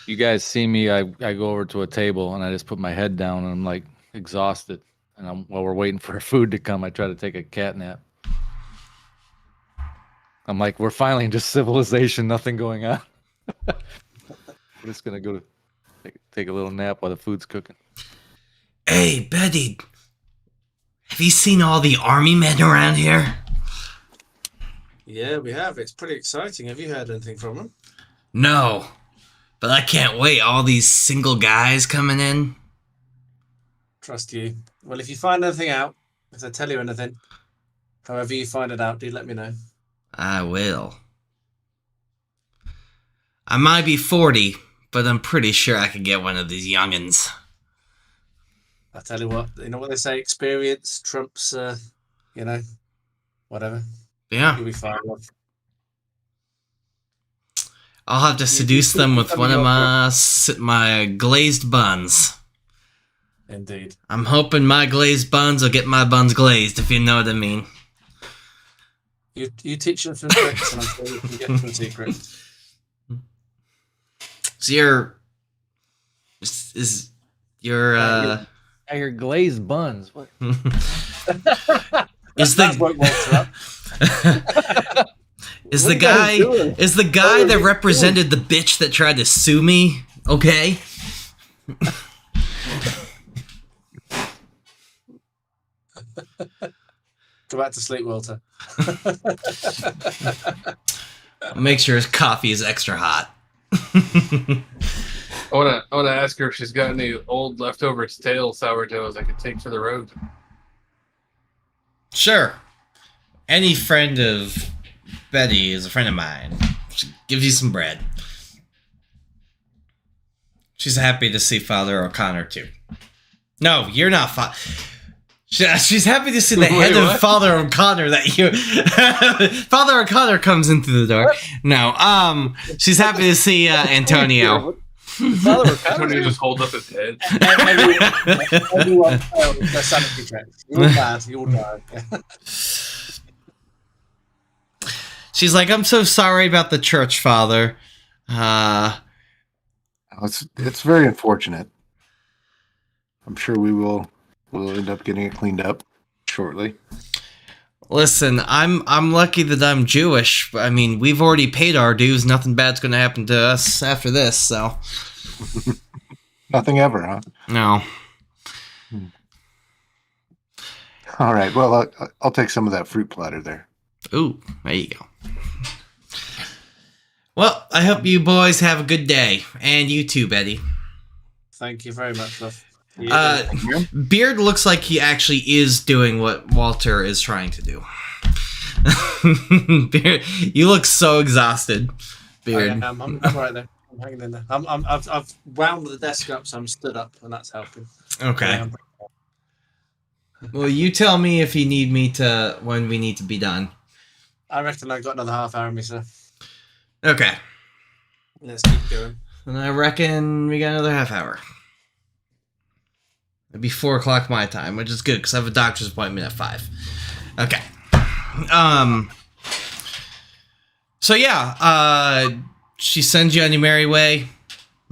You guys see me, I go over to a table and I just put my head down and I'm like exhausted. And while we're waiting for food to come, I try to take a cat nap. I'm like, we're finally in just civilization, nothing going on. We're just going to go take a little nap while the food's cooking. Hey, Betty, have you seen all the army men around here? Yeah, we have. It's pretty exciting. Have you heard anything from them? No, but I can't wait. All these single guys coming in. Trust you. Well, if you find anything out, if they tell you anything, however you find it out, do let me know. I will. I might be 40, but I'm pretty sure I could get one of these youngins. I tell you what, you know what they say, experience trumps, whatever. Yeah. You'll be fine, love. I'll have to seduce them with one of my glazed buns. Indeed. I'm hoping my glazed buns will get my buns glazed, if you know what I mean. You teach them some tricks, and I'm sure you can get some secrets. So your your glazed buns. What? is That won't Walter up. is What the are you guys guy doing? is the guy that represented the bitch that tried to sue me? Okay. Go back to sleep, Walter. I'll make sure his coffee is extra hot. I wanna ask her if she's got any old leftover stale sourdoughs I could take for the road. Sure. Any friend of Betty is a friend of mine. She gives you some bread. She's happy to see Father O'Connor too. No, you're not She's happy to see the head Wait, of what? Father O'Connor that you Father O'Connor comes in through the door. No, she's happy to see Antonio. Father O'Connor. Antonio just holds up his head. Everyone failed their sanity checks. You're bad. You're bad. She's like, I'm so sorry about the church, Father. It's very unfortunate. I'm sure we'll end up getting it cleaned up shortly. Listen, I'm lucky that I'm Jewish. I mean, we've already paid our dues. Nothing bad's going to happen to us after this, so. Nothing ever, huh? No. All right. Well, I'll take some of that fruit platter there. Ooh, there you go. Well, I hope you boys have a good day. And you too, Betty. Thank you very much, love. Beard looks like he actually is doing what Walter is trying to do. Beard, you look so exhausted, Beard. I'm right there. I'm hanging in there. I've wound the desk up, so I'm stood up, and that's helping. Okay. Well, you tell me if you need me to when we need to be done. I reckon I've got another half hour in me, sir. Okay. Let's keep going. And I reckon we got another half hour. It'd be 4 o'clock my time, which is good because I have a doctor's appointment at 5. Okay. So yeah, she sends you on your merry way,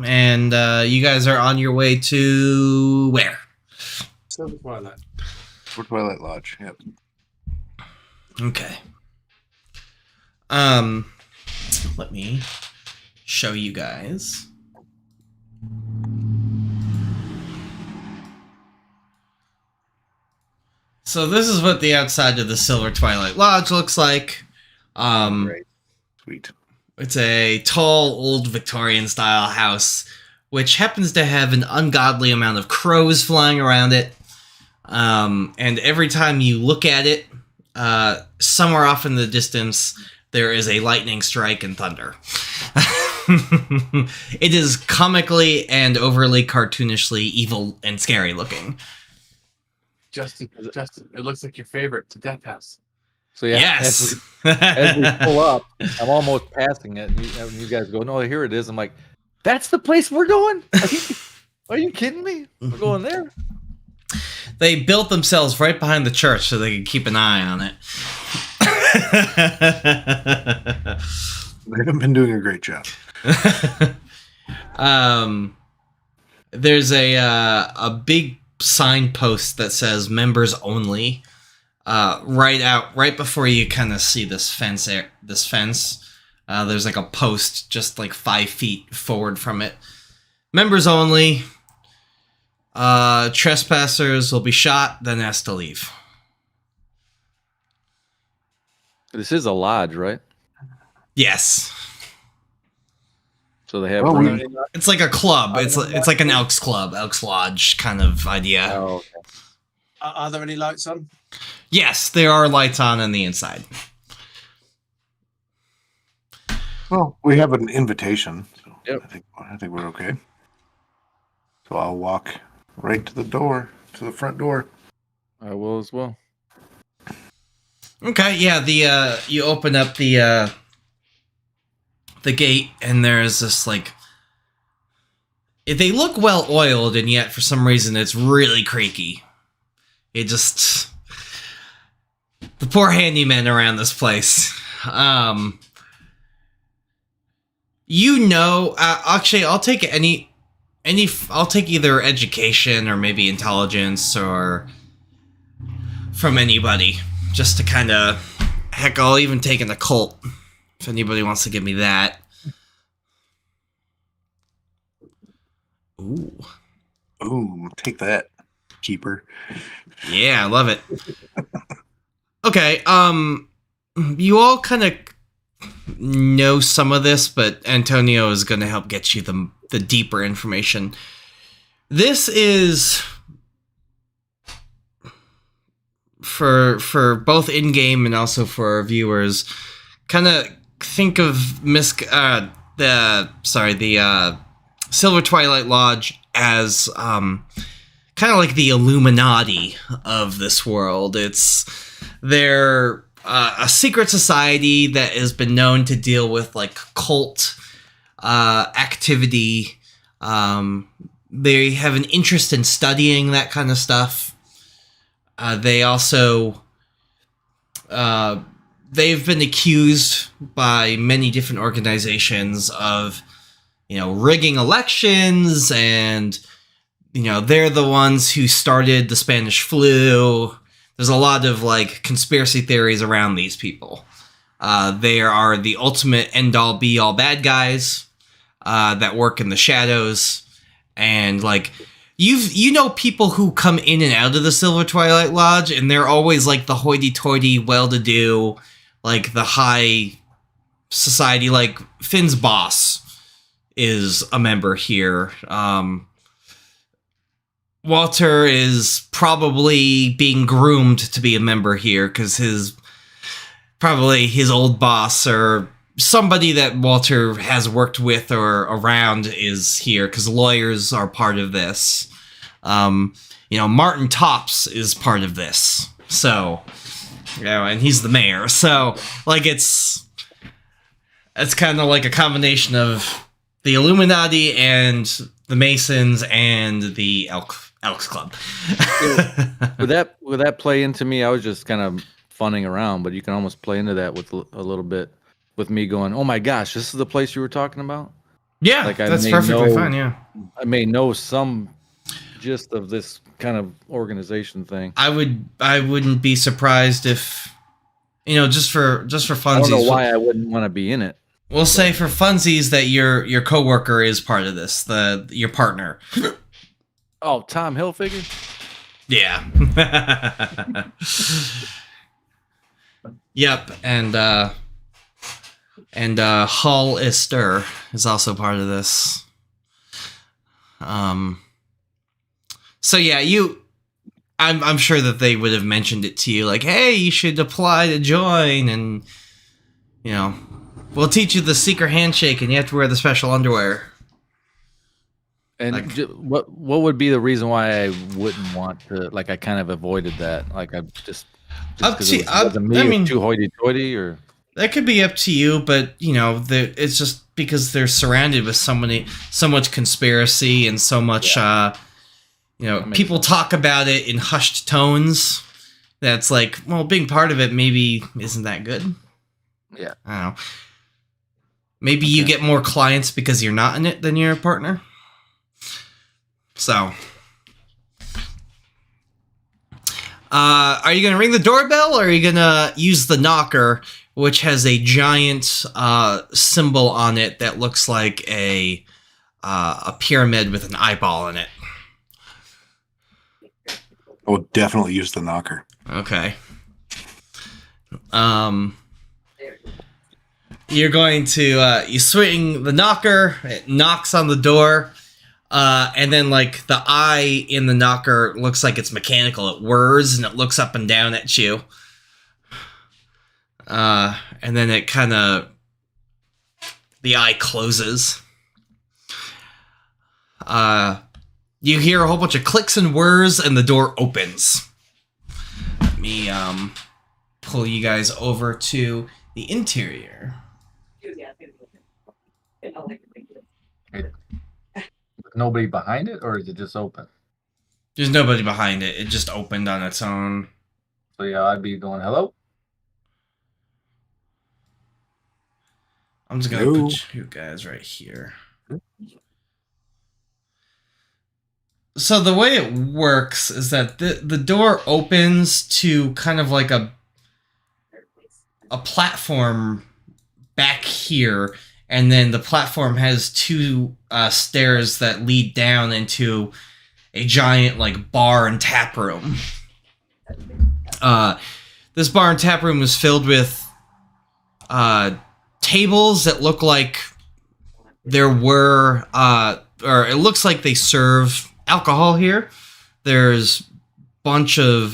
and you guys are on your way to where? Silver Twilight. For Twilight Lodge. Yep. Okay. Let me show you guys. So this is what the outside of the Silver Twilight Lodge looks like. Great. Sweet. It's a tall, old Victorian-style house, which happens to have an ungodly amount of crows flying around it. And every time you look at it, somewhere off in the distance, there is a lightning strike and thunder. It is comically and overly cartoonishly evil and scary looking. Justin, it looks like your favorite, the Death House. So yeah, Yes. as we pull up, I'm almost passing it, and you guys go, "No, here it is." I'm like, "That's the place we're going? Are you kidding me? We're going there." They built themselves right behind the church so they could keep an eye on it. They haven't been doing a great job. There's a big signpost that says members only right before you kind of see this fence. There's like a post just like 5 feet forward from it. Members only. Trespassers will be shot, then asked to leave. This is a lodge, right? Yes. So they have. Well, room- It's like a club. It's like an Elks Club, Elks Lodge kind of idea. Oh, okay. Are there any lights on? Yes, there are lights on the inside. Well, we have an invitation. So Yep. I think we're okay. So I'll walk right to the door, to the front door. I will as well. Okay, yeah, you open up the gate and there's this like they look well oiled and yet for some reason it's really creaky. It just the poor handyman around this place. Actually I'll take I'll take either education or maybe intelligence or from anybody just to kind of heck I'll even take an occult if anybody wants to give me that. Ooh, take that, keeper. Yeah, I love it. Okay, you all kind of know some of this, but Antonio is going to help get you the deeper information. This is for both in-game and also for our viewers. Kind of think of the Silver Twilight Lodge as kind of like the Illuminati of this world. They're a secret society that has been known to deal with like cult activity. They have an interest in studying that kind of stuff. They also they've been accused by many different organizations of, rigging elections, and, they're the ones who started the Spanish flu. There's a lot of, conspiracy theories around these people. They are the ultimate end-all, be-all bad guys that work in the shadows. And, people who come in and out of the Silver Twilight Lodge, and they're always, the hoity-toity, well-to-do, the high society, Finn's boss is a member here. Walter is probably being groomed to be a member here because his old boss or somebody that Walter has worked with or around is here because lawyers are part of this. Martin Tops is part of this. So, and he's the mayor. So, it's kind of like a combination of the Illuminati and the Masons and the Elks Club. Would that play into me? I was just kind of funning around, but you can almost play into that with a little bit with me going, "Oh my gosh, this is the place you were talking about." Yeah, that's perfectly fine. Yeah, I may know some gist of this kind of organization thing. I wouldn't be surprised if, just for funsies. I don't know why I wouldn't want to be in it. We'll say for funsies that your coworker is part of this, your partner. Oh, Tom Hilfiger? Yeah. Yep, and Hull Ister is also part of this. So yeah, I'm sure that they would have mentioned it to you, hey, you should apply to join, and we'll teach you the secret handshake, and you have to wear the special underwear. And what would be the reason why I wouldn't want to? I kind of avoided that. I just because it wasn't me, it was too hoity-toity, or that could be up to you. But it's just because they're surrounded with so much conspiracy and so much. People talk about it in hushed tones. That's being part of it maybe isn't that good. Yeah, I don't know. Maybe you get more clients because you're not in it than your partner. So, are you going to ring the doorbell, or are you going to use the knocker, which has a giant symbol on it that looks like a pyramid with an eyeball in it? I will definitely use the knocker. Okay. You're going to you swing the knocker. It knocks on the door, and then like the eye in the knocker looks like it's mechanical. It whirs and it looks up and down at you. And then it kind of the eye closes. You hear a whole bunch of clicks and whirs, and the door opens. Let me pull you guys over to the interior. Nobody behind it, or is it just open? There's nobody behind it. It just opened on its own. So yeah, I'd be going, hello? I'm just gonna Hello? put you guys right here. So the way it works is that the door opens to kind of like a platform back here, and then the platform has two stairs that lead down into a giant like bar and tap room. This bar and tap room is filled with tables that look like there were, or it looks like they serve alcohol here. There's a bunch of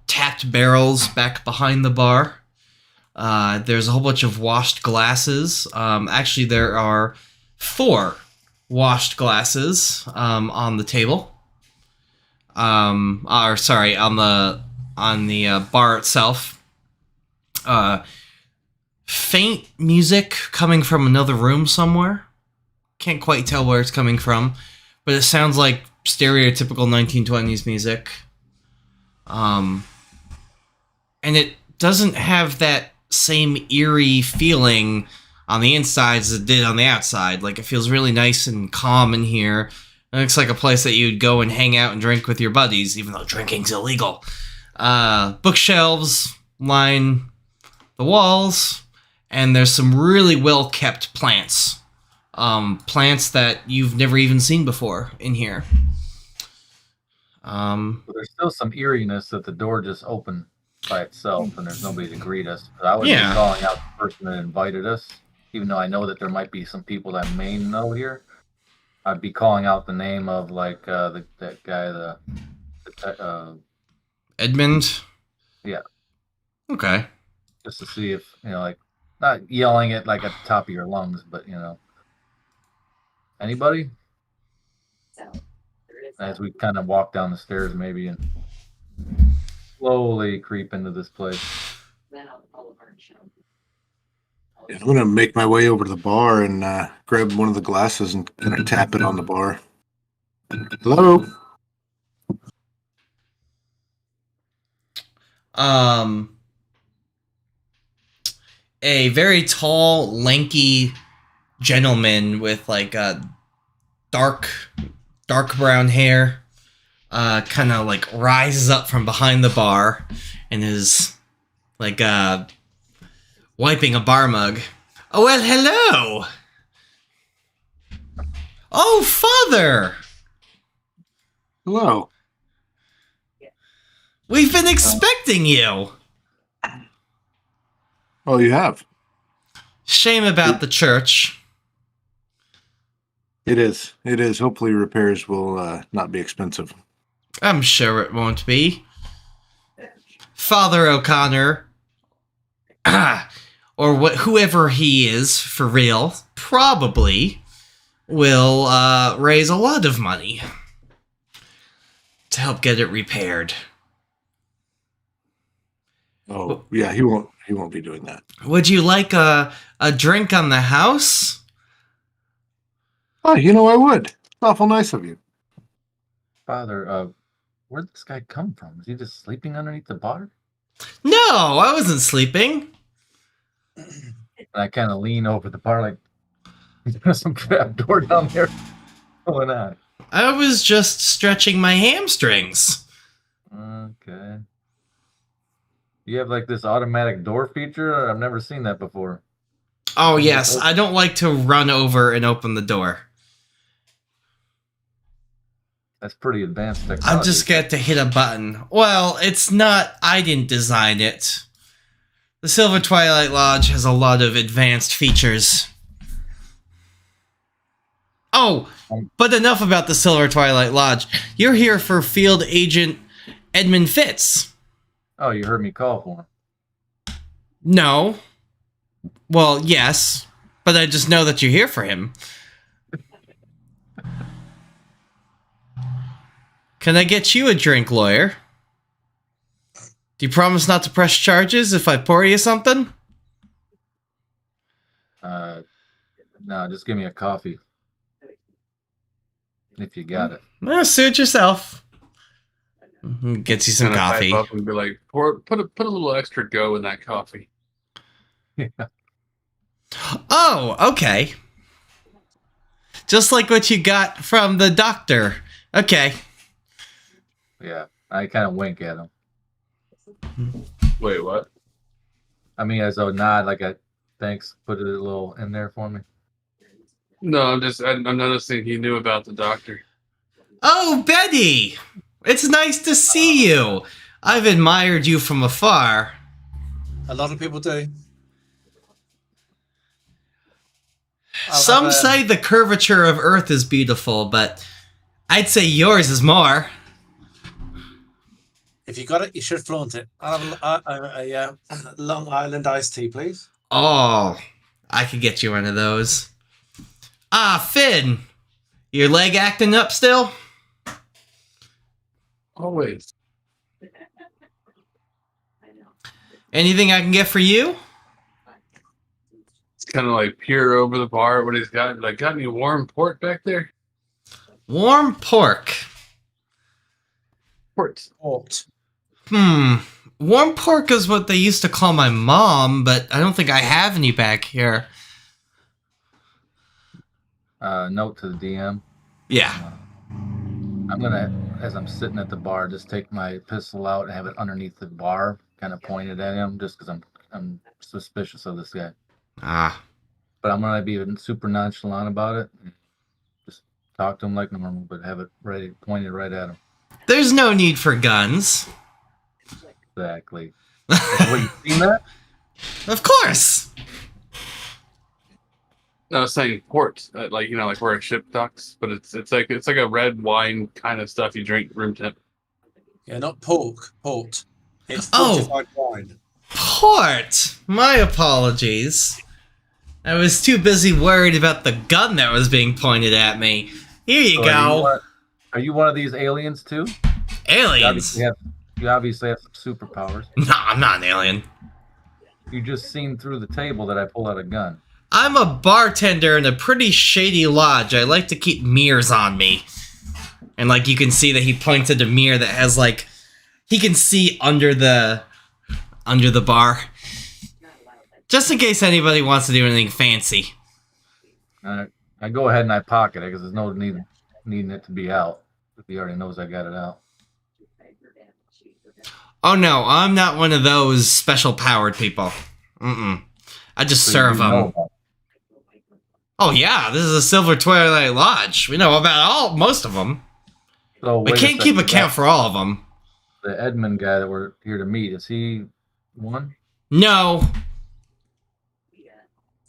tapped barrels back behind the bar. There's a whole bunch of washed glasses. Actually, there are 4 washed glasses on the table. Or sorry, on the bar itself. Faint music coming from another room somewhere. Can't quite tell where it's coming from, but it sounds like stereotypical 1920s music. And it doesn't have that same eerie feeling on the inside as it did on the outside. Like, it feels really nice and calm in here. It looks like a place that you'd go and hang out and drink with your buddies, even though drinking's illegal. Bookshelves line the walls, and there's some really well-kept plants. Plants that you've never even seen before in here. But there's still some eeriness that the door just opened by itself and there's nobody to greet us. But I would be calling out the person that invited us, even though I know that there might be some people that may know here. I'd be calling out the name of like that guy, Edmund? Yeah. Okay. Just to see if, like, not yelling it like at the top of your lungs, but, anybody? As we kind of walk down the stairs maybe and slowly creep into this place. I'm going to make my way over to the bar and grab one of the glasses and kind of tap it on the bar. Hello? A very tall, lanky gentleman with like dark brown hair kind of like rises up from behind the bar and is like wiping a bar mug. Oh, well, hello. Oh, Father. Hello. We've been expecting you. Oh, you have? Shame about the church. It is. It is. Hopefully repairs will not be expensive. I'm sure it won't be. Father O'Connor, or whoever he is for real, probably will raise a lot of money to help get it repaired. Oh, yeah, he won't be doing that. Would you like a drink on the house? Oh, I would. It's awful nice of you. Father, where'd this guy come from? Is he just sleeping underneath the bar? No, I wasn't sleeping. And I kind of lean over the bar like, there's some trap door down there. What's going on? I was just stretching my hamstrings. Okay. You have like this automatic door feature? I've never seen that before. Oh, yes. I don't like to run over and open the door. That's pretty advanced technology. I just get to hit a button. Well, it's not. I didn't design it. The Silver Twilight Lodge has a lot of advanced features. Oh, but enough about the Silver Twilight Lodge. You're here for Field Agent Edmund Fitz. Oh, you heard me call for him. No. Well, yes, but I just know that you're here for him. Can I get you a drink, lawyer? Do you promise not to press charges if I pour you something? No, just give me a coffee. If you got it. Well, suit yourself. Gets you some Kinda pipe coffee. up and be like, put a little extra go in that coffee. Yeah. Oh, okay. Just like what you got from the doctor. Okay. Yeah. I kind of wink at him. Wait, what? I mean, as a nod, like a thanks, put it a little in there for me. No, I'm noticing he knew about the doctor. Oh, Betty! It's nice to see you. I've admired you from afar. A lot of people do. Some say the curvature of Earth is beautiful, but I'd say yours is more. If you got it, you should flaunt it. I'll have a Long Island iced tea, please. Oh, I could get you one of those. Ah, Finn! Your leg acting up still? Always. Anything I can get for you? It's kind of like peer over the bar. What he's got? Like, got any warm pork back there? Warm pork. Port. Warm pork is what they used to call my mom, but I don't think I have any back here. Note to the DM. Yeah. I'm gonna, as I'm sitting at the bar, just take my pistol out and have it underneath the bar, kind of pointed at him, just because I'm suspicious of this guy. Ah. But I'm gonna be super nonchalant about it. Just talk to him like normal, but have it ready, pointed right at him. There's no need for guns. Exactly. What, you seen that? Of course. No, I was saying port, like like where a ship docks, but it's like a red wine kind of stuff you drink room temp. Yeah, not pork. Port. It's Oh. fortified wine. Port. My apologies. I was too busy worried about the gun that was being pointed at me. Here you So go. Are you one of these aliens too? Aliens. You obviously have some superpowers. No, I'm not an alien. You just seen through the table that I pulled out a gun. I'm a bartender in a pretty shady lodge. I like to keep mirrors on me. And like you can see that he points at a mirror that has like he can see under the bar. Just in case anybody wants to do anything fancy. I go ahead and I pocket it because there's no needing it to be out. If he already knows I got it out. Oh no, I'm not one of those special powered people. I just serve them. Oh yeah, this is a Silver Twilight Lodge. We know about most of them. So We wait a can't keep second, account for all of them. The Edmund guy that we're here to meet, is he one? No,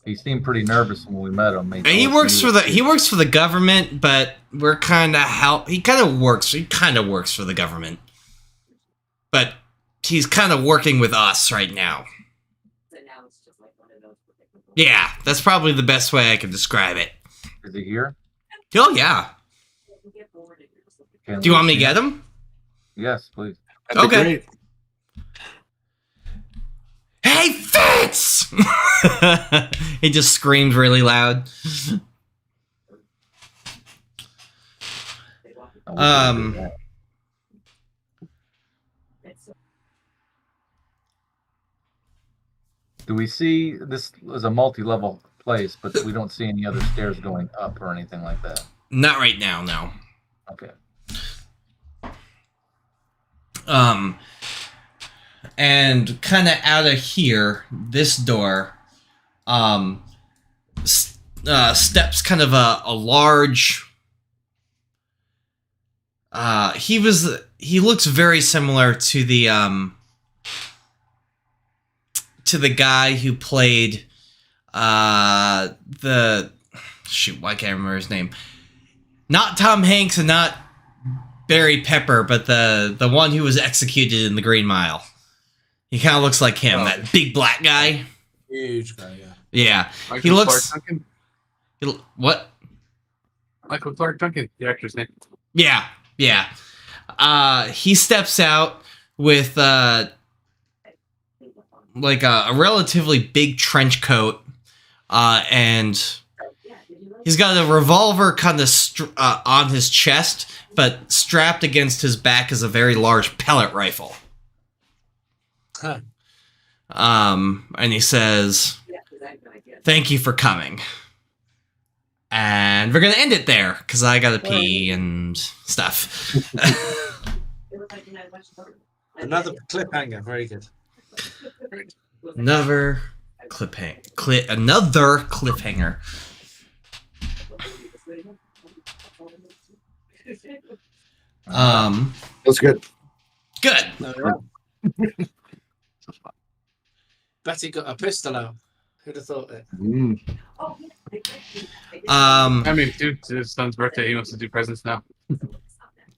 He seemed pretty nervous when we met him. he works for the government, but we're kind of he kind of works for the government. But he's kind of working with us right now. Yeah, that's probably the best way I can describe it. Is he here? Oh yeah. Can Do you we want me to see get him? him? Yes, please. That'd be Okay. great. Hey, Fitz! He just screamed really loud. I wish I could do that. Do we see this is a multi-level place, but we don't see any other stairs going up or anything like that? Not right now, no. Okay. And kind of out of here, this door, steps kind of a large. He looks very similar to the to the guy who played the shoot, why can't I remember his name? Not Tom Hanks and not Barry Pepper, but the one who was executed in the Green Mile. He kind of looks like him, that big black guy. Huge guy, yeah. Yeah, Michael he looks. Clark Duncan? What? Michael Clark Duncan, the actor's name. Yeah. He steps out with like a relatively big trench coat, and he's got a revolver kind of on his chest, but strapped against his back is a very large pellet rifle. Huh. And he says, "Thank you for coming." And we're gonna end it there because I gotta pee and stuff. Another cliffhanger. Very good. Another cliffhanger. That's good. Good. Betty got a pistol out. Who'd have thought it? I mean, dude, it's his son's birthday. He wants to do presents now.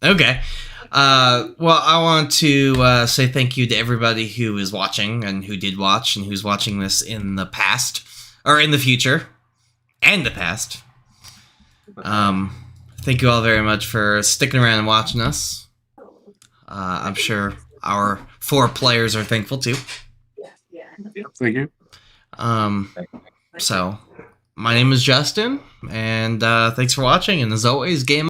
Okay. Well, I want to say thank you to everybody who is watching and who did watch and who's watching this in the past or in the future and the past. Thank you all very much for sticking around and watching us. I'm sure our 4 players are thankful too. Thank you. So my name is Justin, and thanks for watching. And as always, game